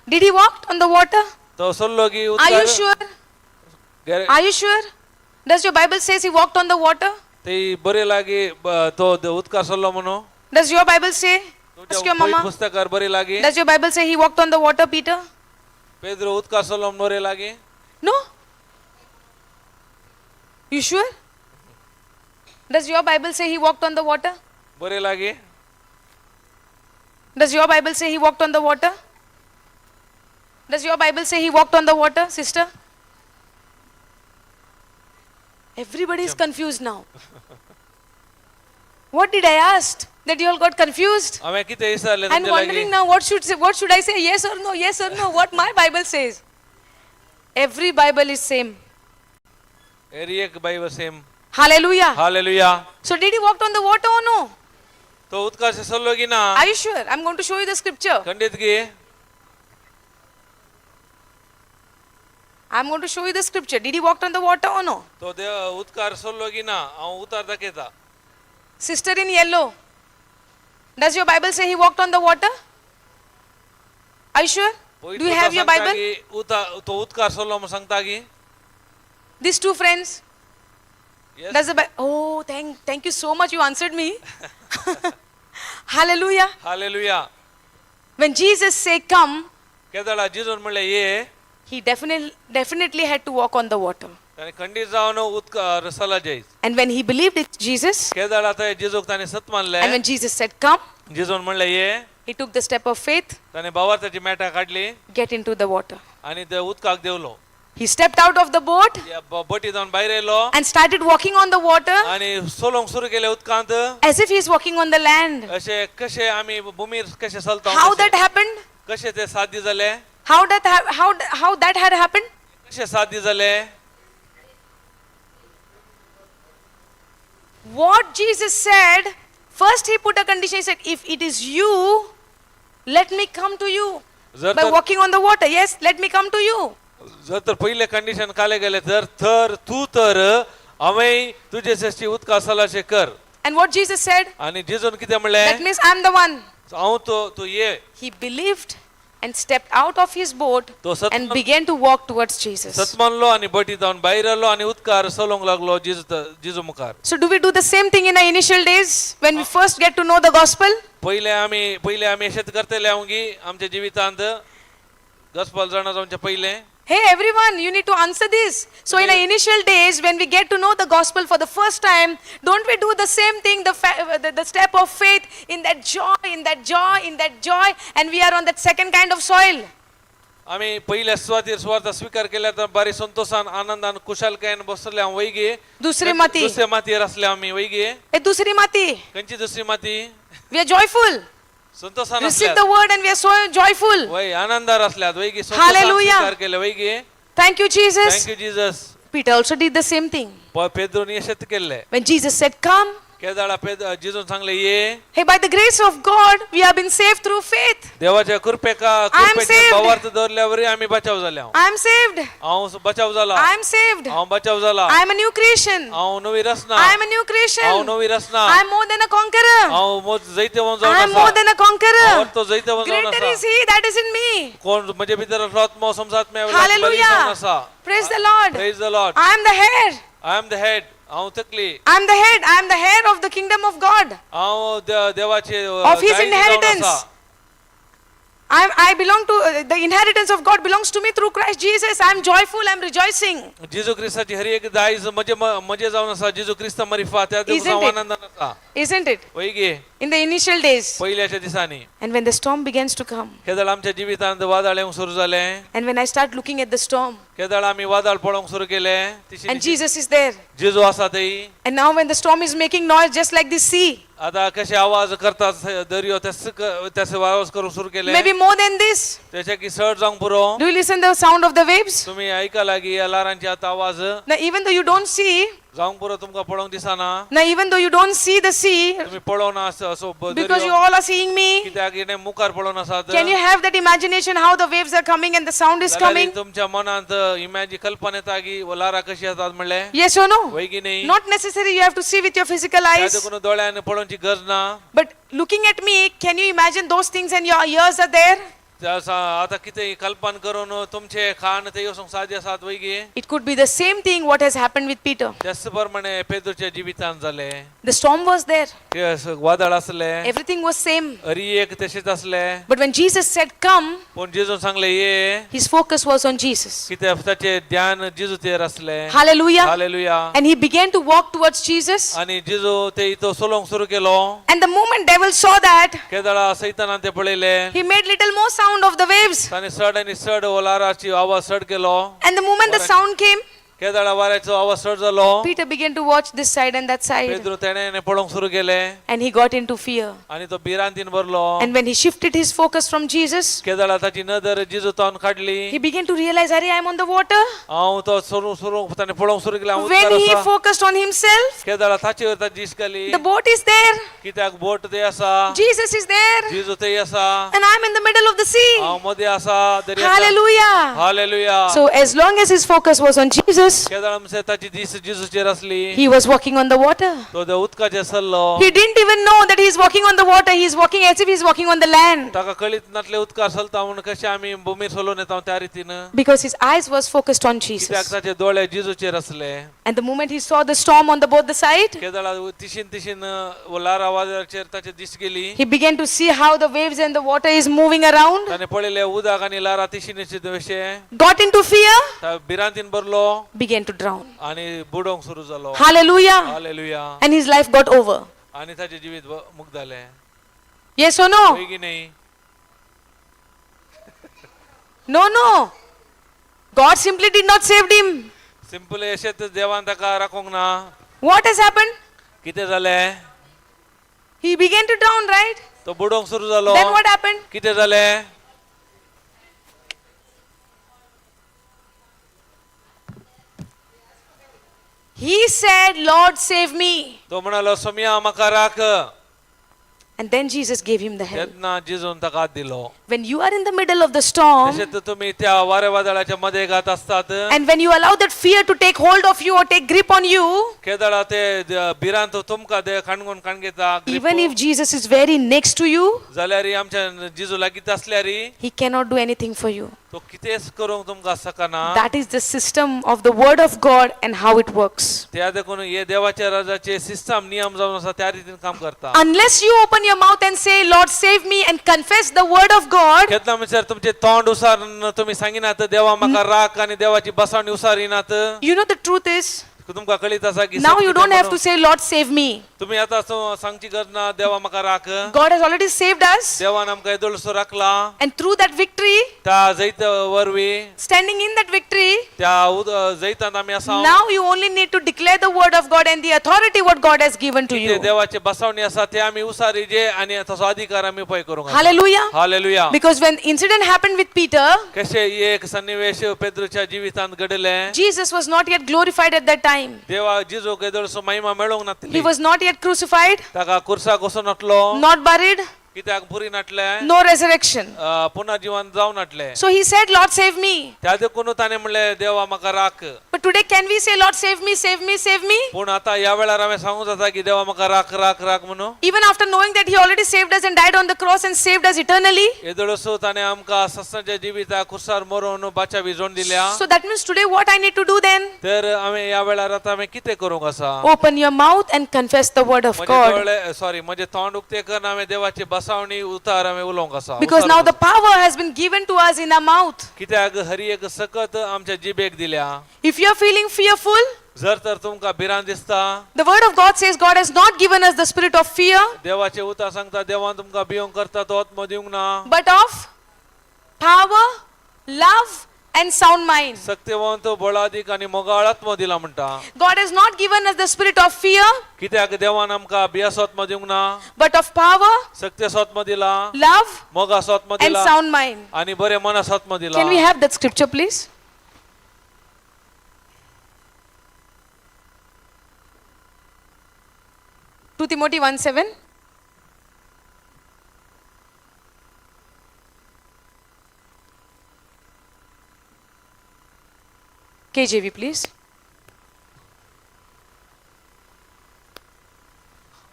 Did he walk on the water? तो सल्लो गी Are you उदकार sure? गेरे- Are you sure? Does your Bible says he walked on the water? ते बरे लागी तो उदकार सल्लो म्हणून. Does your Bible say? Ask your mama. पुस्तकार बरे लागी. Does your Bible say he walked on the water, Peter? पेद्रो उदकार सल्लो बरे लागी. No. You sure? Does your Bible say he walked on the water? बरे लागी. Does your Bible say he walked on the water? Does your Bible say he walked on the water, sister? Everybody is confused now. What did I ask? That you all got confused? हांवें कितें विचारलें And तुमचे wondering लागीं. now what should I say? Yes or no? Yes or no? What my Bible says? Every Bible is same. एरी एक Bible same. Hallelujah. Hallelujah. So did he walk on the water or no? तो उदकाचे सल्लो गी ना. Are you sure? I'm going to show you the scripture. खंडित गी. I'm going to show you the scripture. Did he walk on the water or no? तो उदकार सल्लो गी ना हांव उतार दाखयता. Sister in yellow. Does your Bible say he walked on the water? Are you sure? Do you have your Bible? तो उदकार सल्लो म्हूण सांगता गी. These two friends. Yes. Does the Oh, thank you so much. You answered me. Hallelujah. Hallelujah. When Jesus said come, केदाळा जिजून म्हणले ये he definitely had to walk on the water. ताणे खंडीत जावन उदकार सल्ला जायच. And when he believed it's Jesus, केदाळा थंय जिजूक ताणे सत मानले. and when Jesus said come, जिजून म्हणले ये he took the step of faith, ताणे भावार्थाची मेटा काढली get into the water. आणि ते उदकाक देवलो. He stepped out of the boat या बोटी जावन भायर येयलो and started walking on the water आणि सोलोंक सुरू केले उदकांत. as if he is walking on the land. अशे कशे आमी भूमीर कशे चलता How that happened? कशे ते साध्य जाले. How that had happened? कशे साध्य जाले. What Jesus said, first he put a condition. He said, if it is you, let me come to you. जर By तर walking on the water, yes, let me come to you. जर तर पहिले condition काले गेले तर तू तर आम्ही तुझ्यासाठी उदकासालाचे कर. And what Jesus said, आणि जिजून किती म्हणले that means I'm the one. हांव तू ये. He believed and stepped out of his boat तो सत्मन- and began to walk towards Jesus. सतमानलो आणि बटी जाऊन बाहेर आलो आणि उदकार सलोंग लागलो जिजू मुखार. So do we do the same thing in our initial days when we first get to know the gospel? पहिले आम्ही शेत करतेले आमगी आमच्या जीवितांत गॉस्पेल जाणा जाऊनच्या पहिले. Hey everyone, you need to answer this. So in our initial days when we get to know the gospel for the first time, don't we do the same thing, the step of faith in that joy, and we are on that second kind of soil. आम्ही पहिल्या स्वार्थ स्वीकार केला तर बारी संतोषान आनंदान कुशलकायन बसले आम वैगे दुसरी माती. दुसऱ्या मातीवर असले आम्ही वैगे. Hey, dusri mati, कंची दुसरी माती we are joyful. संतोषान Receive असल्यात the word and we are so joyful. Why Anandar असल्यात वैगे संतोषान Hallelujah. स्वीकार केले वैगे. Thank you Jesus. Thank you Jesus. Peter also did the same thing. पेद्रोनी शेत केले. When Jesus said, come, केदाळा जिजून सांगले ये. hey, by the grace of God, we have been saved through faith. देवाच्या कृपेच्या saved. भावार्थ दौरल्यावर आम्ही बचाव झाले. I am saved. हांव बचाव झाला. I am saved. हांव बचाव झाला. I am a new creation. हांव नवी रचना. I am a new हांव creation. Navi Rachna. I am more than a conqueror. हांव मोज जैते वन जाऊन I am more than a conqueror. तो जैते वन जाऊन Greater is असा. He that is in me. कोण म्हणजे भितर आत्मा समजात्म्या Hallelujah. Praise the Lord. Praise the Lord. I am the head. I am the head. हांव तकली. I am the head. I am the head of the kingdom of God. हांव देवाचे Of His दायित्व जाऊन inheritance. असा. I belong to the inheritance of God belongs to me through Christ Jesus. I am joyful. I am rejoicing. जेजू ख्रिस्ताची हर एक दायज मजे जाऊन असा. जेजू ख्रिस्त मरिफा त्या दिवसा Isn't it? आनंदान असा. Isn't it? वैगे In the initial days. पहिल्याच्या दिसांनी. And when the storm begins to come. केदळ आमच्या जीवितांत वादळ येऊन सुरू झाले. And when I start looking at the storm. केदळ आम्ही वादळ पळोवंक सुरू केले. And Jesus is there. जेजू आसा थंय. And now when the storm is making noise just like the sea. आता कसे आवाज करतात दर्यो त्याचे आवाज करून सुरू केले. Maybe more than this. त्याच्या की सड जाऊंक पुरो. Do you listen the sound of the waves? तुम्ही ऐका लागी या लारांची आता आवाज Now even though you don't see. जाऊंक पुरो तुमका पळोवंक दिसना. Now even though you don't see the sea. तुम्ही पळोवना असो Because you all are seeing me. कित्याक इने मुखार पळोवन आसात. Can you have that imagination how the waves are coming and the sound is coming? तुमच्या मनात इमॅजिन कल्पना येता की लारा कशी येतात म्हणले. Yes or no? वय की नाही. Not necessary you have to see with your physical eyes. कोण डोळ्याने पळोवची गरज ना. But looking at me, can you imagine those things and your ears are there? आता किती कल्पना करून तुमचे खान ते येऊन साध्य साथ वय गे. It could be the same thing what has happened with Peter. त्याच प्रमाणे पेद्रोच्या जीवितांत झाले. The storm was there. ते वादळ असले. Everything was same. अरी एक तसेच असले. But when Jesus said come, पण जेजून सांगले ये. his focus was on Jesus. कित्याक त्याचे ध्यान जेजू तेर असले. Hallelujah. Hallelujah. And he began to walk towards Jesus. आणि जेजू ते इथं सोलोंग सुरू केलो. And the moment devil saw that, केदळा सैतानान ते पळयले. he made little more sound of the waves. ताने सड आणि सड ओलाराची आवाज सड केलो. And the moment the sound came, केदळा वाऱ्याचो आवाज सड जालो. Peter began to watch this side and that side. Pedro तेणे पळोवंक सुरू केले. And he got into fear. आणि तो भिरांतीन भरलो. And when he shifted his focus from Jesus, केदळा ताची नदर जेजू तावन काढली. he began to realize, Are I am on the water. हांव तो सुरू सुरू ताने पळोवंक सुरू केला. When he focused on himself, केदळा ताचेर ताची दिस केली. the boat is there. कित्याक बोट ते आसा. Jesus is there. जेजू ते आसा. And I'm in the middle of the sea. हांव मध्ये आसा दर्याचा. Hallelujah. Hallelujah. So as long as his focus was on Jesus, केदळा म्हणचे ताची दिस जेजूचेर असली. he was walking on the water. तो ते उदकाचेर सरलो. He didn't even know that he is walking on the water. He is walking as if he is walking on the land. ताका कळीत नातले उदकार चलता म्हणून कशे आमी भूमीर सोलून येता त्या रितीन. Because his eyes was focused on कित्याक Jesus. ताचे दोळे जेजूचेर असले. And the moment he saw the storm on the both the side, केदळा तिशीन लार आवाजाचेर ताचे दिस गेली. he began to see how the waves and the water is moving around. ताने पळयले उदक आनी लारा तिशीनीचे दशे. Got into fear, भिरांतीन भरलो began to drown. आणि बुडोंक सुरू जालो. Hallelujah. Hallelujah. And his life got over. आणि ताचे जिवीत मुक्त जाले. Yes or no? होय की नाही. No, no. God simply did not save him. Simple अशेंच देवान ताका राखोंक ना. What has happened? कितें जालें. He began to drown, right? तो बुडोंक सुरू जालो. Then what happened? कितें जालें. He said, Lord, save me. तो म्हणालो सोम्या म्हाका राख. And then Jesus gave him the help. तेन्ना जिजून ताका हात दिलो. When you are in the middle of the storm, तशेंच तुम्ही त्या वारे वादळाच्या मध्ये घात असतात. and when you allow that fear to take hold of you or take grip on you, केदळा ते भिरांत तुमका दे खाणगून खाण घेता. even if Jesus is very next to you, जाल्यार आमच्या जिजू लागीत असल्यार he cannot do anything for you. तो कितेंच करूंक तुमकां सकना. That is the system of the word of God and how it works. त्या देखून हे देवाच्या राजाचे सिस्टम नियम जावन आसा त्या रितीन काम करता. Unless you open your mouth and say, Lord, save me, and confess the word of God, केतना म्हणसर तुमचे तोंड उसारून तुम्ही सांगिनात देवा म्हाका राख आणि देवाची बसावणी उसारिनात. you know the truth is, तुमकां कळीत आसा की now you सत्य don't have म्हणून to say, Lord, save me. तुम्ही आता सांगची गरज ना देवा म्हाका राख. God has already saved us, देवान आमकां येदोळसो राखला. and through that victory, त्या जैत वरवी standing in that victory, त्या जैतांत आमी आसा. now you only need to declare the word of God and the authority what God has given to ते you. देवाचे बसावणी आसा ते आमी उसारीजे आणि तसो अधिकार आमी पय करूंक. Hallelujah. Hallelujah. Because when incident happened with Peter, कशे एक सन्निवेश पेद्रूच्या जिवितांत घडले. Jesus was not yet glorified at that time. देवा जिजू येदोळसो महिमा मेळोंक नासली. He was not yet crucified, ताका कुर्सा कसो नटलो. not buried, कित्याक पुरी नटले. no resurrection. पुनर्जीवन जावन नटले. So he said, Lord, save me. त्या देखून ताणे म्हणले देवा म्हाका राख. But today can we say, Lord, save me, save me, save me? पूण आता या वेळार हांवें सांगूंक जाता की देवा म्हाका राख राख राख म्हणून. Even after knowing that he already saved us and died on the cross and saved us eternally. येदोळसो ताणे आमकां सत्साच्या जिविता कुर्सार मरोन बाचावी जोड दिल्या. So that means today what I need to do then? तर हांवें या वेळार आतां हांवें कितें करूंक आसा. Open your mouth and confess the word of God. म्हजे तोंड उक्ते करून हांवें देवाची बसावणी उतार हांवें उलोवंक आसा. Because now the power has been given to us in our mouth. कित्याक हरी एक सकत आमच्या जिबेक दिल्या. If you are feeling fearful, जर तर तुमकां भिरांत दिसता. the word of God says God has not given us the spirit of fear, देवाचे उतार सांगता देवान तुमकां भिवंक करता तो आत्मो दिवंक ना. but of power, love, and sound mind. सत्यवंत बळादीक आनी मोगाळ आत्मो दिला म्हणटा. God has not given us the spirit of fear, कित्याक देवान आमकां भियासो आत्मो दिवंक ना. but of power, सत्यासो आत्मो दिला. love, मोगासो आत्मो and दिला. sound mind. आनी बरे मनासो आत्मो दिला. Can we have that scripture, please? 2 Timothy 1:7. KJV, please.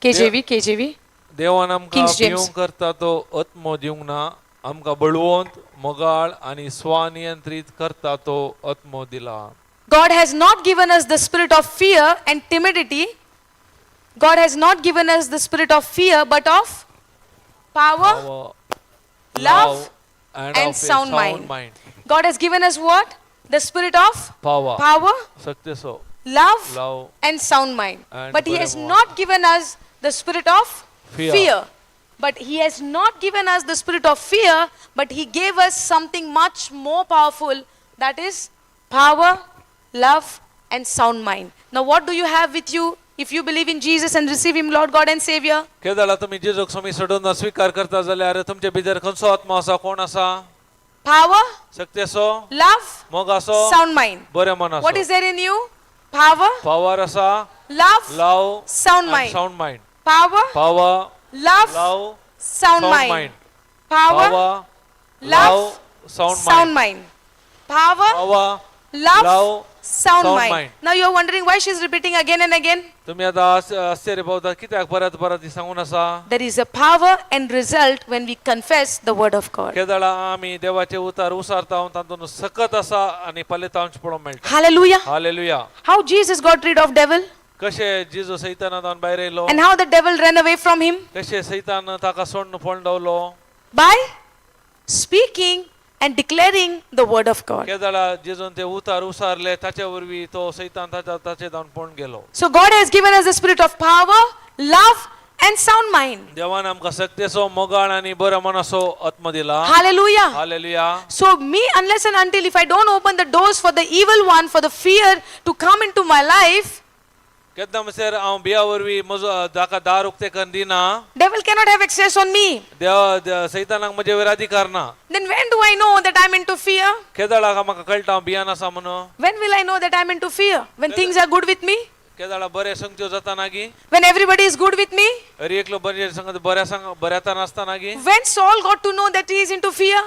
KJV. देवान आमकां King James. भिवंक करता तो आत्मो दिवंक ना. आमकां बळवंत मोगाळ आनी स्वनियंत्रित करता तो आत्मो दिला. God has not given us the spirit of fear and timidity. God has not given us the spirit of fear, but of power, Power, love, and and of a sound mind. mind. God has given us what? The spirit of Power. power, सत्यसो love, love and sound mind. And But He has forever. not given us the spirit of Fear. fear. But He has not given us the spirit of fear, but He gave us something much more powerful, that is power, love, and sound mind. Now, what do you have with you if you believe in Jesus and receive Him, Lord God and Savior? केदाळा तुम्ही जेजूक सोमी सोडून स्वीकार करता जाल्यार तुमचे भितर खंयचो आत्मा आसा कोण आसा Power, सत्यसो love, मोगासो sound mind. बरे मन What is आसा there in you? Power, power आसा love, love sound mind. Sound mind Power, power love, love sound sound mind. Mind Power, power love, love sound sound mind mind. Power, power love, love, sound sound mind. mind. Now you're wondering why she's repeating again and again. तुम्ही आता आश्चर्य पावता कित्याक परत परत ही सांगून आसा There is a power and result when we confess the word of God. केदाळा आमी देवाचे उतार उसारता तातूंत सकत आसा आनी फलितांश पळोवंक मेळटा. Hallelujah. Hallelujah. How Jesus got rid of devil कशे जेजू सैतानान भायर येयलो and how the devil ran away from him? कशे सैतान ताका सोडून पळडवलो By speaking and declaring the word of God. केदाळा जेजून ते उतार उसारले ताचे वरवीं तो सैतान ताचे जावन पळून गेलो. So God has given us the spirit of power, love, and sound mind. देवान आमकां सक्तेचो मोगाळ आनी बऱ्या मनाचो आत्मा दिला. Hallelujah. Hallelujah. So me, unless and until if I don't open the doors for the evil one, for the fear to come into my life, केन्ना म्हणसर हांव बिया वरवीं म्हजो ताका दार उक्ते करून दिना devil cannot have access on me. देव सैतानाक म्हजे वयर अधिकार ना. Then when do I know that I'm into fear? केदाळा म्हाका कळटा हांव बियान आसा म्हणून. When will I know that I'm into fear? When things are good with me? केदाळा बरे संगत्यो जातानागी when everybody is good with me? अरे एकलो बरे संगत बऱ्याता नसतानागी When Saul got to know that he is into fear?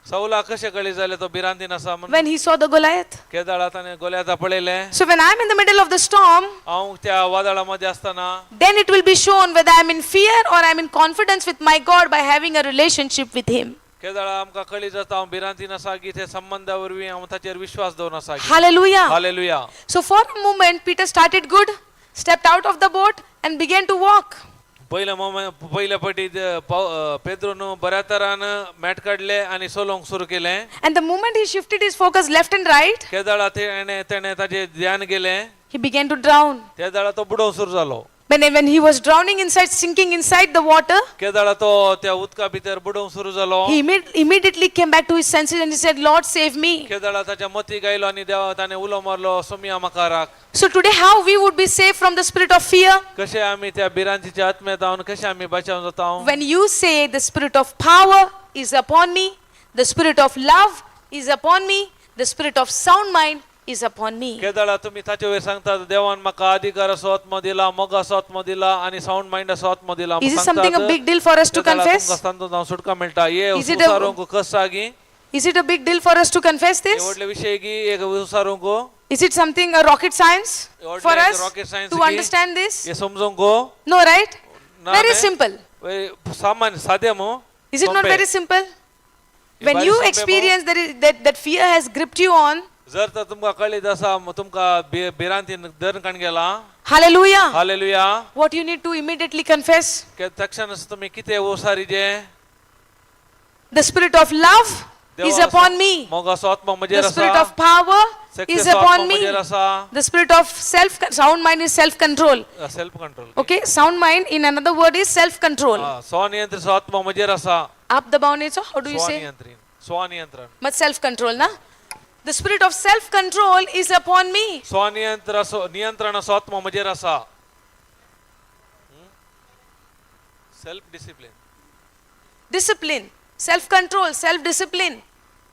सौला कशे कळी जाले तो बिरांती नसा म्हणून When he saw the Goliath. केदाळा ताने गोल्याता पळयले So when I'm in the middle of the storm, हांव त्या वादळामध्ये असताना then it will be shown whether I'm in fear or I'm in confidence with my God by having a relationship with him. केदाळा आमका कळी जाता हांव बिरांती नसागी ते संबंधावरवी हांव ताचेर विश्वास दवरन असागी Hallelujah. Hallelujah So for a moment, Peter started good, stepped out of the boat and began to walk. पहिल्या पटी पेद्रोन बऱ्या तरान मॅट काढले आणि सोलोंक सुरू केले And the moment he shifted his focus left and right, केदाळा तेणे ताचे ध्यान गेले he began to drown. केदाळा तो बुडोव सुरू जालो When he was drowning inside, sinking inside the water, केदाळा तो त्या उदका भितर बुडोव सुरू जालो he immediately came back to his senses and he said, Lord, save me. केदाळा ताच्या मती गायलो आणि देवा ताने उलो मारलो सोमिया म्हाका राख So today, how we would be saved from the spirit of fear? कशे आमी त्या बिरांतीच्या आत्म्यात हावन कशे आमी बचावन जाता When you say the spirit of power is upon me, the spirit of love is upon me, the spirit of sound mind is upon me. केदाळा तुम्ही ताचे वयर सांगता देवान म्हाका अधिकार असो आत्मो दिला मोग असो आत्मो दिला आणि साऊंड माइंड असो आत्मो दिला Is it something a big deal for us to confess? तुमका तांतून हांव सुटका मेळटा ये Is it a- उसारूंक cos Sagi Is it a big deal for us to confess hey this? व्हडले विषय गी एक उसारूंक Is it something a rocket science व्हडले for एक us rocket science to गी. understand this? हे समजूंक No, right? ना Very न्ही? simple. सामान्य साधे मो Is it not सोंपे. very simple? When बारी you सोंपे experience that fear has gripped you on, जर तर तुमका कळीत आसा तुमका बिरांतीन धरून काण गेला hallelujah, hallelujah what you need to immediately confess? तक्षणच तुम्ही किती ओसारी जे The spirit of love is upon me. मोग असो आत्मो म्हजेर The spirit आसा of power शक्ती is असो आत्मो upon me. म्हजेर आसा The spirit of sound mind is self control. Self control Okay, sound mind in another word is self control. स्वनियंत्रित आत्मो म्हजेर आसा Up the bound is how do you say? स्वनियंत्रण But self control, na? The spirit of self control is upon me. नियंत्रण असो आत्मो म्हजेर आसा self discipline Discipline, self control, self discipline.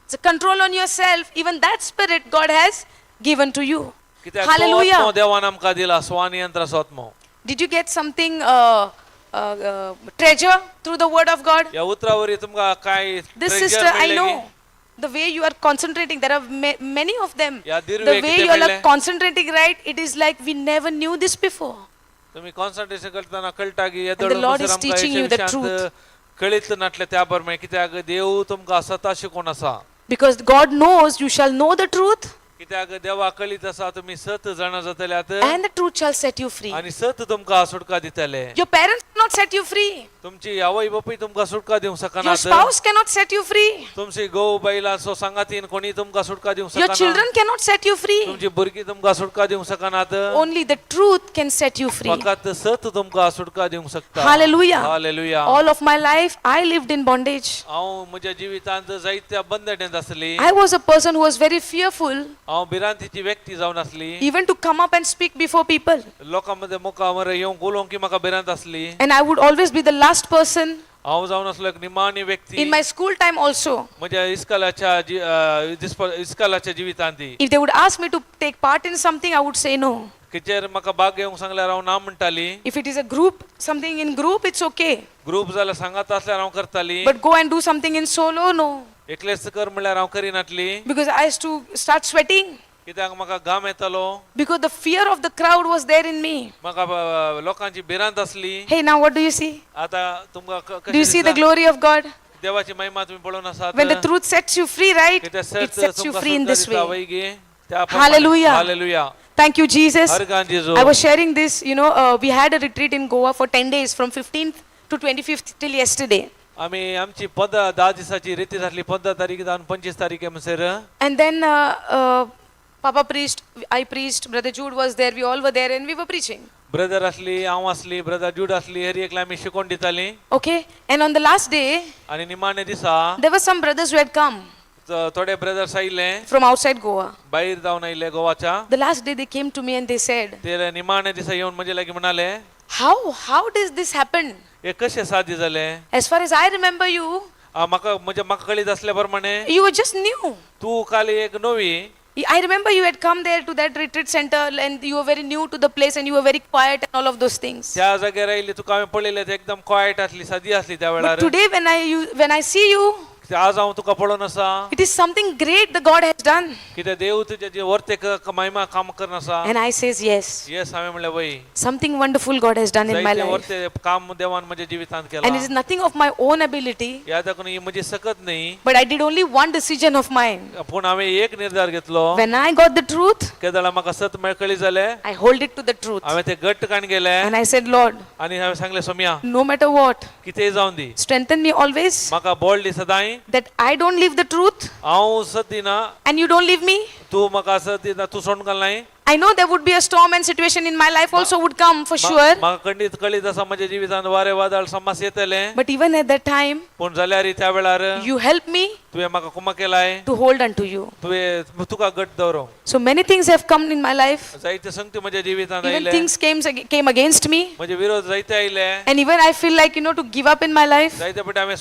It's a control on yourself. Even that spirit God has given to you. कित्याक Hallelujah. तो आत्मो देवान आमकां दिला स्वनियंत्रण असो आत्मो Did you get something treasure through the word of God? या उतरावरी तुमका काय This treasure sister, I मेळ्ळें know. की? The way you are concentrating, there are many of them. या The दिरवे way कितें you are मेळ्ळें? concentrating, right? It is like we never knew this before. तुम्ही concentration करताना कळटा की the Lord is teaching you the truth. कळीत नाटले त्या बरमे कित्याक देव तुमकां सता शिकोवन आसा Because God knows you shall know the truth, कित्याक देवा कळीत आसा तुम्ही सत जाणा जातल्यात and the truth shall set you free. आणि सत तुमकां सुटका दितले Your parents cannot set you free. तुमची आवय बापूय तुमकां सुटका दिवंक Your शकनात spouse cannot set you free. तुमची घोव बैला सो सांगातीन कोणी तुमकां सुटका दिवंक Your शकना children cannot set you free. तुमची भुरगीं तुमकां सुटका दिवंक शकनात Only the truth can set you free. फकत सत तुमकां सुटका दिवंक शकता Hallelujah. Hallelujah All of my life, I lived in bondage. हांव म्हज्या जिवितांत जायत्या बंदण्यात आसली I was a person who was very fearful, हांव भिरांतीची व्यक्ती जावन आसली even to come up and speak before people. लोकां मध्ये मुखार येवंक उलोवंक की म्हाका भिरांत आसली And I would always be the last person हांव जावन आसलो एक निमाणी व्यक्ती in my school time also. म्हज्या इस्कॉलाच्या जिवितांती If they would ask me to take part in something, I would say no. किचेर म्हाका भाग घेवंक सांगल्यार हांव ना म्हणटाली If it is a group, something in group, it's okay. Group जाल्यार सांगात आसल्यार हांव करताली But go and do something in solo, no. एकलेच कर म्हणल्यार हांव करिनातली Because I used to start sweating. कित्याक म्हाका घाम येतालो Because the fear of the crowd was there in me. म्हाका लोकांची भिरांत आसली Hey, now what do you see? आता तुमकां Do you see the glory of God? देवाची महिमा तुम्ही पळोवन आसात When the truth sets you free, right? कित्याक It सत sets you तुमकां free in this सुटका way. दिता वैगी त्या Hallelujah. Hallelujah Thank you, Jesus. हर गान जेजू I was sharing this, we had a retreat in Goa for 10 days from 15th to 25th till yesterday. आम्ही आमची 10 दिसाची रीती जातली 15 तारीख जावन 25 तारीख म्हणसर And then Papa preached, I preached, Brother Jude was there, we all were there and we were preaching. Brother असली हांव असली ब्रदर जूड असली हर एकला आमी शिकोवन दिताली Okay, and on the last day, आणि निमाणे दिसा there were some brothers who had come थोडे ब्रदर्स आयले from outside Goa. भायर जावन आयले गोवाच्या The last day they came to me and they said, ते निमाणे दिसा येवन म्हणजे लागी म्हणाले how does this happen? हे कशे साध्य जाले As far as I remember you, म्हाका कळीत असल्या प्रमाणे you were just new. तू काली एक नवी I remember you had come there to that retreat center and you were very new to the place and you were very quiet and all of those things. त्या जागेर आयिल्ली तुका हांवें पळयलें ते एकदम क्वायट आसली सदी आसली त्या But वेळार today when I see you, आज हांव तुका पळोवन आसा it is something great the God has done. कितें देव तुजे जे वर्तेक महिमा काम करन आसा And I says yes. Yes हांवें म्हणलें वय Something wonderful God has done in my जायते life. वर्ते काम देवान म्हज्या जिवितांत And it केला is nothing of my own ability, ह्या देखून ही म्हजी सकत न्ही but I did only one decision of mine. पूण हांवें एक निर्धार घेतलो When I got the truth, केदाळा म्हाका सत मेळकळी जालें I hold it to the truth. हांवें ते घट्ट काण गेले And I said, Lord, आनी हांवें सांगलें सोम्या no matter what, कितेंय जावन दी strengthen me always म्हाका बळ दी सदांय that I don't leave the truth हांव सत दिना and you don't leave me. तूं म्हाका सत दिना तूं सोडून घालनाय I know there would be a storm and situation in my life also would come for sure. म्हाका खंडीत कळीत आसा म्हज्या जिवितांत वारें वादळ समस्या येतले But even at that time, पूण जाल्यार त्या वेळार you helped me तुवें म्हाका कुमा केलाय to hold unto you. तुवें तुका घट्ट दवरूंक So many things have come in my life. जायते संगती म्हज्या जिवितांत Even आयले things came against me. म्हजे विरोध जायते आयले And even I feel like, to give up in my life, जायते फावटी हांवें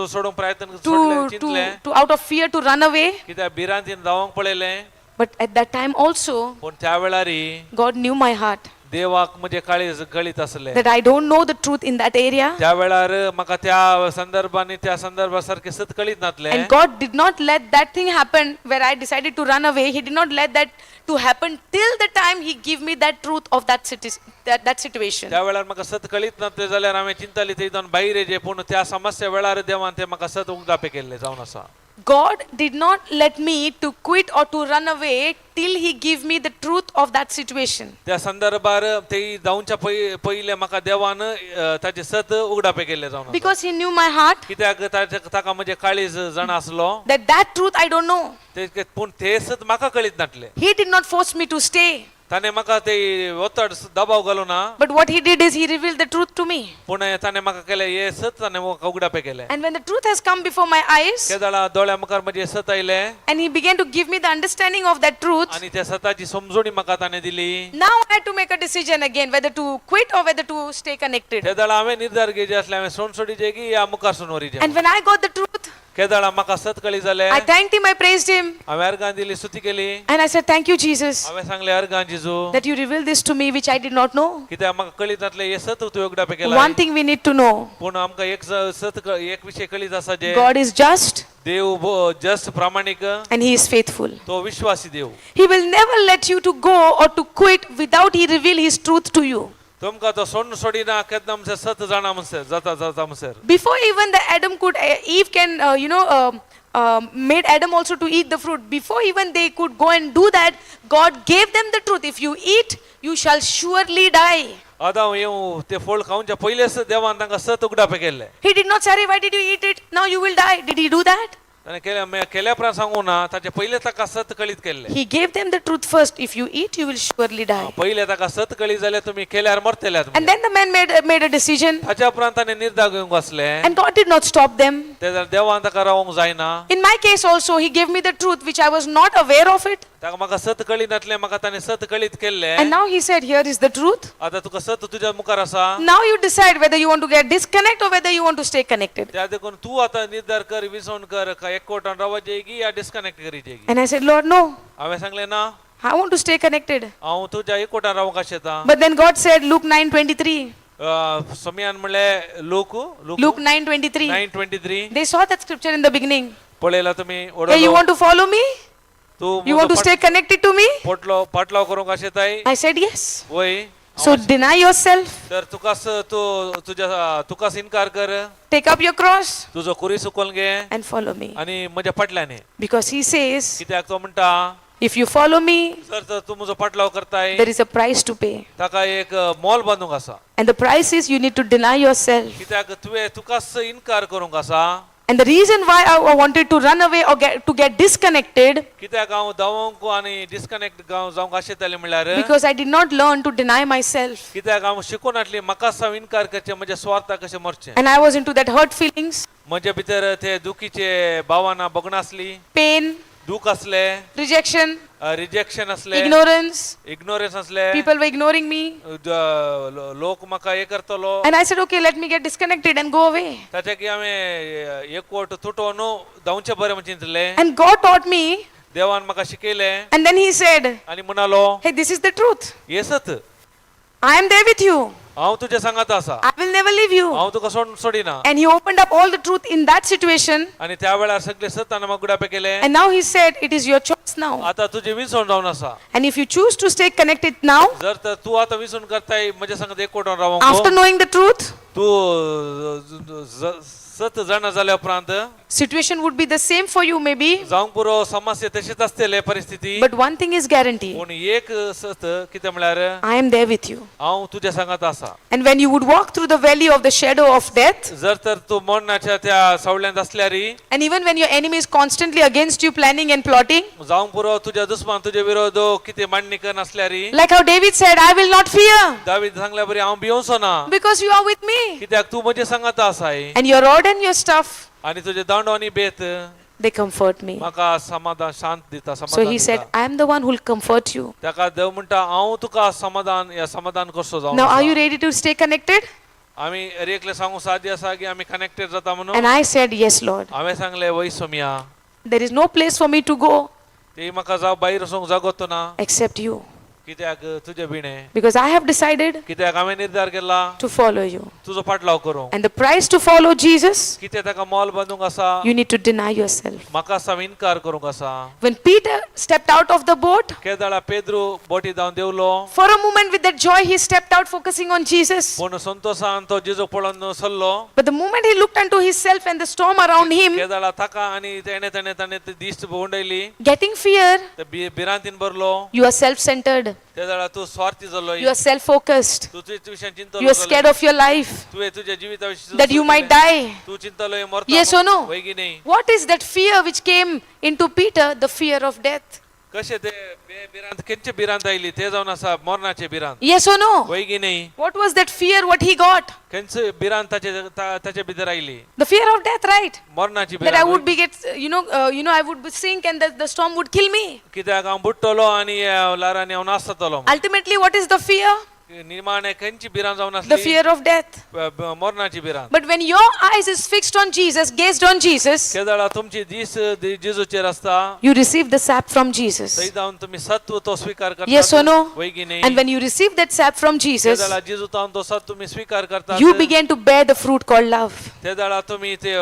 सोडूंक प्रयत्न सोडले चिंतलें to out of fear to run away. कित्याक भिरांतीन धांवोंक पळयलें But at that time also, पूण त्या वेळारी God knew my heart. देवाक म्हजे काळीज गळीत आसले That I don't know the truth in that area. त्या वेळार म्हाका त्या संदर्भांनी त्या संदर्भा सारखे सत कळीत नासले And God did not let that thing happen where I decided to run away. He did not let that to happen till the time He gave me that truth of that situation. त्या वेळार म्हाका सत कळीत नासले जाल्यार हांवें चिंतली ते हितून भायर येजे पूण त्या समस्या वेळार देवान ते म्हाका सत उगदापे केल्ले जावन आसा God did not let me to quit or to run away till He gave me the truth of that situation. त्या संदर्भार ते जावच्या पयले म्हाका देवान ताचे सत उगडापे केल्ले जावन आसा Because He knew my heart, कित्याक ताका म्हजे काळीज जाण आसलो that truth I don't know. पूण ते सत म्हाका कळीत नासले He did not force me to stay. ताणे म्हाका ते वतड दबाव घालूं ना But what He did is He revealed the truth to me. पूण ताणे म्हाका केले हे सत ताणे म्हाका उगडापे केले And when the truth has come before my eyes, केदाळा दोळ्या मुखार म्हजे सत आयले and He began to give me the understanding of that truth, आनी त्या सताची समजुणी म्हाका ताणे दिली now I had to make a decision again whether to quit or whether to stay connected. केदाळा हांवें निर्धार घेवचे आसले हांवें सोडचे की या मुखार सोनवरीचे And when I got the truth, केदाळा म्हाका सत कळी जाले I thanked Him, I praised Him, हांवें अर्गां दिली स्तुती केली and I said, Thank you, Jesus, हांवें सांगले अर्गां जिजू that you revealed this to me which I did not know. कित्याक म्हाका कळीत नासले हे सत तुवें उगडापे केला One thing we need to know, पूण आमकां एक विशय कळीत आसा जे God is just देव जस्ट प्रामाणिक and He is faithful. तो विश्वासी देव He will never let you to go or to quit without He reveal His truth to you. तुमकां तो सोडिना केन्ना म्हणसर सत जाणा म्हणसर जाता म्हणसर Before even the Adam could, Eve can, made Adam also to eat the fruit. Before even they could go and do that, God gave them the truth. If you eat, you shall surely die. आदाम येऊ ते फळ खाऊनच्या पहिलेच देवान तांकां सत उगडापे केले He did not say, why did you eat it? Now you will die. Did He do that? ताणे केल्या उपरांत सांगू ना ताचे पहिले ताका सत कळीत केल्ले He gave them the truth first. If you eat, you will surely die. पहिले ताका सत कळी जाल्यार तुम्ही केल्यार मरतल्यात And then the man made a decision, ताच्या उपरांत ताणे निर्धार घेवंक असले and God did not stop them. ते जाल्यार देवान ताका रावंक जायना In my case also, He gave me the truth which I was not aware of it. ताका म्हाका सत कळी नासले म्हाका ताणे सत कळीत केल्ले And now He said, here is the truth. आता तुका सत तुज्या मुखार आसा Now you decide whether you want to get disconnect or whether you want to stay connected. त्या देखून तू आता निर्धार कर विसवण कर का एकवटान रावचे की या डिस्कनेक्ट करीचे की And I said, Lord, no, हांवें सांगले ना I want to stay connected. हांव तुज्या एकवटान रावंक आशेता But then God said, Luke 9:23. समयान म्हणले लोक Luke 9:23. 9:23 They saw that scripture in the beginning. पळयला तुम्ही Hey, you want to follow me? तू You want to stay connected to me? पाटलाव करूंक आशेताय I said, yes. वय So deny yourself, तर तुकास इन्कार कर take up your cross, तुझो कुरी सुकोवन घे and follow me. आणि म्हज्या फाटल्यान ये Because He says, कित्याक तो म्हणटा if you follow me, जर तू म्हजो पाटलाव करताय there is a price to pay. ताका एक मोल बांदूंक आसा And the price is you need to deny yourself. कित्याक तुवें तुकास इन्कार करूंक आसा And the reason why I wanted to run away or to get disconnected, कित्याक हांव धांवोंक आनी डिस्कनेक्ट जावंक आशिल्लें म्हणल्यार because I did not learn to deny myself. कित्याक हांव शिकून हाडली म्हाका साव इन्कार करचें म्हज्या स्वार्थाक कशें मरचें And I was into that hurt feelings, म्हजे भितर ते दुखीचे भावना भोगणां आसली pain, दूख असले rejection, रिजेक्शन असले ignorance. इग्नोरन्स असले People were ignoring me. लोक म्हाका हे करतलो And I said, okay, let me get disconnected and go away. ताचे की हांवें एकवट तुटोवन धांवचें बरें म्हण चिंतलें And God taught me देवान म्हाका शिकयले And then he said, आणि म्हणालो hey, this is the truth. येसत I am there with you. हांव तुजे सांगात आसा I will never leave you. हांव तुका सोडिना And he opened up all the truth in that situation. आणि त्या वेळार सगळे सत्य म्हाका गुडापे केले And now he said, it is your choice now. आता तुझे विसरून जावन आसा And if you choose to stay connected now, जर तर तू आता विसरून करताय म्हज्या सांगत एक कोटून after रावंक knowing the truth, तू सत जाणा जाल्या उपरांत situation would be the same for you maybe. जावंक पुरो समस्या तशीच आसतले परिस्थिती But one thing is guaranteed. पूण एक सत कितें म्हळ्यार I am there with you. हांव तुज्या सांगात आसा And when you would walk through the valley of the shadow of death, जर तर तू मरणाच्या त्या सावळ्यांत असल्यारी and even when your enemy is constantly against you planning and plotting, जावंक पुरो तुज्या दुस्मान तुजे विरोध कितें मांडणी करन असल्यारी like how David said, I will not fear David सांगल्या बरी हांव भिवंसो ना because you are with me. कित्याक तू म्हजे सांगात आसाय And your rod and your staff, आणि तुजे दांडो आनी बेत they comfort me. म्हाका समाधान शांत दिता So समाधान he said, दिता I am the one who will comfort you. ताका देव म्हणटा हांव तुका समाधान या समाधान करसो जावन Now, are you आसा. ready to stay connected? आमी रेकले सांगू साध्य आसा की आमी कनेक्टेड जाता म्हणून And I said, yes, Lord. हांवें सांगले वय सोमिया There is no place for me to go ती म्हाका जाव भायर वचूंक जागोत ना except you. कित्याक तुजे बिणे Because I have decided कित्याक हांवें निर्धार केला to follow you. तुजो फाटलाव करूं And the price to follow Jesus, कितें ताका मोल बांदूंक आसा you need to deny yourself. म्हाका हांवें इन्कार करूंक आसा When Peter stepped out of the boat, केदाळा Pedro बोटी जावन देवलो for a moment with that joy, he stepped out focusing on Jesus. पूण संतोषान तो जेजू पळोवन सल्लो But the moment he looked unto himself and the storm around him, केदाळा ताका आनी तेणे तेणे ताणें ती दिश्ट भोंवडायली getting fear, ते भिरांतीन भरलो you are self-centered, तेदाळा तू स्वार्थी जालो you are self-focused, तू तुझ्या विशयान you चिंतलो are scared of your life, तुवें तुज्या जिविता विशीं that you might die. तू चिंतलोय मरता Yes or no? वय की नाही What is that fear which came into Peter? The fear of death. कशें ते भिरांत खंयचे भिरांत आयली ते जावन आसा मरणाचे भिरांत Yes or no? वय की नाही What was that fear what he got? खंयचे भिरांत ताचे भितर oily The fear of death, right? मरणाची That I would भिरांत be I would sink and the storm would kill me. कित्याक हांव बुडटलो आनी लारांनी हांव नासतलो Ultimately, what is the fear? निमाणे खंयची भिरांत जावन The आसली fear of death. मरणाची भिरांत But when your eyes is fixed on Jesus, gazed on Jesus, केदाळा तुमची दीस जेजूचेर आसता you receive the sap from Jesus. थंय जावन तुम्ही सत्व तो स्वीकार करता Yes or no? वय की नाही And when you receive that sap from Jesus, केदाळा जेजू तावन तो सत्व तुम्ही स्वीकार करता you begin to bear the fruit called love. तेदाळा तुम्ही ते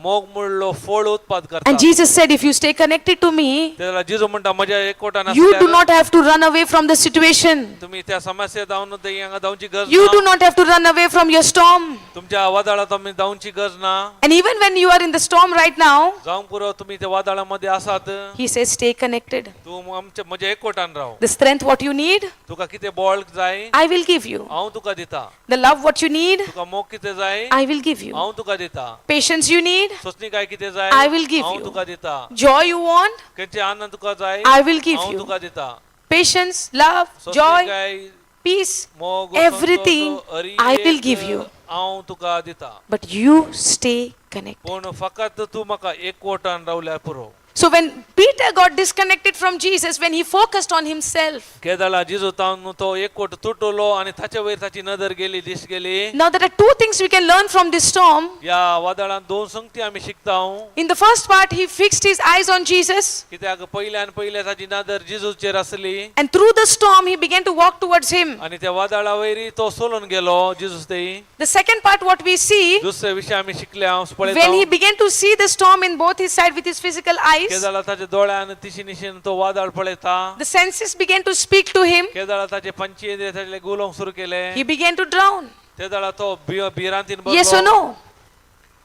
मोग मुळलो फळ उत्पाद करता And Jesus said, if you stay connected to me, तेदाळा जेजू म्हणटा म्हज्या एकवटान you do आसल्यार not have to run away from the situation. तुम्ही त्या समस्या जावन हांगा जावची गरज You do ना not have to run away from your storm. तुमच्या वादळात तुम्ही जावची गरज ना And even when you are in the storm right now, जावंक पुरो तुम्ही त्या वादळामध्ये आसात he says, stay connected. तू आमच्या म्हज्या एकवटान Rao The strength what you need, तुका कितें बळ जाय I will give you. हांव तुका दिता The love what you need, तुका मोग कितें जाय I will give you. हांव तुका दिता Patience you need, सोसणी काय कितें जाय I will give हांव you. तुका दिता joy you want, खंयचे आनंद तुका जाय I will give हांव you. तुका दिता Patience, love, सोसणी joy, काय peace, मोग everything I will give you. हांव तुका दिता But you stay connected. पूण फकत तू म्हाका एकवटान रावल्यार पुरो So when Peter got disconnected from Jesus, when he focused on himself, केदाळा जिजू तावन तो एकवट तुटलो आणि ताचे वयर ताची नदर गेली दिश्ट गेली now there are two things we can learn from this storm. या वादळान दोन संगती आमी शिकता In the first part, he fixed his eyes on Jesus, कित्याक पयले ताची नदर जिजूचेर आसली and through the storm, he began to walk towards him. आणि त्या वादळा वयरी तो सोलून गेलो जिजूस थंय The second part, what we see, दुसरे विषय आमी शिकल्या when he began to see the storm in both his side with his physical eyes, केदाळा ताच्या दोळ्यान तिशी निशीन तो वादळ पळयता the senses began to speak to him. केदाळा ताचे पंचेंद्रिय ताचे गुलोवंक सुरू केले He began to drown. तेदाळा तो भिरांतीन Yes or बसलो no?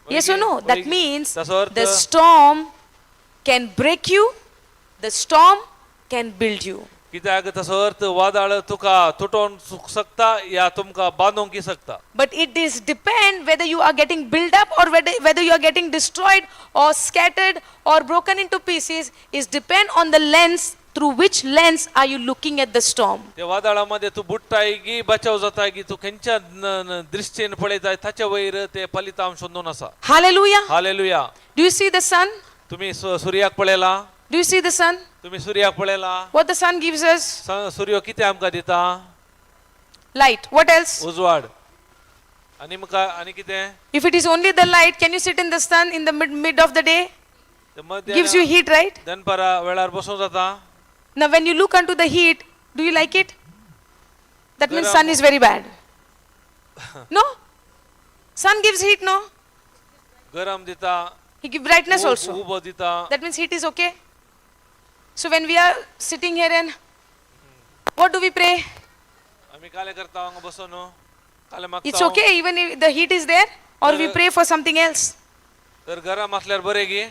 Yes or no? That means ताचो अर्थ the storm can break you, the storm can build you. कित्याक ताचो अर्थ वादळ तुका तुटोवन सकता या तुमका बांदूंक सकता But it is depend whether you are getting built up or whether you are getting destroyed or scattered or broken into pieces is depend on the lens. Through which lens are you looking at the storm? त्या वादळामध्ये तू बुडटाय की बचाव जाताय की तू खंयच्या दृश्टीन पळयताय ताच्या वयर ते फलितांश सोदून आसा Hallelujah. Hallelujah Do you see the sun? तुम्ही सूर्याक पळयला Do you see the sun? तुम्ही सूर्याक पळयला What the sun gives us? सूर्य कितें आमकां दिता Light. What else? उजवाड आणि म्हाका आणि कितें If it is only the light, can you sit in the sun in the mid of the day? Gives you heat, right? दनपारा वेळार बसूं जाता. Now when you look unto the heat, do you like it? That means Garam. sun is very bad. No? Sun gives heat, no? गरम दिता. He gives brightness also. उबो दिता. That means heat is okay. So when we are sitting here and what do we pray? आम्ही काले करता हांगा बसून काले मागता. It's okay even if the heat is there, or we pray for something else. तर गरम असल्यार बरे गी.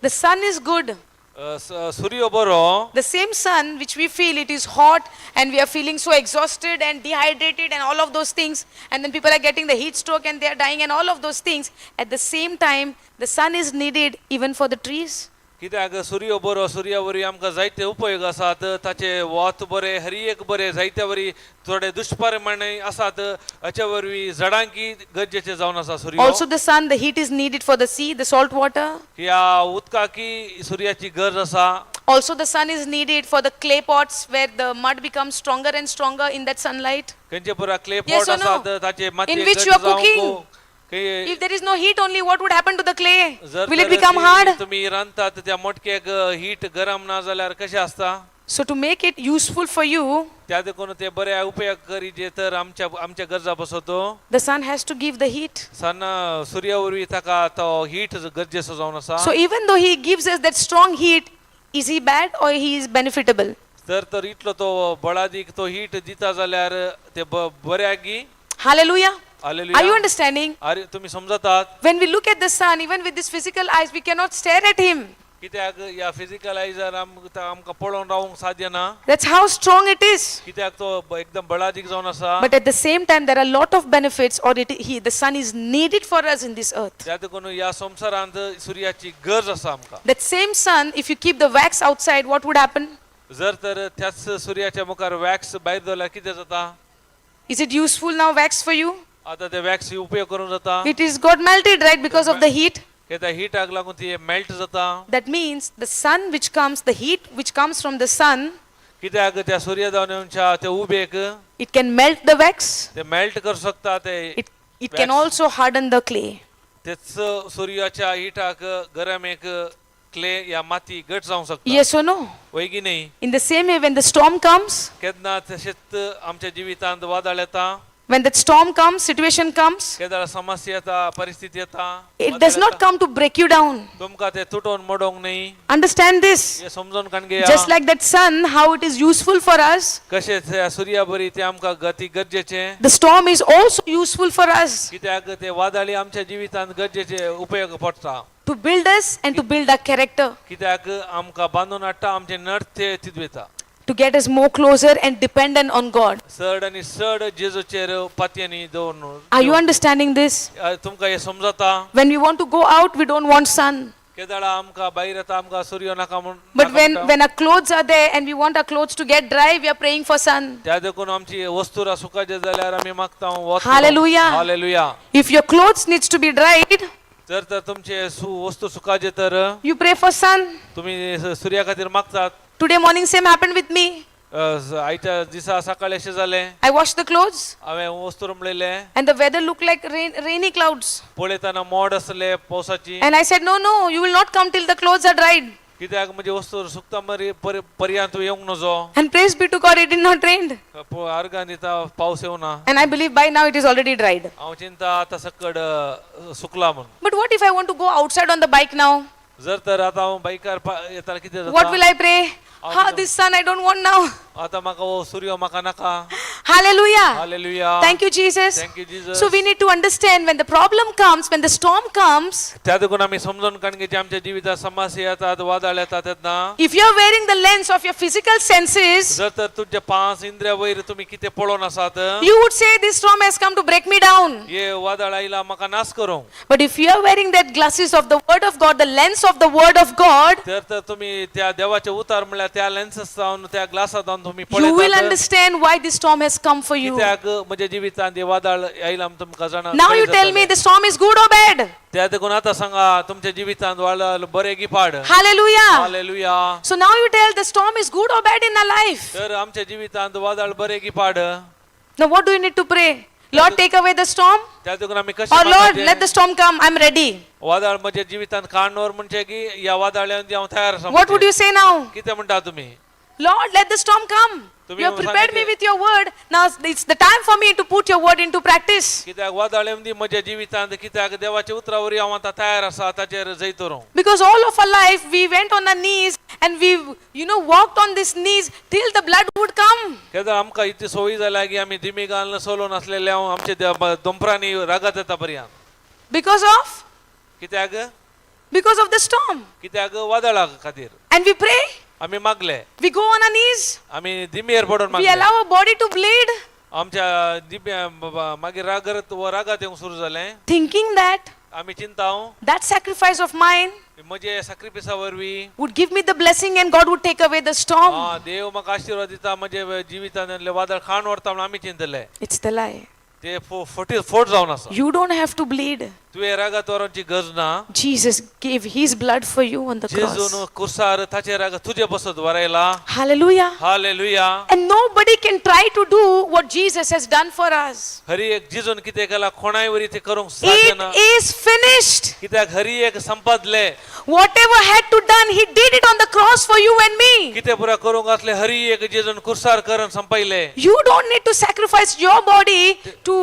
The sun is good. सूर्य बरो. The same sun which we feel it is hot and we are feeling so exhausted and dehydrated and all of those things, and then people are getting the heat stroke and they are dying and all of those things. At the same time, the sun is needed even for the trees. कित्याक सूर्य बरो Surya worry आमकां जायते उपयोग आसात. ताचे वत बरे हर एक बरे जायत्या वरी थोडे दुष्परिणाम आसात. हाच्या वरवीं झाडांकी गरजेचे जावन आसा सूर्य. Also the sun, the heat is needed for the sea, the salt water. ह्या उदकाकी सूर्याची गरज आसा. Also the sun is needed for the clay pots where the mud becomes stronger and stronger in that sunlight. खंयचे पुरा clay Yes pot or no? आसात ताचे मातयेक In which गरज you are जावंक cooking. काही If there is no heat only, what would happen to the clay? जर Will it तर become ती hard? तुम्ही रांदतात त्या मटक्याक हीट गरम ना जाल्यार कशें आसता. So to make it useful for you, त्या देखून ते बरे उपयोग करी जे तर आमच्या गरजा बसतो. the sun has to give the heat. सन सूर्या वरवीं ताका तो हीट गरजेचो जावन आसा. So even though he gives us that strong heat, is he bad or he is benefitable? तर इतलो तो बळादीक तो हीट दिता जाल्यार ते बऱ्यागी. Hallelujah. Hallelujah. Are you understanding? अरे तुम्ही समजतात. When we look at the sun, even with this physical eyes, we cannot stare at him. कित्याक या फिजिकल आयजार आमकां पळोवन रावंक साध्य ना. That's how strong it is. कित्याक तो एकदम बळादीक जावन आसा. But at the same time, there are a lot of benefits, or the sun is needed for us in this earth. त्या देखून या संवसारांत सूर्याची गरज आसा आमकां. That same sun, if you keep the wax outside, what would happen? जर तर त्याच सूर्याच्या मुखार वॅक्स भायर दवरल्यार कितें जाता. Is it useful now, wax for you? आता ते वॅक्स उपयोग करूंक जाता. It is got melted, right, because of the heat. कित्याक हिटाक लागून ती मेल्ट जाता. That means the sun which comes, the heat which comes from the sun, कित्याक त्या सूर्यदावनाच्या त्या उबेक it can melt the wax. ते मेल्ट करू शकता. ते It can also harden the clay. तेच सूर्याच्या हिटाक गरमेक क्ले या माती घट जावंक शकता. Yes or no? वय की न्ही. In the same way, when the storm comes, केन्ना तशेंच आमच्या जिवितांत वादळ येता. when that storm comes, situation comes, Kedar समस्या येता परिस्थिती येता. it does not come to break you down. तुमकां ते तुटोवन मोडोंक न्ही. Understand this. हे समजून काण घेया. Just like that sun, how it is useful for us, कशें त्या सूर्या बरी ते आमकां गती गरजेचे. the storm is also useful for us कित्याक ते वादळी आमच्या जिवितांत गरजेचे उपयोग पडटा. to build us and to build our character, कित्याक आमकां बांदून हाडटा आमचे नडते तिदवेता. to get us more closer and dependent on God. चड आनी चड जेजूचेर पातयेनी दवरून. Are you understanding this? तुमकां हे समजता. When we want to go out, we don't want sun. केदाळा आमकां भायर येता आमकां सूर्य नाका म्हूण. But when our clothes are there and we want our clothes to get dry, we are praying for sun. त्या देखून आमची वस्तुरा सुकाचे जाल्यार आमी मागता वत. Hallelujah. Hallelujah. If your clothes needs to be dried, जर तर तुमचे वस्तू सुकाचे तर you pray for sun. तुम्ही सूर्या खातीर मागतात. Today morning same happened with me. आयच्या दिसा सकाळी अशें जालें. I washed the clothes हांवें वस्तू रमलेले. and the weather looked like rainy clouds. पळयतना मोड आसले पावसाची. And I said, no, you will not come till the clothes are dried. कित्याक म्हजी वस्तू सुकता मरी पर्यंत तूं येवंक नजो. And praise be to God, it did not rain. Organ दिता पावस येवना. And I believe by now it is already dried. हांव चिंता आतां सकड सुकला म्हूण. But what if I want to go outside on the bike now? जर तर आतां हांव बायकार येताना कितें What will जाता. I pray? This sun I don't want now. आतां म्हाका हो सूर्य म्हाका नाका. Hallelujah. Hallelujah. Thank you, Jesus. Thank you, Jesus. So we need to understand when the problem comes, when the storm comes, त्या देखून आमी समजून काण घेवची आमच्या जिवितांत समस्या येतात वादळ येतात तेन्ना. if you are wearing the lens of your physical senses, जर तर तुमच्या 5 इंद्रिया वयर तुम्ही कितें पळोवन आसात. you would say this storm has come to break me down. हे वादळ आयला म्हाका नाश करूंक. But if you are wearing that glasses of the word of God, the lens of the word of God, तर तर तुम्ही त्या देवाचे उतार म्हणल्यार त्या लेन्सेस जावन त्या ग्लासात जावन तुम्ही you will पळयतात. understand why this storm has come for you. कित्याक म्हज्या जिवितांत हे वादळ आयला तुमकां जाणा. Now you tell me the storm is good or bad. त्या देखून आतां सांगा तुमच्या जिवितांत वादळ बरें की पाड. Hallelujah. Hallelujah. So now you tell the storm is good or bad in our life. तर आमच्या जिवितांत वादळ बरें की पाड. Now what do you need to pray? Lord, take away the storm. त्या देखून आम्ही Or कशे Lord, मागपाचे? let the storm come. I'm ready. वादळ म्हणजे जिवितांत काडणोर म्हणजे की या वादळांत हांव तयार आसा What would you say now? कितें म्हणटा तुम्ही Lord, let the storm come. तुम्ही You have prepared me सांगितले. with your word. Now it's the time for me to put your word into practice. कित्याक वादळ येवन दी म्हज्या जिवितांत कित्याक देवाच्या उतरावरी हांव आतां तयार आसा ताचेर जैतो रावंक. Because all of our life we went on our knees and we, walked on these knees till the blood would come. कित्याक आमकां इतली संवय जाल्या की आमी दिमी घालून सोलोन आसलेले हांव आमचे दोंपरांनी रागात येता पर्यंत. Because of? कित्याक Because of the storm. कित्याक वादळा खातीर And we pray. आमी मागले We go on our knees. आमी दिमेर पडून We मागले allow our body to bleed. आमच्या मागीर रागात येवंक सुरू जालें Thinking that आमी चिंताव that sacrifice of mine म्हजे सॅक्रिफिसा वरवीं would give me the blessing and God would take away the storm. देव म्हाका आशिर्वाद दिता म्हजे जिवितांतले वादळ खाण व्हरता म्हणून आमी चिंतले It's the lie. ते फोट जावन आसा You don't have to bleed. तुवें रागात व्हरची गरज ना Jesus gave his blood for you on the cross. जेजून कुर्सार ताचे राग तुजे बसत वरायला Hallelujah. Hallelujah And nobody can try to do what Jesus has done for us. हरी एक जिजून कितें केला कोणाय वरी ते करूंक साध्य It ना is finished. कित्याक हरी एक संपादले Whatever had to done, he did it on the cross for you and me. कितें पुरा करूंक आसले हरी एक जेजून कुर्सार करून संपयले You don't need to sacrifice your body to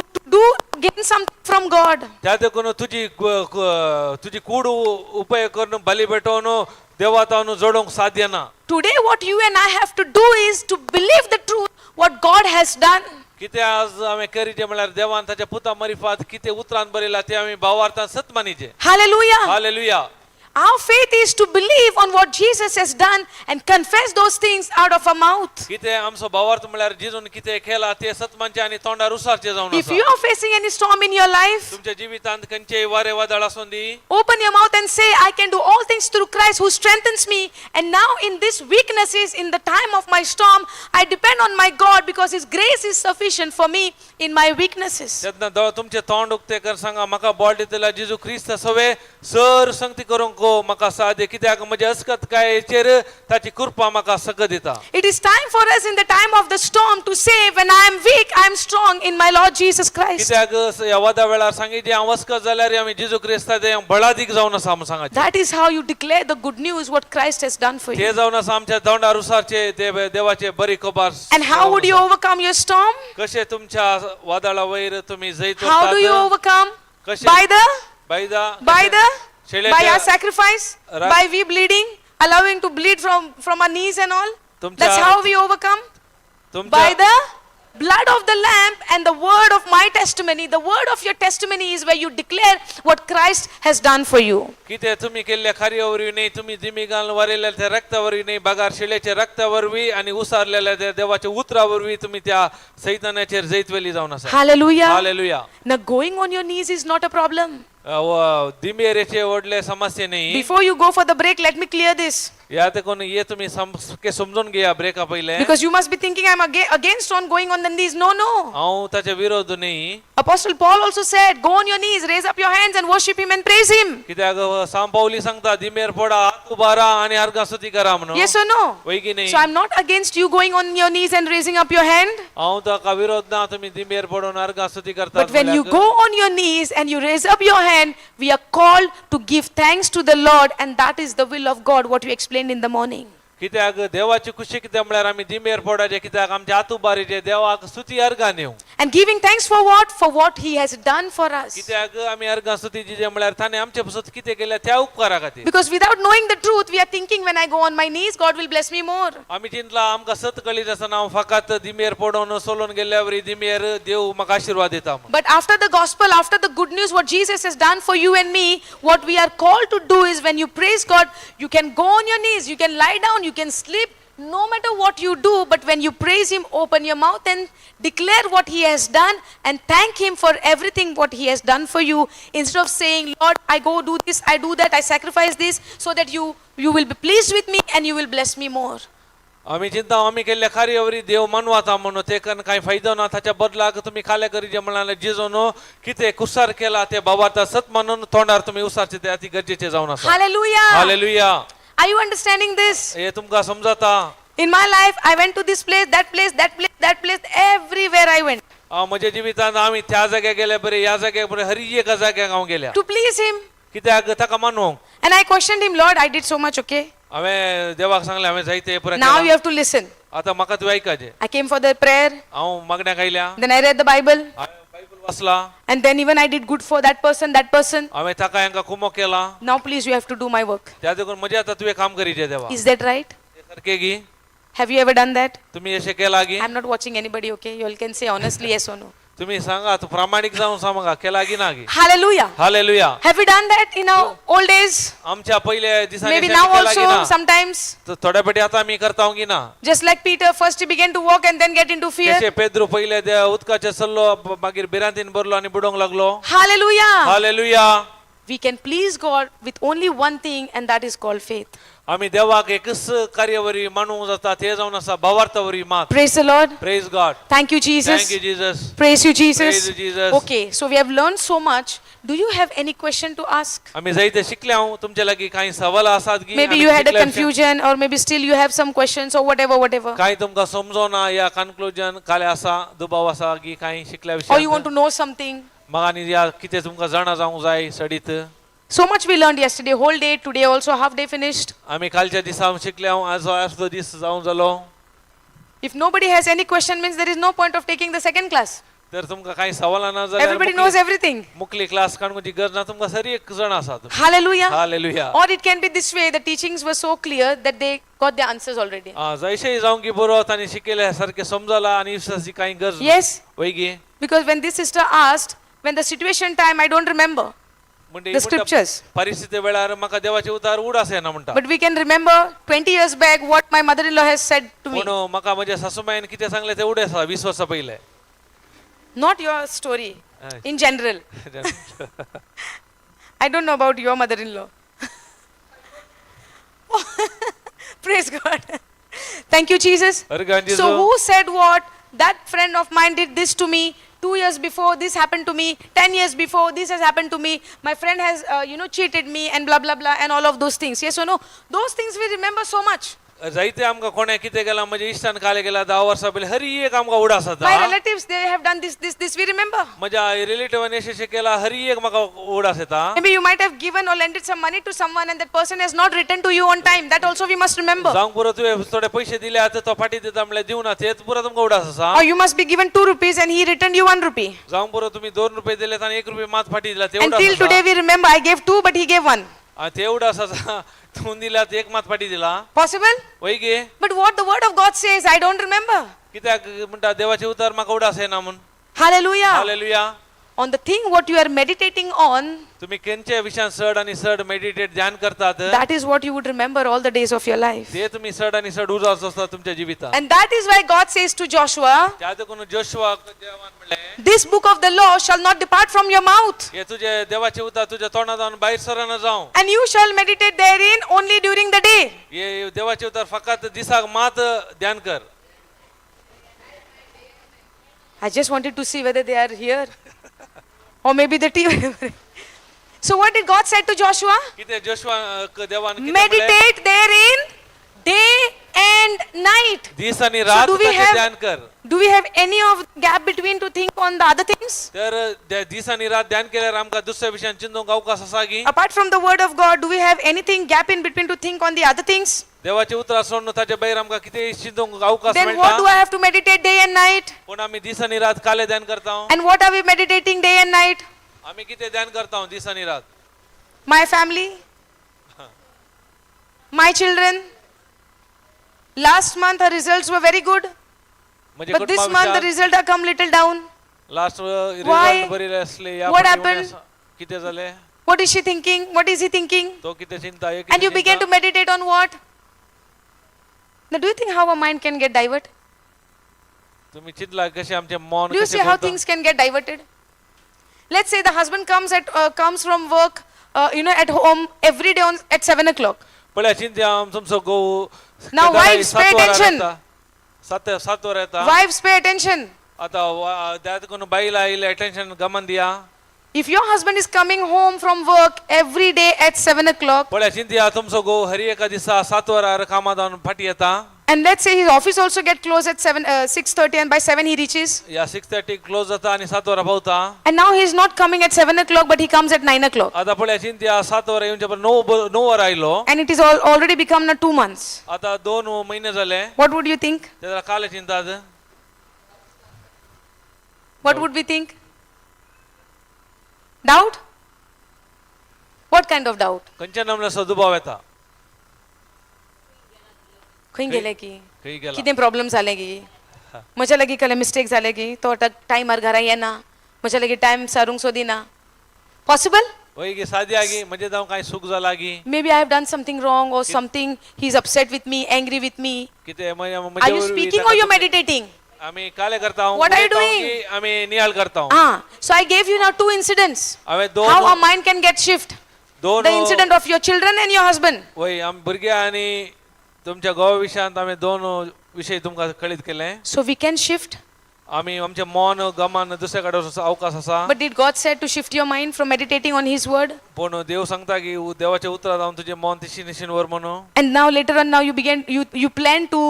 gain something from God. त्या देखून तुजी कूड उपयोग करून बली पेटोवन देवातावन जोडूंक साध्य ना Today what you and I have to do is to believe the truth, what God has done. कितें आज हांवें करीचें म्हळ्यार देवान ताच्या पुता मरिफात कितें उतरान बरयला तें आमी भावार्थान सत मानीचें Hallelujah. Hallelujah Our faith is to believe on what Jesus has done and confess those things out of our mouth. कितें आमचो भावार्थ म्हळ्यार जिजून कितें केला ते सतमानचे आनी तोंडार उसारचे जावन If आसा you are facing any storm in your life, तुमच्या जिवितांत खंयचेय वारे वादळ आसूं दी open your mouth and say, I can do all things through Christ who strengthens me. And now in this weaknesses, in the time of my storm, I depend on my God because his grace is sufficient for me in my weaknesses. तेन्ना तुमचे तोंड उक्ते कर सांगा म्हाका बळ दितला जेजू क्रिस्त सवे sir संगती करूंक म्हाका साध्य कित्याक म्हजे अस्कत कायेचेर ताची कृपा म्हाका सकत दिता. It is time for us in the time of the storm to say, when I am weak, I am strong in my Lord Jesus Christ. कित्याक ह्या वादा वेळार सांगितले हांव अस्कत जाल्यार आमी जेजू क्रिस्ता ते बळादीक जावन आसा म्हण सांगाचे That is how you declare the good news, what Christ has done for you. ते जावन आसा आमच्या तोंडार उसारचे ते देवाचे बरी खबर. And how would you overcome your storm? कशे तुमच्या वादळा वयर तुम्ही जैत How do you overcome? कशे By the by our sacrifice, Ra- by we bleeding, allowing to bleed from our knees and all. Tumcha- That's how we overcome. By तुमच्या the blood of the lamb and the word of my testimony. The word of your testimony is where you declare what Christ has done for you. कितें तुम्ही केल्ल्या कार्यावरवी नाही तुम्ही दिमी घालून वारयल्या त्या रक्तावरवी नाही बागार शिळेच्या रक्तावरवी आणि उसारलेल्या त्या देवाच्या उतरावरवी तुम्ही त्या सैतानाचेर जैतवेली जावन आसा. Hallelujah. Hallelujah. Now going on your knees is not a problem. दिमेरेचे व्हडले समस्या नाही. Before you go for the break, let me clear this. या देखून ये तुम्ही समजून घ्या ब्रेका पहिले. Because you must be thinking I'm against on going on the knees. No, no. हांव ताचे विरोध नाही. Apostle Paul also said, go on your knees, raise up your hands and worship him and praise him. कित्याक सांब पावली सांगता दिमेर पडा हात उबारा आणि अर्घा स्तुती करा म्हणून. Yes or no? वय की नाही. So I'm not against you going on your knees and raising up your hand. हांव ताका विरोध ना तुम्ही दिमेर पडून अर्घा स्तुती करतात. But when you go on your knees and you raise up your hand, we are called to give thanks to the Lord, and that is the will of God, what we explained in the morning. कित्याक देवाची खुशी कितें म्हळ्यार आमी दिमेर पडाचे कित्याक आमच्या आतुबारीचे देवाक स्तुती अर्घा नेऊ. And giving thanks for what? For what he has done for us. कित्याक आमी अर्घा स्तुती दिजे म्हळ्यार ताणे आमचे पासून कितें केल्या त्या उपकारा खातीर. Because without knowing the truth, we are thinking when I go on my knees, God will bless me more. आमी चिंतला आमकां सत कळीत आसतना हांव फकत दिमेर पडोवन सोलून गेल्यावर दिमेर देव म्हाका आशिर्वाद दिता. But after the gospel, after the good news, what Jesus has done for you and me, what we are called to do is when you praise God, you can go on your knees, you can lie down, you can sleep, no matter what you do, but when you praise him, open your mouth and declare what he has done and thank him for everything what he has done for you, instead of saying, Lord, I go do this, I do that, I sacrifice this, so that you will be pleased with me and you will bless me more. आमी चिंता आमी केल्ल्या कार्यावरी देव मानवाता म्हणून ते कन कांय फायदो ना ताच्या बदलाक तुम्ही खाले करीचे म्हणाले जिजोन कितें कुसार केला ते बाबाता सत मानून तोंडार तुम्ही उसारचे ते अति गरजेचे जावन आसा. Hallelujah. Hallelujah. Are you understanding this? हे तुमकां समजता. In my life, I went to this place, that place, that place, that place, everywhere I went. म्हज्या जिवितांत आमी त्या जाग्यार गेले बरे ह्या जाग्यार बरे हर एका जाग्याक हांव गेल्या to please Him. कित्याक ताका मानूंक And I questioned Him, Lord, I did so much, okay? हांवें देवाक सांगलें हांवें जायते पुराय Now you केलां. have to listen. आतां म्हाका तुवें आयकाचें I came for the prayer, हांव मागण्याक आयल्या then I read the Bible, हांवें बायबल वाचला and then even I did good for that person. हांवें ताका हांकां कुमो केला Now please, you have to do my work. त्या देखून म्हजें आतां तुवें काम करीचें देवा Is that right? ते सारकें गी Have you ever done that? तुमी अशें केलां गी I'm not watching anybody, okay? You all can say honestly yes or no. तुमी सांगा तूं प्रामाणीक जावन सांगा केलां गी ना गी Hallelujah. Hallelujah Have we done that in our old days? आमच्या पयल्या दिसांनी Maybe अशें now केलां गी also, ना sometimes. थोड्या फाटी आतां आमी करता गी ना Just like Peter, first he began to walk and then get into fear. कशें पेद्रू पयले उदकाचे चल्लो मागीर बिरांतीन भरलो आनी बुडोंक लागलो Hallelujah. Hallelujah We can please God with only one thing, and that is called faith. आमी देवाक एकच कार्यावरी मानूंक जाता ते जावन आसा भावार्थवरी मात Praise the Lord. Praise God Thank you, Jesus. Thank you Jesus Praise you, Jesus. Praise you, Jesus. Okay, so we have learned so much. Do you have any question to ask? आमी जायते शिकले हांव तुमचे लागीं कांय सवाल आसात गी Maybe आमी you had a शिकले confusion, or maybe still you have some questions, or whatever. कांय तुमकां समजोना या कन्क्लुजन काले आसा दुबाव आसा गी कांय शिकल्या Or you want विशयान to know something. म्हाका आनी या कितें तुमकां जाणा जावंक जाय सडीत So much we learned yesterday, whole day, today also half day finished. आमी कालच्या दिसा शिकले हांव आज अर्धो दीस जावं जालो If nobody has any question, means there is no point of taking the second class. तर तुमकां कांय सवाल ना Everybody knows जाल्यार everything. मुखली क्लास काडूंची गरज ना तुमकां सरी एक जाण आसा Hallelujah. Hallelujah Or it can be this way, the teachings were so clear that they got the answers already. जयशेय जावं की बरो तांणी शिकयले सारकें समजला आनी विश्वासी कांय गरज ना. Yes, वय गे because when this sister asked, when the situation time, I don't remember म्हणजे the scriptures. परिस्थिती वेळार म्हाका देवाचे उतार उड आसना म्हणटा But we can remember 20 years back what my mother-in-law has said to me. पूण म्हाका म्हज्या सासूबाईन कितें सांगलें तें उडे आसा 20 वर्सां पयले Not your story, Aye. in general. I don't know about your mother-in-law. Praise God. Thank you, Jesus. Argan Jesus. So who said what? That friend of mine did this to me. 2 years before this happened to me. 10 years before this has happened to me. My friend has, cheated me and blah, blah, blah and all of those things. Yes or no? Those things we remember so much. जायते आमकां कोणे कितें केलां म्हज्या इश्टान काले गेला 10 वर्सां पयलीं हर एक आमकां उड आसा My relatives, they have done this, we remember. म्हज्या रिलेटिवांनी अशें केला हर एक म्हाका उड आसा Maybe you might have given or lended some money to someone and that person has not returned to you on time. That also we must remember. जावंक पुरो तुवें थोडे पयशे दिले आतां तो फाटी दिता म्हणल्यार दिवना तेच पुरो तुमकां उड आसा Or you must be given 2 rupees and he returned you 1 rupee. जावंक पुरो तुमी 2 रुपये दिले आनी 1 रुपया मात फाटी दिला ते उड Until today आसा we remember I gave 2 but he gave 1. ते उड आसा तूं दिला ते 1 मात फाटी दिला Possible? वय गे But what the word of God says, I don't remember. कित्याक म्हणटा देवाचे उतार म्हाका उड आसना म्हूण Hallelujah. Hallelujah On the thing what you are meditating on, तुम्ही खंयच्या विशयान चड आनी चड मेडिटेट ध्यान करतात that is what you would remember all the days of your life. ते तुम्ही चड आनी चड उजास आसता तुमच्या जिवितांत And that is why God says to Joshua, त्या देखून जोशुआ देवान म्हणलें this book of the law shall not depart from your mouth. हे तुझे देवाचे उतार तुझ्या तोंडांतल्यान भायर सरना जावं And you shall meditate therein only during the day. हे देवाचे उतार फकत दिसाक मात ध्यान कर I just wanted to see whether they are here. Or maybe the TV. So what did God say to Joshua? कितें जोशुआ देवान कितें म्हणलें Meditate therein day and night. दीस आनी रात do we ताचें have- ध्यान कर Do we have any of gap between to think on the other things? तर दीस आनी रात ध्यान केल्यार आमकां दुसऱ्या विशयान चिंतूंक अवकाश आसा की Apart from the word of God, do we have anything gap in between to think on the other things? देवाचे उतार सोडून ताचे भायर आमकां कितें चिंतूंक अवकाश Then what do मेळटा I have to meditate day and night? पूण आमी दीस आनी रात काले ध्यान करता And what are we meditating day and night? आमी कितें ध्यान करता दीस आनी रात My family? My children? Last month her results were very good, म्हणजे but this month the result have come little down. Last Why? Result बरे आसले या What फाटी happened? उणे आसा. कितें जालें What is she thinking? What is he thinking? तो कितें चिंता हे And you कितें begin to चिंता? meditate on what? Now do you think how a mind can get diverted? तुम्ही चिंतला कशें आमचें मन Do you see कशें how करता? things can get diverted? Let's say the husband comes from work, at home every day at 7 o'clock. पळय चिंत्या तुमचो घोव Now सकाळी wives 7 pay वरां attention. येता. 7 वरां येता Wives, pay attention. आतां त्या देखून बायला इल्लें अटेन्शन गमन दिया If your husband is coming home from work every day at 7 o'clock, पळय चिंत्या तुमचो घोव हर एका दिसा 7 वरां कामां जावन फाटी येता And let's say his office also get closed at 6:30 and by 7 he reaches. या 6:30 क्लोज जाता आणि 7 वरा पावता. And now he is not coming at 7 o'clock but he comes at 9 o'clock. आता पळय चिंत्या 7 वरा येऊन पण 9 वरा आयलो. And it is already become now 2 months. आता 2 महिने झाले. What would you think? त्याला काल चिंतात. What would we think? Doubt? What kind of doubt? कंचन नमला सदुभाव येता. खंय गेले की खंय गेला. कितें प्रॉब्लम जाले की म्हज्या लागीं कसले मिस्टेक जाले की तो आतां टायमार घरा येना म्हज्या लागीं टायम सारूंक सोदिना पॉसिबल वय की सादी आगी म्हणजे जावं काय सुख जाला की maybe I have done something wrong or something he's upset with me angry with me किते are you speaking or you meditating आम्ही काले करता हूं What are you doing? आम्ही नियाल करता हूं so I gave you now 2 incidents आम्ही how our दोन mind can get shift दोन the incident of your children and your husband वय आम्ही भुरगे आणि तुमच्या गोवा विषयांत आम्ही दोन विषय तुमका कळीत केले so we can shift आम्ही आमचे मन गमान दुसऱ्याकडे अवकाश असा but did God say to shift your mind from meditating on his word पण देव सांगता की देवाच्या उत्तरात जाऊन तुझे मन तिशी निशीनवर म्हणू and now later on now you plan to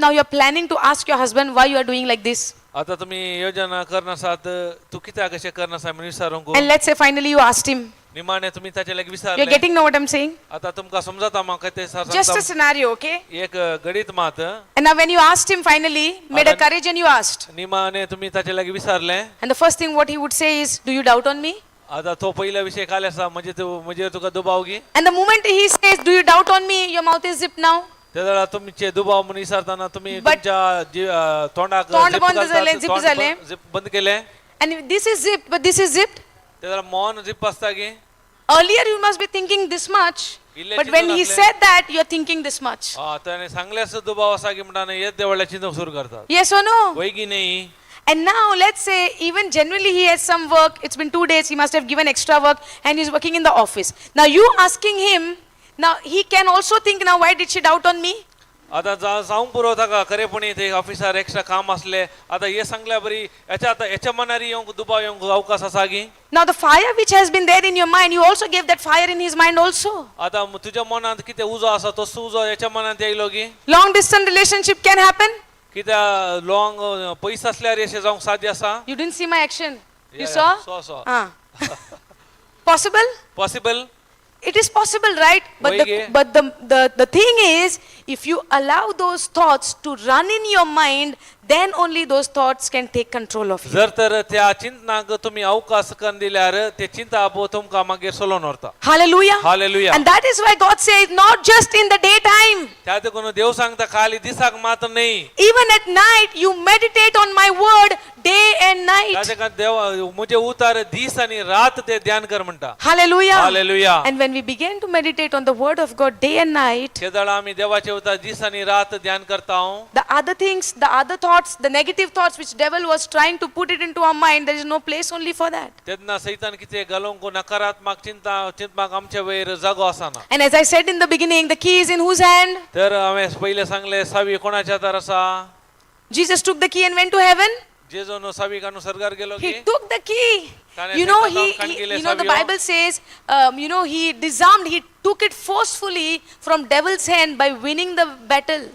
now you are planning to ask your husband why you are doing like this आता तुम्ही योजना करण्यासात तू किती कशे करण्यासा मी विचारूंक and let's say finally you asked him निमाने तुम्ही त्याच्या लाग you're विचारले getting know what I'm saying आता तुमका समजता मग ते just a scenario okay एक गणित मात and now when you asked him finally made a courage and you asked निमाने तुम्ही त्याच्या लाग विचारले and the first thing what he would say is do you doubt on me आता तो पहिला विषय काल असा म्हणजे तुका दुबावगी and the moment he says do you doubt on me your mouth is zipped now त्याला तुमचे दुबाव म्हणून विचारताना तुम्ही But- तुमच्या तोंडाक तोंड zip बंद घालतात, झाले, zip तोंड झाले. zip बंद केले and this is zipped but this is zipped त्याला मौन झिप असता की earlier you must be thinking this much इल्ले but when चिंतून he असले. said that you're thinking this much हा त्याने सांगल्यास दुबाव असा की म्हणताना येत देवळ्या चिंतक सुरू करतात yes or no वय की नाही And now let's say even generally he has some work, it's been 2 days, he must have given extra work and he's working in the office. Now you asking him, now he can also think now why did she doubt on me? आता जाऊन पुरवता का खरे पण इथे officer extra काम असले आता हे सांगल्या बरी याच्या आता याच्या मनारी येऊन दुबाव येऊन अवकाश असा की Now the fire which has been there in your mind, you also gave that fire in his mind also. आता तुझ्या मनात किती उजो असा तो उजो याच्या मनात येईल की Long distance relationship can happen. कित्या लॉंग पैसा असल्यावर असे जाऊन साध्य असा You didn't see my action. You Yeah, saw? yeah, saw. Possible? Possible It is possible, right? But Oige. the thing is, if you allow those thoughts to run in your mind, then only those thoughts can take control of you. जर तर त्या चिंतनाक तुम्ही अवकाश करून दिल्यार ते चिंता आपो तुमका मागीर सोलोन व्हरता Hallelujah. Hallelujah. And that is why God says, not just in the daytime, त्या देखून देव सांगता खाली दिसाक मात्र नाही even at night, you meditate on my word day and night. त्या देव मुझे उतार दिस आणि रात ते ध्यान कर म्हणता Hallelujah. Hallelujah. And when we begin to meditate on the word of God day and night, ते दळा आम्ही देवाचे उतार दिस आणि रात ध्यान करता हूं the other things, the other thoughts, the negative thoughts which devil was trying to put it into our mind, there is no place only for that. तेदना सैतान किती घालूंक नकारात्मक चिंतमाक आमच्या वयर जागो आसाना And as I said in the beginning, the key is in whose hand? तर आम्ही पहिले सांगले सावी कोणाच्या तर असा Jesus took the key and went to heaven. जेजून सावी कानू स्वर्गार गेलो की He took the key. Tane You know, Satan kan gile the savio. Bible says, he disarmed, he took it forcefully from devil's hand by winning the battle.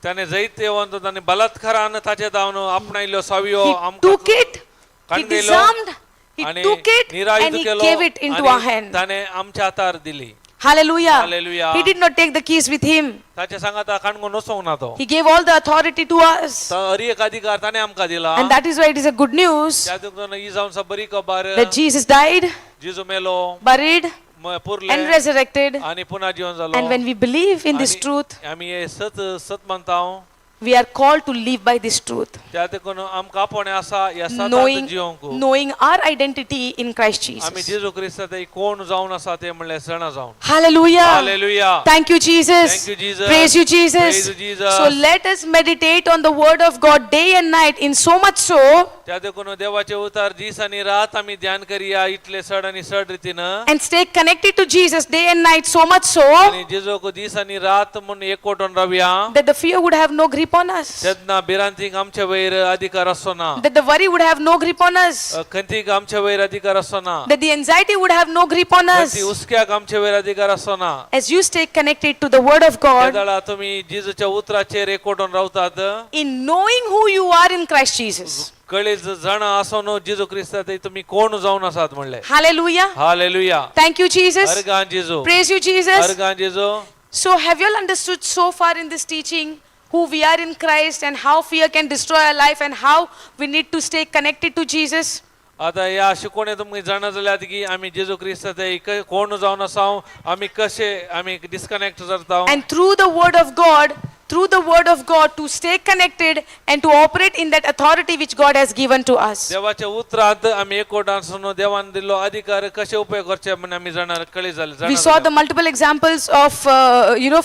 त्याने जैत येवन त्याने बलात्कारान ताचे दावन आपणायलो Savio He आमकां took it, he कान गेलो disarmed, he आणि took it, निरायुध and he Kelo gave it into आणि our hand. त्याने आमच्या हातार दिली Hallelujah. Hallelujah. He did not take the keys with him. ताचे सांगाता काणगो नसोंक ना तो He gave all the authority to us. हर एक अधिकार ताने आमकां दिला And that is why it is a good news त्या देखून ही जावन सा बरी खबर that Jesus died, जिजू मेलो buried, पुरले and resurrected. आणि पुन्हा जीवन झालो And when we believe in this आणि truth, आम्ही हे सत म्हणता हूं we are called to live by this truth, त्या देखून आमकां आपण असा या सतात knowing, जिवंक knowing our identity in Christ आम्ही Jesus. जेजू ख्रिस्ताचे कोण जावन आसा ते म्हणले सण जावन Hallelujah. Hallelujah. Thank you, Jesus. Thank you, Jesus. Praise you, Jesus. Praise you, Jesus. So let us meditate on the word of God day and night, in so much so, त्या देखून देवाचे उतार दीस आणि रात आम्ही ध्यान करूया इतले सड आणि सड रीतीनं and stay connected to Jesus day and night, so much so आणि जेजूक दीस आणि रात म्हणून एकवटून राहूया that the fear would have no grip upon us. तेन्ना भिरांतीक आमच्या वयर अधिकार असो ना That the worry would have no grip on us. खंतीक आमच्या वयर अधिकार असो ना That the anxiety would have no grip on us. खंती हुस्क्याक आमच्या वयर अधिकार असो ना As you stay connected to the word of God, केदाळा तुम्ही जेजूच्या उतराचेर एकवटून रावतात in knowing who you are in Christ Jesus. कळीज जाण आसोन जेजू क्रिस्तात तुम्ही कोण जावन आसात म्हणले Hallelujah. Hallelujah Thank you, Jesus. Organ Jeju Praise you, Jesus. Organ Jeju So, have you all understood so far in this teaching who we are in Christ and how fear can destroy our life and how we need to stay connected to Jesus? आता या शिकवणे तुम्ही जाणा जाल्यात की आम्ही जेजू क्रिस्तात कोण जावन आसाव आम्ही कशे आम्ही डिस्कनेक्ट जाता And through the word of God, to stay connected and to operate in that authority which God has given to us. देवाच्या उतरांत आम्ही एकवटान देवान दिलो अधिकार कसे उपयोग करचे म्हणून आम्ही जाणार कळी झाले We saw the multiple examples of,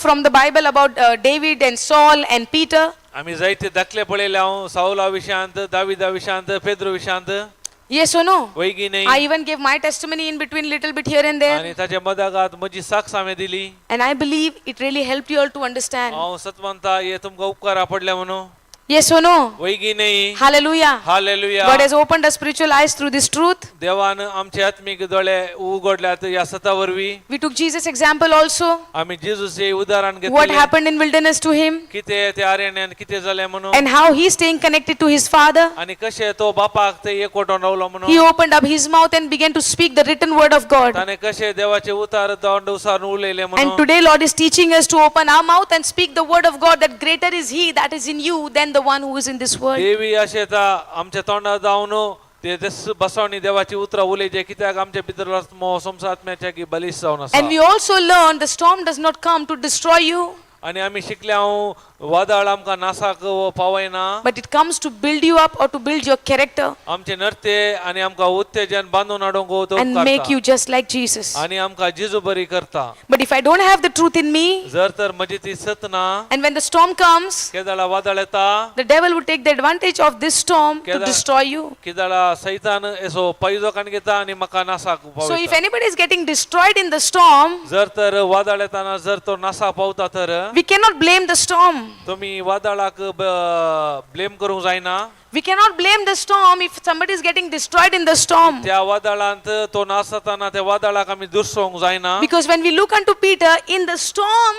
from the Bible about David and Saul and Peter. आम्ही जायते दाखले पळयले हांव साऊला विशयांत दाविदा विशयांत पेद्रो विशयांत Yes or no? वय की नाही I even gave my testimony in between little bit here and there. आणि ताच्या मदागात म्हजी साक्ष हांवें दिली And I believe it really helped you all to understand. हांव सतवंता हे तुमकां उपकार पडले म्हणून Yes or no? वय की नाही Hallelujah. Hallelujah God has opened our spiritual eyes through this truth. देवान आमचे आत्मिक दोळे उगडल्यात या सता वरवी We took Jesus' example also. आम्ही जेजूचे उदाहरण What घेतले happened in wilderness to him किते ते आर्यण्यान किते जाले म्हणून and how he staying connected to his father. आणि कशे तो बापाक ते एकवटून रावलो म्हणून He opened up his mouth and began to speak the written word of God. ताने कशे देवाचे उतार तोंड उसारून उलयले And म्हणून today Lord is teaching us to open our mouth and speak the word of God, that greater is he that is in you than the one who is in this world. देवी अशे आमच्या तोंडात जावन ते बसवणी देवाची उतरां उलयचे कित्याक आमच्या भितर आत्मो संसात्म्याच्या की बलिश जावन आसा And we also learn the storm does not come to destroy you, आणि आम्ही शिकल्या वादळ आमकां नासाक पावयना but it comes to build you up or to build your character आमचे नर्ते आणि आमकां उत्तेजन बांदून हाडूंक and make you just like Jesus. आणि आमकां जेजू बरी करता But if I don't have the truth in me, जर तर म्हजी ती सत ना and when the storm comes, केदाळा वादळ येता the devil would take the advantage of this storm to destroy you. केदाळा सैतान एसो पैजो कान घेता आणि म्हाका नासाक So if पावयता anybody is getting destroyed in the storm, जर तर वादळ येताना जर तो नासा पावता तर we cannot blame the storm. तुम्ही वादळाक ब्लेम करूंक जायना We cannot blame the storm if somebody is getting destroyed in the storm. त्या वादळांत तो नासताना त्या वादळाक आमी दुसरोंक जायना Because when we look unto Peter in the storm,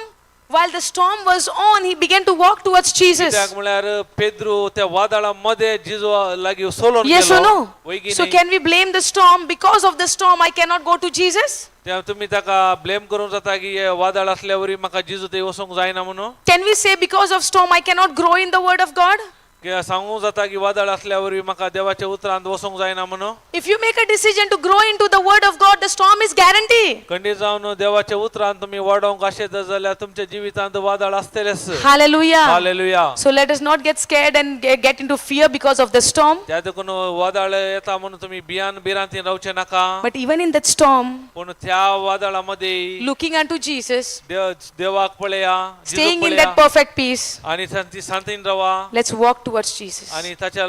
while the storm was on, he began to walk towards Jesus. कित्याक म्हळ्यार पेद्रू त्या वादळा मध्ये जिजू लागी सोलोन Yes or गेलो no? वय की So नाही can we blame the storm? Because of the storm, I cannot go to Jesus? त्या तुम्ही ताका ब्लेम करूंक जाता की हे वादळ असल्यावरी म्हाका जिजू ते वचोंक जायना म्हणून Can we say because of storm, I cannot grow in the word of God? किंवा सांगूंक जाता की वादळ असल्यावरी म्हाका देवाच्या उतरांत वचोंक जायना म्हणून If you make a decision to grow into the word of God, the storm is guaranteed. खंडीत जावन देवाच्या उतरांत तुम्ही वाडोवंक आशेत जाल्यार तुमच्या जिवितांत वादळ आसतलेच Hallelujah. Hallelujah So let us not get scared and get into fear because of the storm. त्या देखून वादळ येता म्हणून तुम्ही बिरांतीन रावचे नाका But even in that storm, पण त्या वादळामध्ये looking unto Jesus, देवाक पळया जिजूक staying in पळया that perfect peace, आणि ती शांतीन रावा let's walk towards Jesus. आणि ताच्या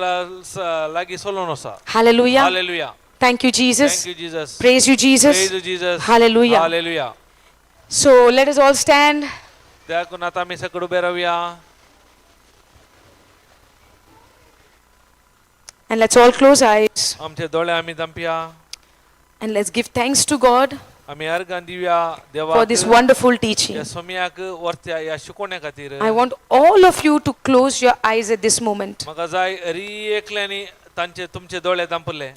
लागी सोलोन आसा Hallelujah. Hallelujah Thank you, Jesus. Thank you Jesus Praise you, Jesus. Praise you Jesus Hallelujah. Hallelujah So let us all stand देखून आता आमी सकड ube रावया and let's all close our eyes आमचे दोळे आमी दांपया and let's give thanks to God आमी अर्गां Divya for देवाक this wonderful teaching. या सोम्याक वर्त्या या शिकोवण्या खातीर I want all of you to close your eyes at this moment. म्हाका जाय एकल्यानी तांचे तुमचे दोळे दांपले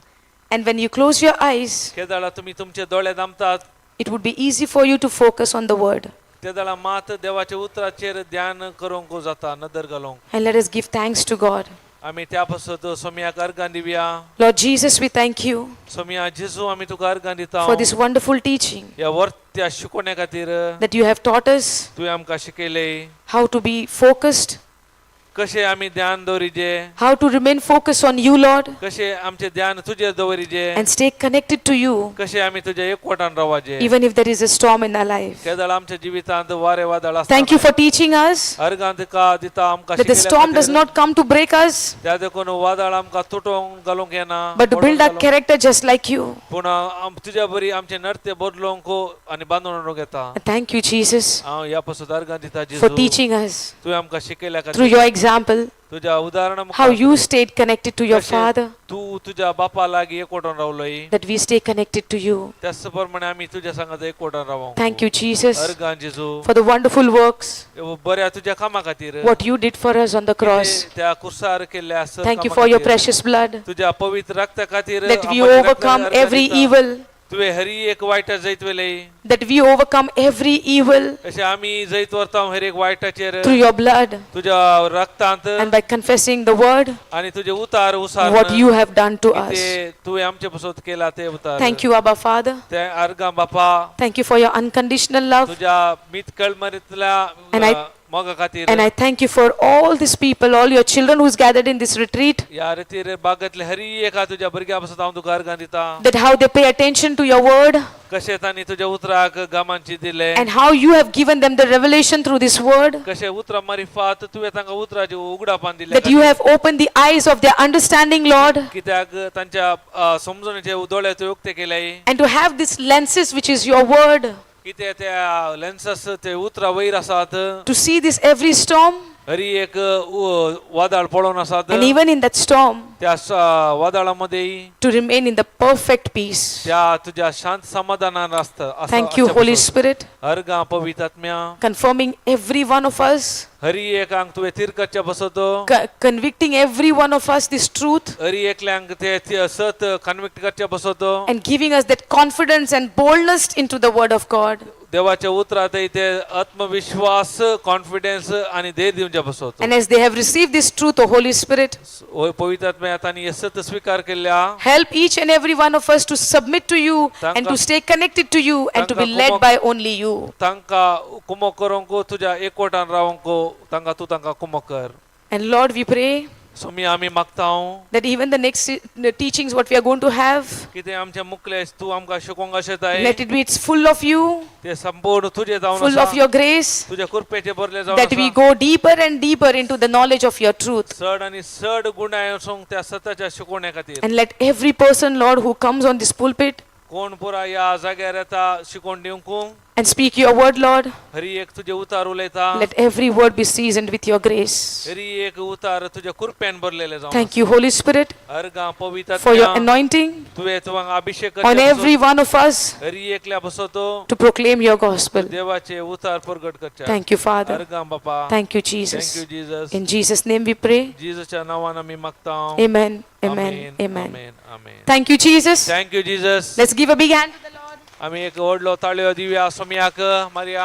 And when you close your eyes, केदाळा तुम्ही तुमचे दोळे दांपतात it would be easy for you to focus on the word. तेदाळा मात देवाच्या उतराचेर ध्यान करूंक जाता नदर घालूंक And let us give thanks to God. आमी त्या पासत सोम्याक अर्गां Divya Lord Jesus, we thank you Saumya जेजू आमी तुका अर्गां दिता for this wonderful teaching या वर्त्या शिकोवण्या खातीर that you have taught us तुवें आमकां शिकयले how to be focused, कशें आमी ध्यान दवरिजे how to remain focused on you, Lord, कशें आमचें ध्यान तुजेर दवरिजे and stay connected to you कशें आमी तुज्या एकवटान रावचे even if there is a storm in our life. केदाळ आमच्या जिवितांत वारे वादळ Thank you for teaching us अर्गां तुका दिता आमकां that the storm does not come to break us त्या देखून वादळ आमकां तुटोवंक घालूंक येना but to build our character just like you. पूण तुज्या बरी आमचे नर्ते बदलोवंक आनी बांदून हाडूंक येता And thank you, Jesus, हांव ह्या पासून अर्गां दिता for जेजू teaching us तुवें आमकां शिकयल्या through खातीर your example तुझ्या उदाहरण how you stayed connected to your Father, तू तुझ्या बापा लागी एकवटून रावलोय that we stay connected to you. त्याच प्रमाणे आम्ही तुझ्या संगत एकवटून रावू Thank you, Jesus, अर्गां Jeju for the wonderful works, बऱ्या तुझ्या कामा खातीर what you did for us on the cross. त्या कुर्सार केल्ल्या Thank you for your precious blood, तुझ्या पवित्र रक्ता खातीर that we overcome every evil, तुवे हरी एक वाईट जैत वेले that we overcome every evil अशे आम्ही जैत वर्ताव हर एक वाईटाचेर through your blood तुझ्या रक्तांत and by confessing the word, आणि तुझे उतार उसार what you have done to us. ते तुवे आमचे पासून केला ते उतार Thank you, Abba Father. ते अर्गा बापा Thank you for your unconditional love. तुझ्या मित कळमरीतल्या And I- मग खातीर And I thank you for all these people, all your children who's gathered in this retreat, या रितीर बागातले हरी एका तुझ्या भुरग्या पासून हांव तुका अर्गां दिता that how they pay attention to your word कशे तांणी तुझ्या उतराक गामांची दिले and how you have given them the revelation through this word, कशे उतरा मारिफात तुवें तांकां उतराची उगडापान दिले that you have opened the eyes of their understanding, Lord, कित्याक तांच्या समजणेचे दोळे तुवें उक्ते केले and to have these lenses, which is your word, कित्याक त्या लेन्सस ते उतरा वयर आसात to see this every storm, हरी एक वादळ पळोवन आसात and even in that storm, त्या वादळामध्ये to remain in the perfect peace. त्या तुझ्या शांत समाधानान आसता Thank you, Holy Spirit, अर्गां पवित्र आत्म्या confirming every one of us, हरी एकांक तुवें तिरकच्च्या बसतो convicting every one of us this truth, हरी एकल्यांक ते सत कन्विक्ट करच्या बसतो and giving us that confidence and boldness into the word of God. देवाच्या उतरात ते आत्मविश्वास कॉन्फिडन्स आणि धैर्य दिवच्या बसतो And as they have received this truth, O Holy Spirit, पवित्र आत्म्या तांणी हे सत स्वीकार केल्या help each and every one of us to submit to you and to stay connected to you and to be led by only you. तांकां कुमो करूंक तुझ्या एकवटान रावंक तांकां कुमो कर And Lord, we pray Somi आमी मागता that even the next teachings what we are going to have, कितें आमचे मुखले तू आमकां शिकोवंक आशेताय let it be it's full of you, ते संपूर्ण तुझे जावन full of your grace, तुझ्या कृपेचे भरले that we जावन go deeper and deeper into the knowledge of your truth. चड आनी चड गुणांसूंक त्या सताच्या शिकोवण्या खातीर And let every person, Lord, who comes on this pulpit कोण पुरा या जाग्यार येता शिकोवन दिवंक and speak your word, Lord, हरी एक तुझे उतार उलयता let every word be seasoned with your grace. हरी एक उतार तुझ्या कृपेन भरलेले जावन Thank you, Holy Spirit, अर्गां पवित्र for your आत्म्या, anointing तुवें तुवांक अभिषेक on करचे every one of us हरी एकल्या बसतो to proclaim your gospel. देवाचे उतार प्रगट करचे Thank you, Father. अर्गां बापा Thank you, thank you Jesus. Jesus In Jesus' name we pray. जीससच्या नावान आमी मागता Amen. Amen. Amen. Amen amen Thank you, Jesus. Thank you Jesus Let's give a big hand to the Lord. आमी एक व्हडलो ताळयो दिवया सोम्याक मारया